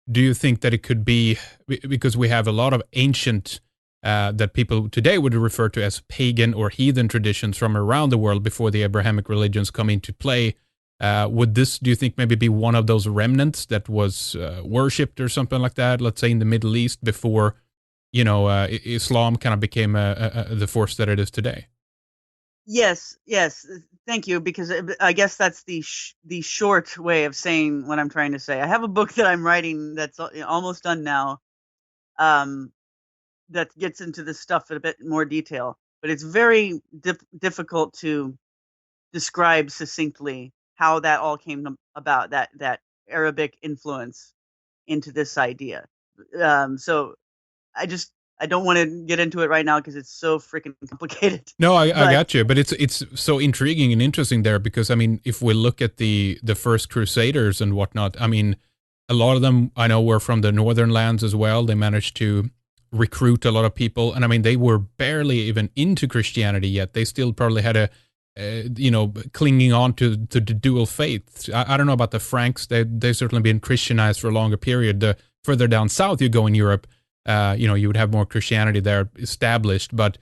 Do you think that it could be because we have a lot of ancient that people today would refer to as pagan or heathen traditions from around the world before the Abrahamic religions come into play? Would this, do you think, maybe be one of those remnants that was worshipped or something like that? Let's say in the Middle East before, Islam kind of became the force that it is today. Yes. Thank you, because I guess that's the short way of saying what I'm trying to say. I have a book that I'm writing that's almost done now, that gets into this stuff in a bit more detail, but it's very difficult to describe succinctly how that all came about, that Arabic influence into this idea. So I don't want to get into it right now because it's so freaking complicated. No, I But got you, but it's so intriguing and interesting there because I mean, if we look at the first Crusaders and whatnot, I mean, a lot of them I know were from the northern lands as well. They managed to recruit a lot of people, and I mean, they were barely even into Christianity yet. They still probably had a clinging on to the dual faith. I don't know about the Franks. They certainly been Christianized for a longer period. The further down south you go in Europe, you would have more Christianity there established, but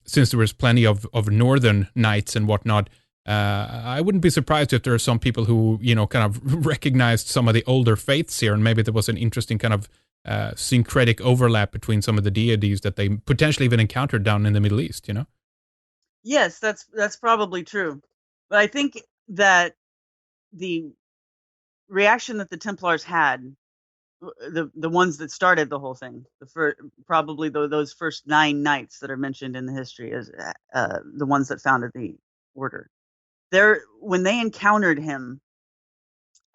since there was plenty of northern knights and whatnot, I wouldn't be surprised if there are some people who, kind of recognized some of the older faiths here, and maybe there was an interesting kind of syncretic overlap between some of the deities that they potentially even encountered down in the Middle East, yes, that's probably true. But I think that the reaction that the Templars had, the ones that started the whole thing, probably those first 9 knights that are mentioned in the history as the ones that founded the order. When they encountered him,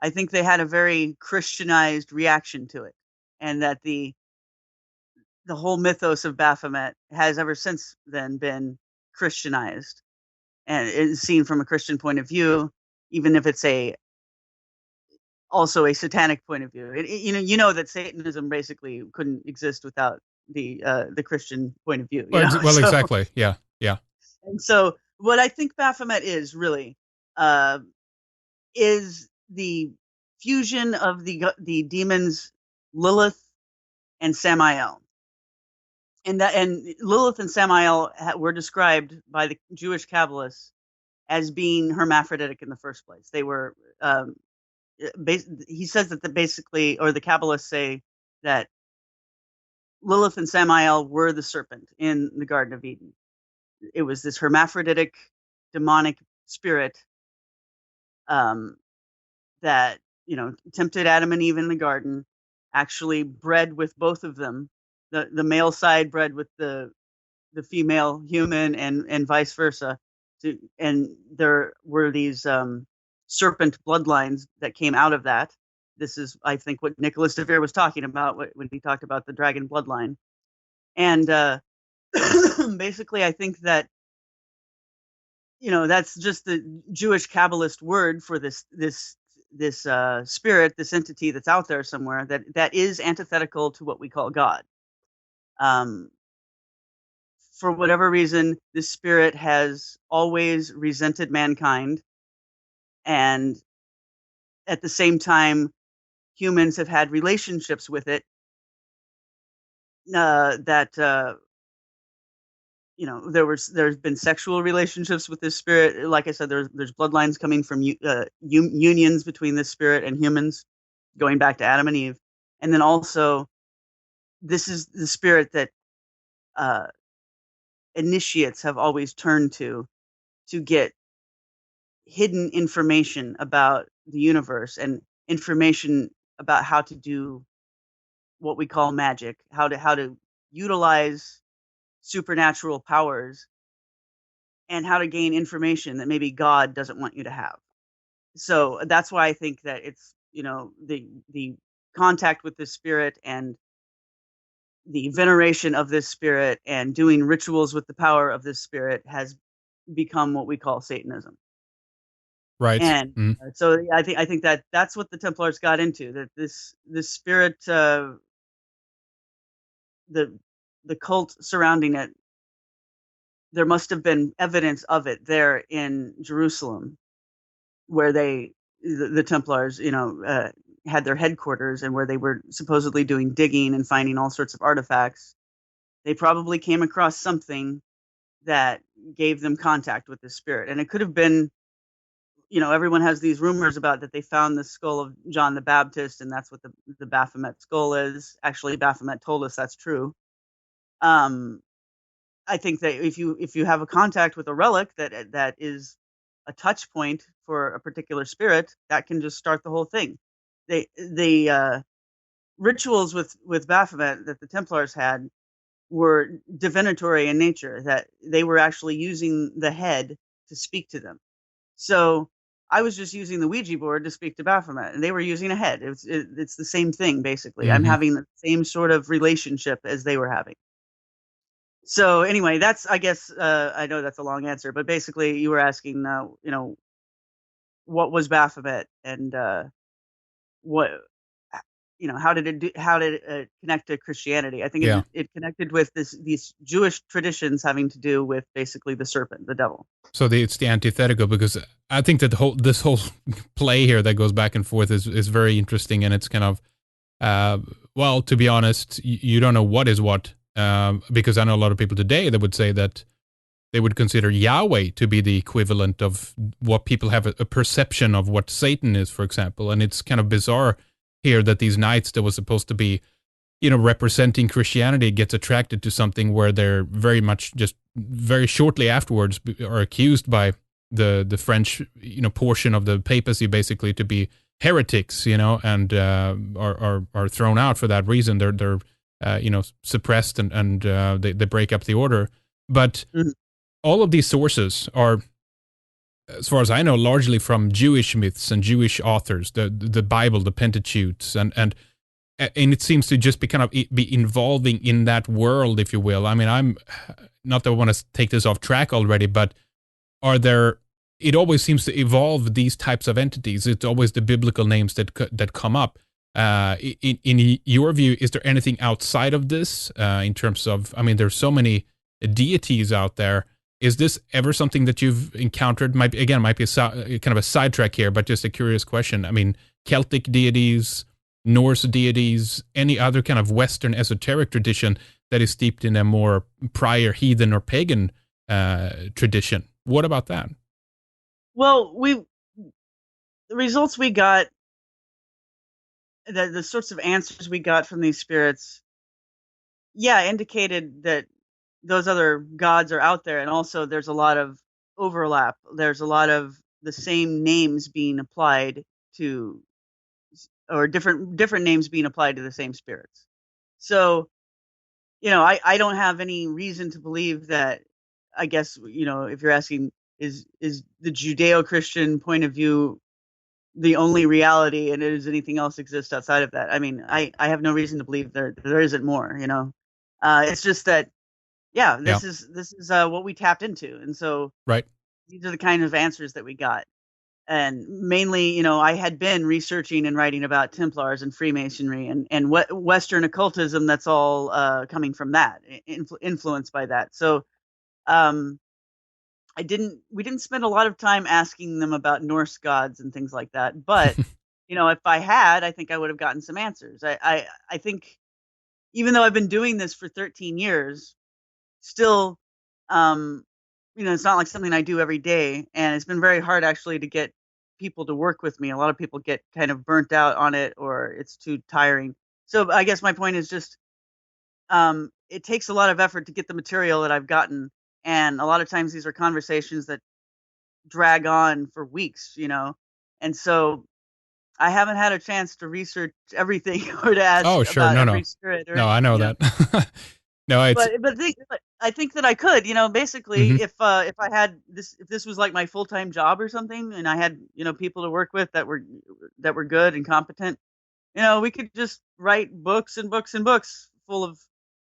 I think they had a very Christianized reaction to it, and that the whole mythos of Baphomet has ever since then been Christianized and is seen from a Christian point of view, even if it's also a satanic point of view. That Satanism basically couldn't exist without the Christian point of view. Well, exactly. Yeah. And so, what I think Baphomet is really is the fusion of the demons Lilith and Samael. And Lilith and Samael were described by the Jewish Kabbalists as being hermaphroditic in the first place. They were. He says that the Kabbalists say that Lilith and Samael were the serpent in the Garden of Eden. It was this hermaphroditic, demonic spirit that tempted Adam and Eve in the garden, actually bred with both of them. The male side bred with the female human, and vice versa. And there were these serpent bloodlines that came out of that. This is, I think, what Nicholas DeVere was talking about when he talked about the dragon bloodline. And basically, I think that that's just the Jewish Kabbalist word for this spirit, this entity that's out there somewhere that is antithetical to what we call God. For whatever reason, this spirit has always resented mankind, and at the same time, humans have had relationships with it there's been sexual relationships with this spirit. Like I said, there's bloodlines coming from unions between this spirit and humans, going back to Adam and Eve, and then also this is the spirit that initiates have always turned to get hidden information about the universe and information about how to do what we call magic, how to utilize supernatural powers, and how to gain information that maybe God doesn't want you to have. So that's why I think that it's the contact with this spirit and the veneration of this spirit and doing rituals with the power of this spirit has become what we call Satanism. Right. And so I think that that's what the Templars got into. That this spirit, the cult surrounding it, there must have been evidence of it there in Jerusalem, where the Templars, had their headquarters, and where they were supposedly doing digging and finding all sorts of artifacts. They probably came across something that gave them contact with this spirit, and it could have been. Everyone has these rumors about that they found the skull of John the Baptist, and that's what the Baphomet skull is. Actually, Baphomet told us that's true. I think that if you have a contact with a relic that is a touch point for a particular spirit, that can just start the whole thing. The rituals with Baphomet that the Templars had were divinatory in nature, that they were actually using the head to speak to them. So I was just using the Ouija board to speak to Baphomet, and they were using a head. It's the same thing, basically. I'm Hmm. having the same sort of relationship as they were having. So anyway, that's, I guess, I know that's a long answer, but basically you were asking, what was Baphomet, and what, how did it connect to Christianity? I think Yeah. it connected with these Jewish traditions having to do with basically the serpent, the devil. So it's the antithetical, because I think that this whole play here that goes back and forth is very interesting, and it's kind of well, to be honest, you don't know what is what, because I know a lot of people today that would say that they would consider Yahweh to be the equivalent of what people have a perception of what Satan is, for example. And it's kind of bizarre here that these knights that was supposed to be, representing Christianity gets attracted to something where they're very much just very shortly afterwards are accused by the French, portion of the papacy basically to be heretics, and are thrown out for that reason. They're suppressed, and they break up the order. But Mhm. all of these sources are, as far as I know, largely from Jewish myths and Jewish authors, the Bible, the Pentateuch, and it seems to just be kind of be involving in that world, if you will. I mean, I'm not that I want to take this off track already, but are there? It always seems to evolve these types of entities. It's always the biblical names that come up. In your view, is there anything outside of this in terms of? I mean, there's so many deities out there. Is this ever something that you've encountered? Might be kind of a sidetrack here, but just a curious question. I mean, Celtic deities, Norse deities, any other kind of Western esoteric tradition that is steeped in a more prior heathen or pagan tradition. What about that? Well, the results we got, the sorts of answers we got from these spirits, yeah, indicated that those other gods are out there, and also there's a lot of overlap. There's a lot of the same names being applied to, or different names being applied to the same spirits. So, I don't have any reason to believe that. I guess, if you're asking, is the Judeo-Christian point of view the only reality, and does anything else exist outside of that? I mean, I have no reason to believe there isn't more. It's just that, yeah, Yeah. this is what we tapped into, and so Right. these are the kind of answers that we got. And mainly, I had been researching and writing about Templars and Freemasonry and what Western occultism. That's all coming from that, influenced by that. So, um, we didn't spend a lot of time asking them about Norse gods and things like that. But, if I had, I think I would have gotten some answers. I think, even though I've been doing this for 13 years, still, um, it's not like something I do every day, and it's been very hard actually to get people to work with me. A lot of people get kind of burnt out on it, or it's too tiring. So I guess my point is just, it takes a lot of effort to get the material that I've gotten, and a lot of times these are conversations that drag on for weeks, and so I haven't had a chance to research everything or to ask Oh, sure. about No, every no, spirit or no. I anything, know that. No, it's. but I think that I could, Mhm. basically, if I had this, if this was like my full time job or something, and I had, people to work with that were good and competent, we could just write books and books and books full of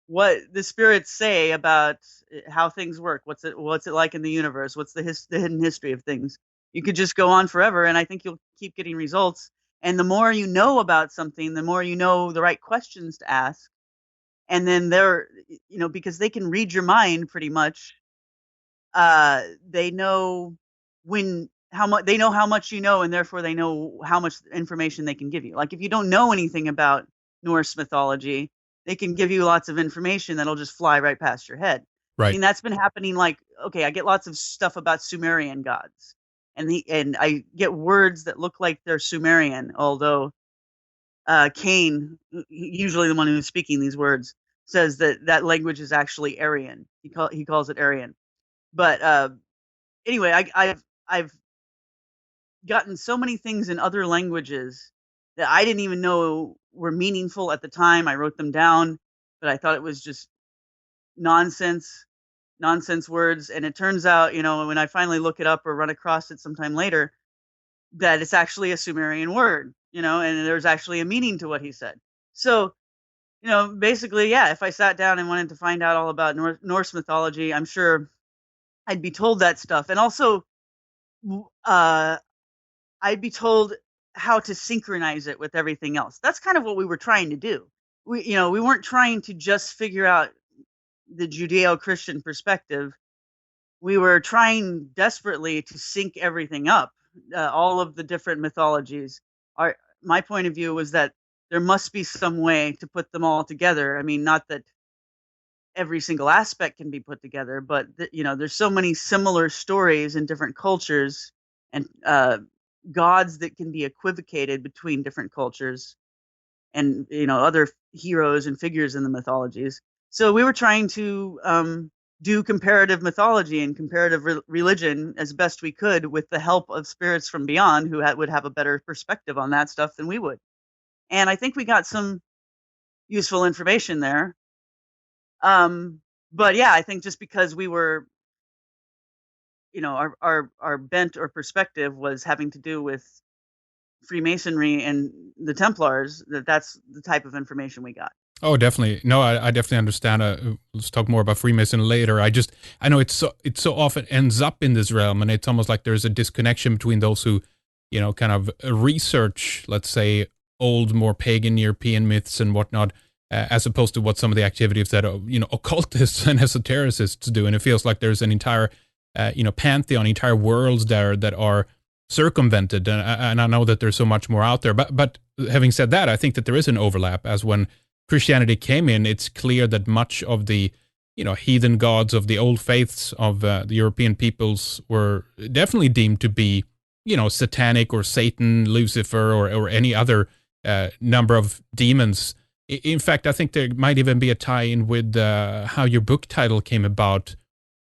what the spirits say about how things work. What's it like in the universe? What's the hidden history of things? You could just go on forever, and I think you'll keep getting results. And the more you know about something, the more you know the right questions to ask, and then they're, because they can read your mind pretty much. They know how much you know, and therefore they know how much information they can give you. Like, if you don't know anything about Norse mythology, they can give you lots of information that'll just fly right past your head. I Right. mean, that's been happening. Like, okay, I get lots of stuff about Sumerian gods, and I get words that look like they're Sumerian, although Cain, usually the one who's speaking these words, says that language is actually Aryan. He calls it Aryan. But anyway, I've gotten so many things in other languages that I didn't even know were meaningful at the time. I wrote them down, but I thought it was just nonsense, nonsense words. And it turns out, when I finally look it up or run across it sometime later, that it's actually a Sumerian word, and there's actually a meaning to what he said. So, basically, yeah, if I sat down and wanted to find out all about Norse mythology, I'm sure I'd be told that stuff. And also, uh, I'd be told how to synchronize it with everything else. That's kind of what we were trying to do. We weren't trying to just figure out the Judeo-Christian perspective. We were trying desperately to sync everything up, all of the different mythologies. My point of view was that there must be some way to put them all together. I mean, not that every single aspect can be put together, but there's so many similar stories in different cultures, and gods that can be equivocated between different cultures, and other heroes and figures in the mythologies. So we were trying to do comparative mythology and comparative religion as best we could, with the help of spirits from beyond who would have a better perspective on that stuff than we would. And I think we got some useful information there. But yeah, I think just because we were, our bent or perspective was having to do with Freemasonry and the Templars, that's the type of information we got. Oh, definitely. No, I definitely understand. Let's talk more about Freemason later. I know it so often ends up in this realm, and it's almost like there's a disconnection between those who, kind of research, let's say, old, more pagan European myths and whatnot, as opposed to what some of the activities that occultists and esotericists do. And it feels like there's an entire, pantheon, entire worlds there that are circumvented. And I know that there's so much more out there. But having said that, I think that there is an overlap, as when Christianity came in, it's clear that much of the heathen gods of the old faiths of the European peoples were definitely deemed to be satanic, or Satan, Lucifer, or any other number of demons. In fact, I think there might even be a tie-in with how your book title came about.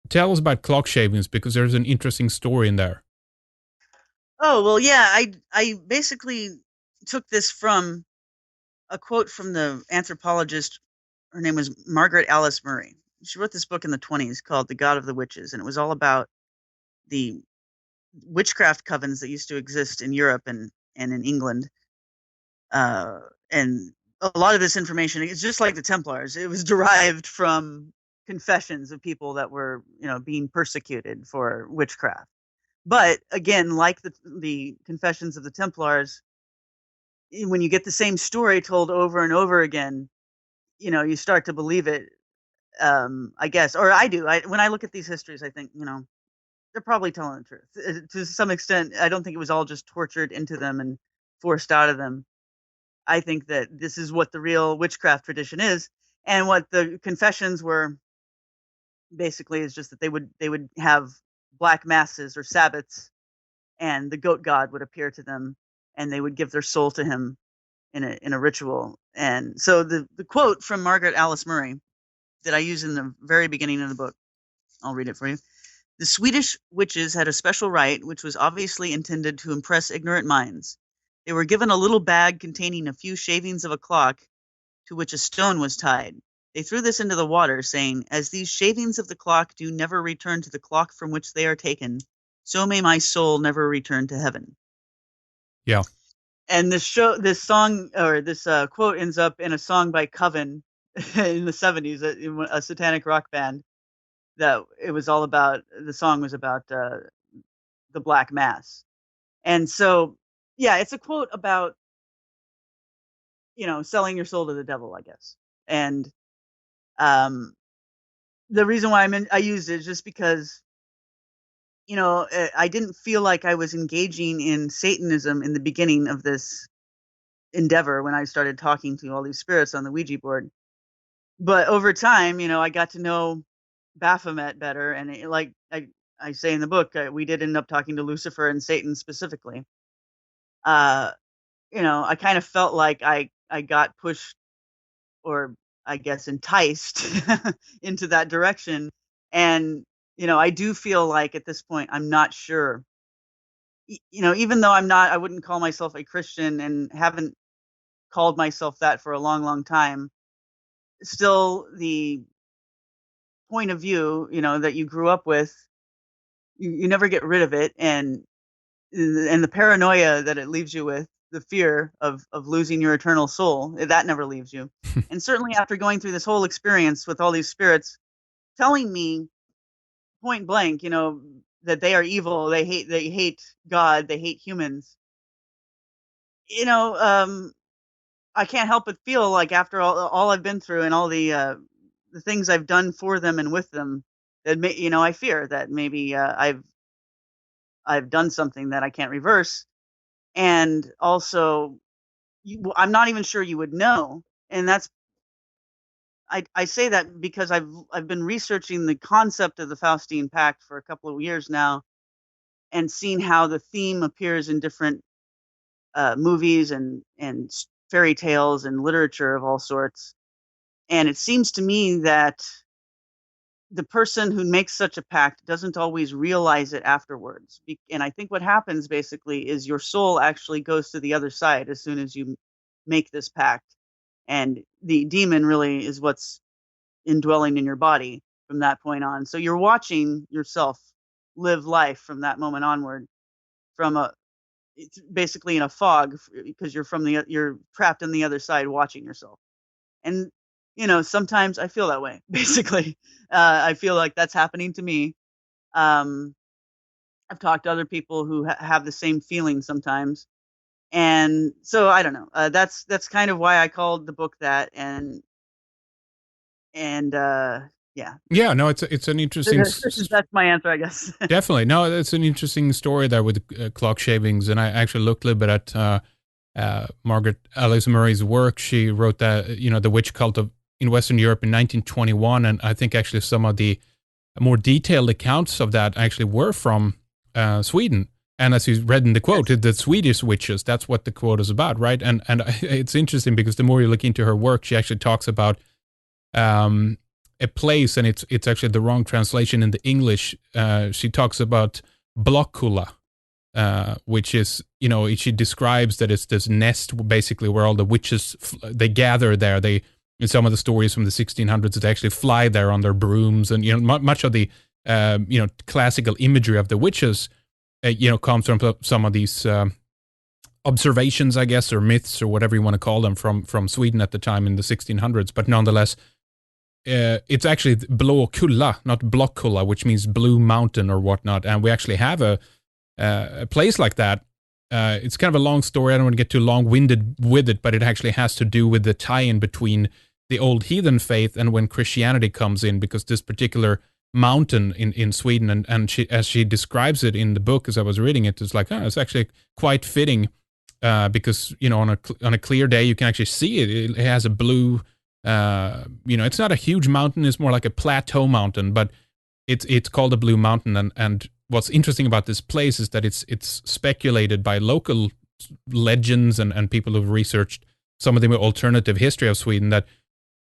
Tell us about clock shavings, because there's an interesting story in there. Oh, well, yeah, I basically took this from a quote from the anthropologist. Her name was Margaret Alice Murray. She wrote this book in the 20s called The God of the Witches, and it was all about the witchcraft covens that used to exist in Europe and in England. And a lot of this information is just like the Templars. It was derived from confessions of people that were, being persecuted for witchcraft. But again, like the confessions of the Templars, when you get the same story told over and over again, you start to believe it. I guess, or I do. When I look at these histories, I think, they're probably telling the truth to some extent. I don't think it was all just tortured into them and forced out of them. I think that this is what the real witchcraft tradition is, and what the confessions were basically is just that they would have black masses or Sabbaths, and the goat god would appear to them, and they would give their soul to him in a ritual. And so the quote from Margaret Alice Murray that I use in the very beginning of the book, I'll read it for you. The Swedish witches had a special rite which was obviously intended to impress ignorant minds. They were given a little bag containing a few shavings of a clock to which a stone was tied. They threw this into the water, saying, "As these shavings of the clock do never return to the clock from which they are taken, so may my soul never return to heaven." Yeah. And this song, or this quote, ends up in a song by Coven in the 70s, a satanic rock band. That it was all about. The song was about the Black Mass. And so, yeah, it's a quote about, selling your soul to the devil, I guess. And the reason why I used it is just because, I didn't feel like I was engaging in Satanism in the beginning of this endeavor when I started talking to all these spirits on the Ouija board. But over time, I got to know Baphomet better. And like I say in the book, we did end up talking to Lucifer and Satan specifically. I kind of felt like I got pushed, or I guess enticed into that direction. And, I do feel like at this point, I'm not sure, even though I wouldn't call myself a Christian and haven't called myself that for a long, long time. Still, the point of view, that you grew up with, you never get rid of it. And and the paranoia that it leaves you with, the fear of losing your eternal soul, that never leaves you. And certainly after going through this whole experience with all these spirits telling me point blank, that they are evil, they hate God, they hate humans. You know, I can't help but feel like after all I've been through and all the things I've done for them and with them, that I fear that maybe I've done something that I can't reverse, and also I'm not even sure you would know, and that's I say that because I've been researching the concept of the Faustine Pact for a couple of years now, and seen how the theme appears in different movies and fairy tales and literature of all sorts. And it seems to me that the person who makes such a pact doesn't always realize it afterwards. And I think what happens basically is your soul actually goes to the other side as soon as you make this pact. And the demon really is what's indwelling in your body from that point on. So you're watching yourself live life from that moment onward, from it's basically in a fog, because you're trapped on the other side watching yourself. And sometimes I feel that way. Basically, I feel like that's happening to me. um I've talked to other people who have the same feeling sometimes, and so I don't know. That's kind of why I called the book that. And yeah. Yeah, no, it's an interesting. That's my answer, I guess. Definitely, no, it's an interesting story there with clock shavings, and I actually looked a little bit at Margaret Alice Murray's work. She wrote that the witch cult in Western Europe in 1921, and I think actually some of the more detailed accounts of that actually were from Sweden. And as you read in the quote, the Swedish witches, that's what the quote is about, right? And it's interesting because the more you look into her work, she actually talks about a place, and it's actually the wrong translation in the English. She talks about Blockula, which is, she describes that it's this nest basically where all the witches, they gather there. They, in some of the stories from the 1600s, they actually fly there on their brooms, and much of the classical imagery of the witches comes from some of these observations, I guess, or myths, or whatever you want to call them, from Sweden at the time in the 1600s. But nonetheless, it's actually Blåkulla, not Blockkulla, which means blue mountain or whatnot. And we actually have a place like that. It's kind of a long story. I don't want to get too long-winded with it, but it actually has to do with the tie-in between the old heathen faith and when Christianity comes in, because this particular mountain in Sweden, and she, as she describes it in the book, as I was reading it, it's like, it's actually quite fitting, because on a clear day you can actually see it. It has a blue, it's not a huge mountain; it's more like a plateau mountain, but it's called a blue mountain. And what's interesting about this place is that it's speculated by local legends and people who've researched some of the alternative history of Sweden that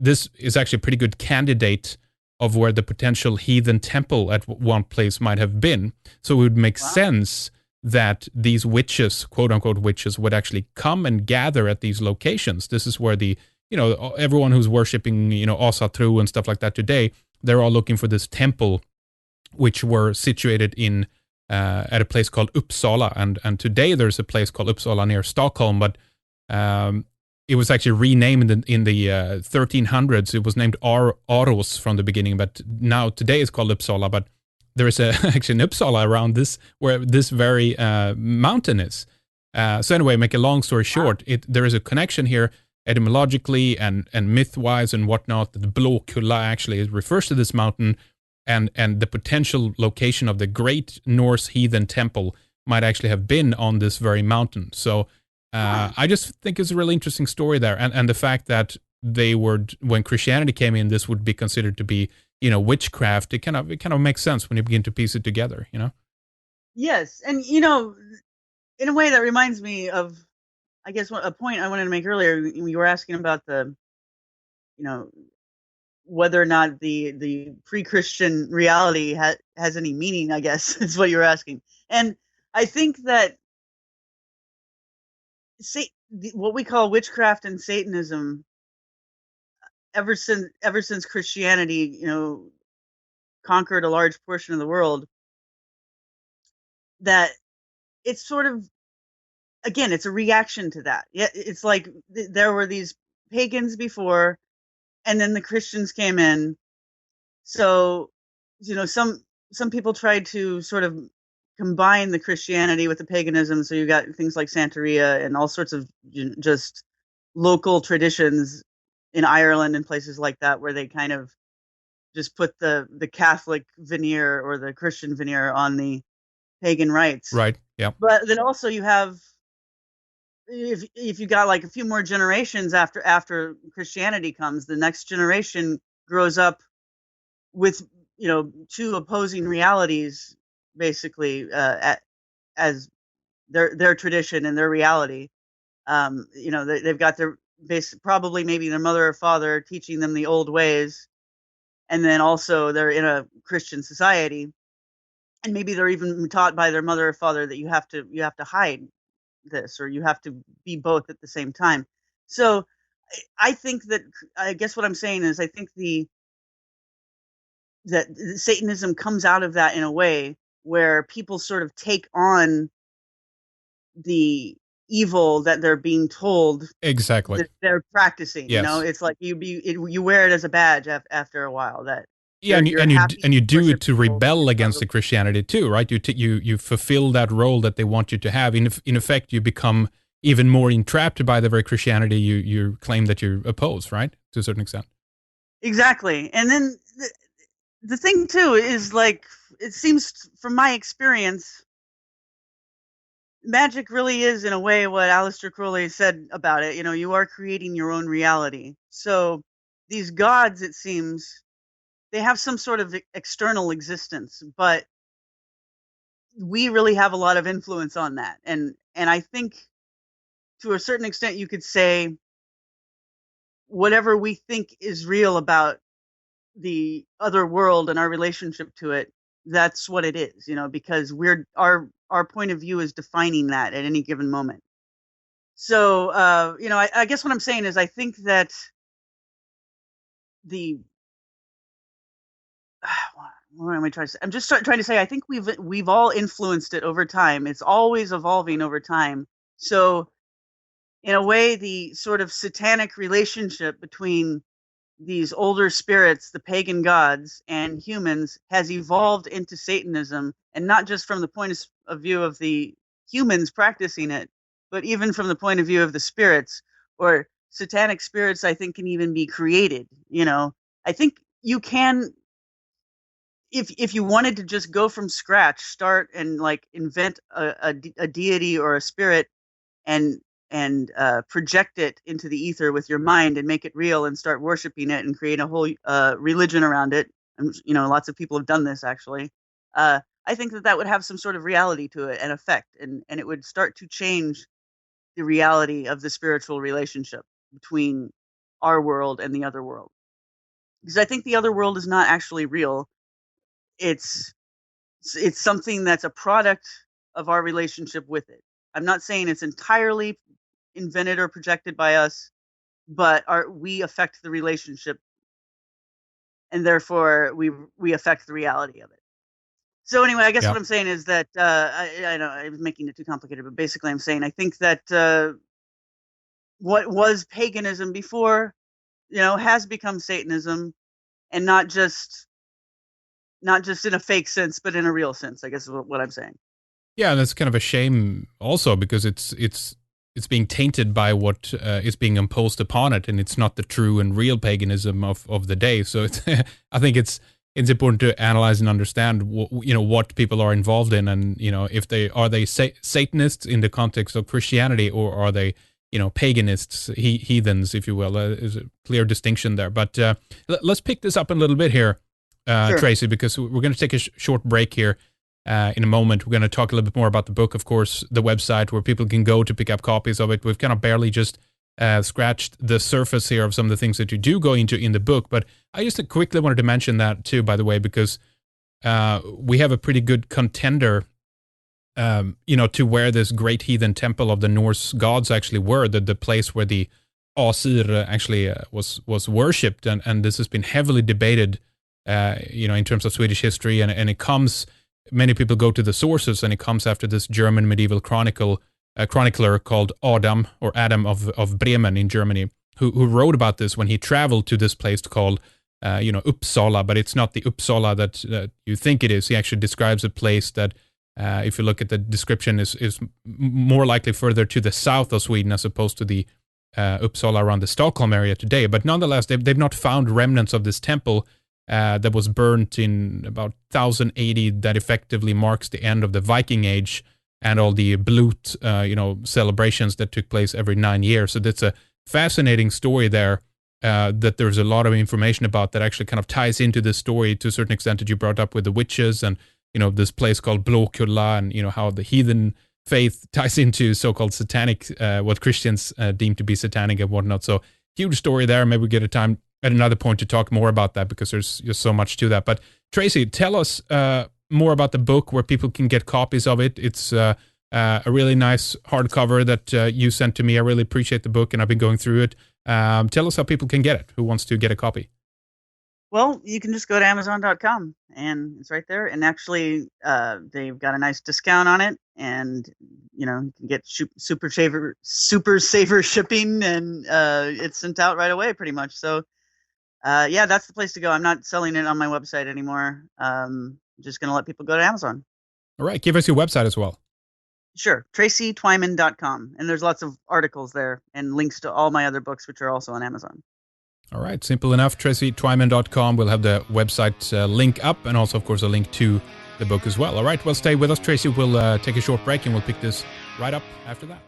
this is actually a pretty good candidate of where the potential heathen temple at one place might have been. So it would make sense that these witches, quote unquote witches, would actually come and gather at these locations. This is where the, everyone who's worshiping, Asatru and stuff like that today, they're all looking for this temple, which were situated in at a place called Uppsala, and today there's a place called Uppsala near Stockholm, but it was actually renamed in the 1300s. It was named Aros from the beginning, but now today it's called Uppsala. But there is actually an Uppsala around this, where this very mountain is. So anyway, make a long story short, there is a connection here etymologically and myth-wise and whatnot. The Blåkulla actually refers to this mountain, and the potential location of the great Norse heathen temple might actually have been on this very mountain. So I just think it's a really interesting story there. And the fact that they were, when Christianity came in, this would be considered to be, witchcraft. It kind of makes sense when you begin to piece it together, Yes. And, in a way that reminds me of, I guess, a point I wanted to make earlier. You were asking about the, whether or not the pre-Christian reality has any meaning, I guess, is what you were asking. And I think that what we call witchcraft and Satanism, ever since Christianity, conquered a large portion of the world, that it's sort of, again, it's a reaction to that. Yeah, it's like there were these pagans before, and then the Christians came in. So, some people tried to sort of combine the Christianity with the paganism. So you got things like Santeria and all sorts of just local traditions in Ireland and places like that, where they kind of just put the Catholic veneer or the Christian veneer on the pagan rites. Right. Yeah. But then also you have, if you got like a few more generations after Christianity comes, the next generation grows up with two opposing realities, basically, as their tradition and their reality. They've got their probably maybe their mother or father teaching them the old ways, and then also they're in a Christian society, and maybe they're even taught by their mother or father that you have to hide this, or you have to be both at the same time. So I think that, I guess what I'm saying is, I think that Satanism comes out of that in a way where people sort of take on the evil that they're being told Exactly. that they're practicing. Yes. It's like you wear it as a badge after a while. That yeah, you're and happy you to do worship it to people that rebel you're against the totally- Christianity too, right? You fulfill that role that they want you to have. In effect, you become even more entrapped by the very Christianity you claim that you oppose, right? To a certain extent. Exactly. And then the thing too is, like, it seems from my experience, magic really is, in a way, what Aleister Crowley said about it. You are creating your own reality. So these gods, it seems, they have some sort of external existence, but we really have a lot of influence on that. And I think, to a certain extent, you could say whatever we think is real about the other world and our relationship to it, that's what it is, because our point of view is defining that at any given moment. So, I guess what I'm saying is, I think that the what am I trying to say? I'm just trying to say, I think we've all influenced it over time. It's always evolving over time. So, in a way, the sort of satanic relationship between these older spirits, the pagan gods, and humans has evolved into Satanism, and not just from the point of view of the humans practicing it, but even from the point of view of the spirits, or satanic spirits, I think, can even be created. I think you can, if you wanted to just go from scratch, start and like invent a deity or a spirit, and project it into the ether with your mind and make it real and start worshiping it and create a whole religion around it. And lots of people have done this, actually. I think that would have some sort of reality to it and effect, and it would start to change the reality of the spiritual relationship between our world and the other world. Because I think the other world is not actually real. It's something that's a product of our relationship with it. I'm not saying it's entirely invented or projected by us, but we affect the relationship, and therefore we affect the reality of it. So anyway, I guess what I'm saying is that I know I was making it too complicated, but basically I'm saying I think that what was paganism before, has become Satanism, and not just in a fake sense, but in a real sense, I guess is what I'm saying. Yeah, and that's kind of a shame also, because it's being tainted by what is being imposed upon it, and it's not the true and real paganism of the day. So it's I think it's important to analyze and understand what people are involved in, and if they are Satanists in the context of Christianity, or are they paganists, heathens, if you will. There's a clear distinction there. But let's pick this up a little bit here, Sure. Tracy, because we're going to take a short break here. In a moment, we're going to talk a little bit more about the book, of course, the website where people can go to pick up copies of it. We've kind of barely just scratched the surface here of some of the things that you do go into in the book. But I just quickly wanted to mention that too, by the way, because we have a pretty good contender, to where this great heathen temple of the Norse gods actually were, the place where the Asir actually was worshipped. And this has been heavily debated, in terms of Swedish history. And it comes many people go to the sources, and it comes after this German medieval chronicler called Adam of Bremen in Germany, who wrote about this when he traveled to this place called Uppsala, but it's not the Uppsala that you think it is. He actually describes a place that, if you look at the description, is more likely further to the south of Sweden as opposed to the Uppsala around the Stockholm area today. But nonetheless, they've not found remnants of this temple that was burnt in about 1080. That effectively marks the end of the Viking Age and all the Blut, celebrations that took place every 9 years. So that's a fascinating story there. That there's a lot of information about that actually kind of ties into this story to a certain extent that you brought up with the witches and, this place called Blåkulla and, how the heathen faith ties into so-called satanic, what Christians deem to be satanic and whatnot. So huge story there. Maybe we get a time at another point to talk more about that because there's just so much to that. But Tracy, tell us more about the book, where people can get copies of it. It's a really nice hardcover that you sent to me. I really appreciate the book, and I've been going through it. Tell us how people can get it, who wants to get a copy. Well, you can just go to Amazon.com, and it's right there. And actually, they've got a nice discount on it, and you can get super saver shipping, and it's sent out right away, pretty much. So, that's the place to go. I'm not selling it on my website anymore. I'm just going to let people go to Amazon. All right, give us your website as well. Sure, TracyTwyman.com, and there's lots of articles there and links to all my other books, which are also on Amazon. All right, simple enough. TracyTwyman.com. We'll have the website link up, and also, of course, a link to the book as well. All right, well, stay with us, Tracy. We'll take a short break, and we'll pick this right up after that.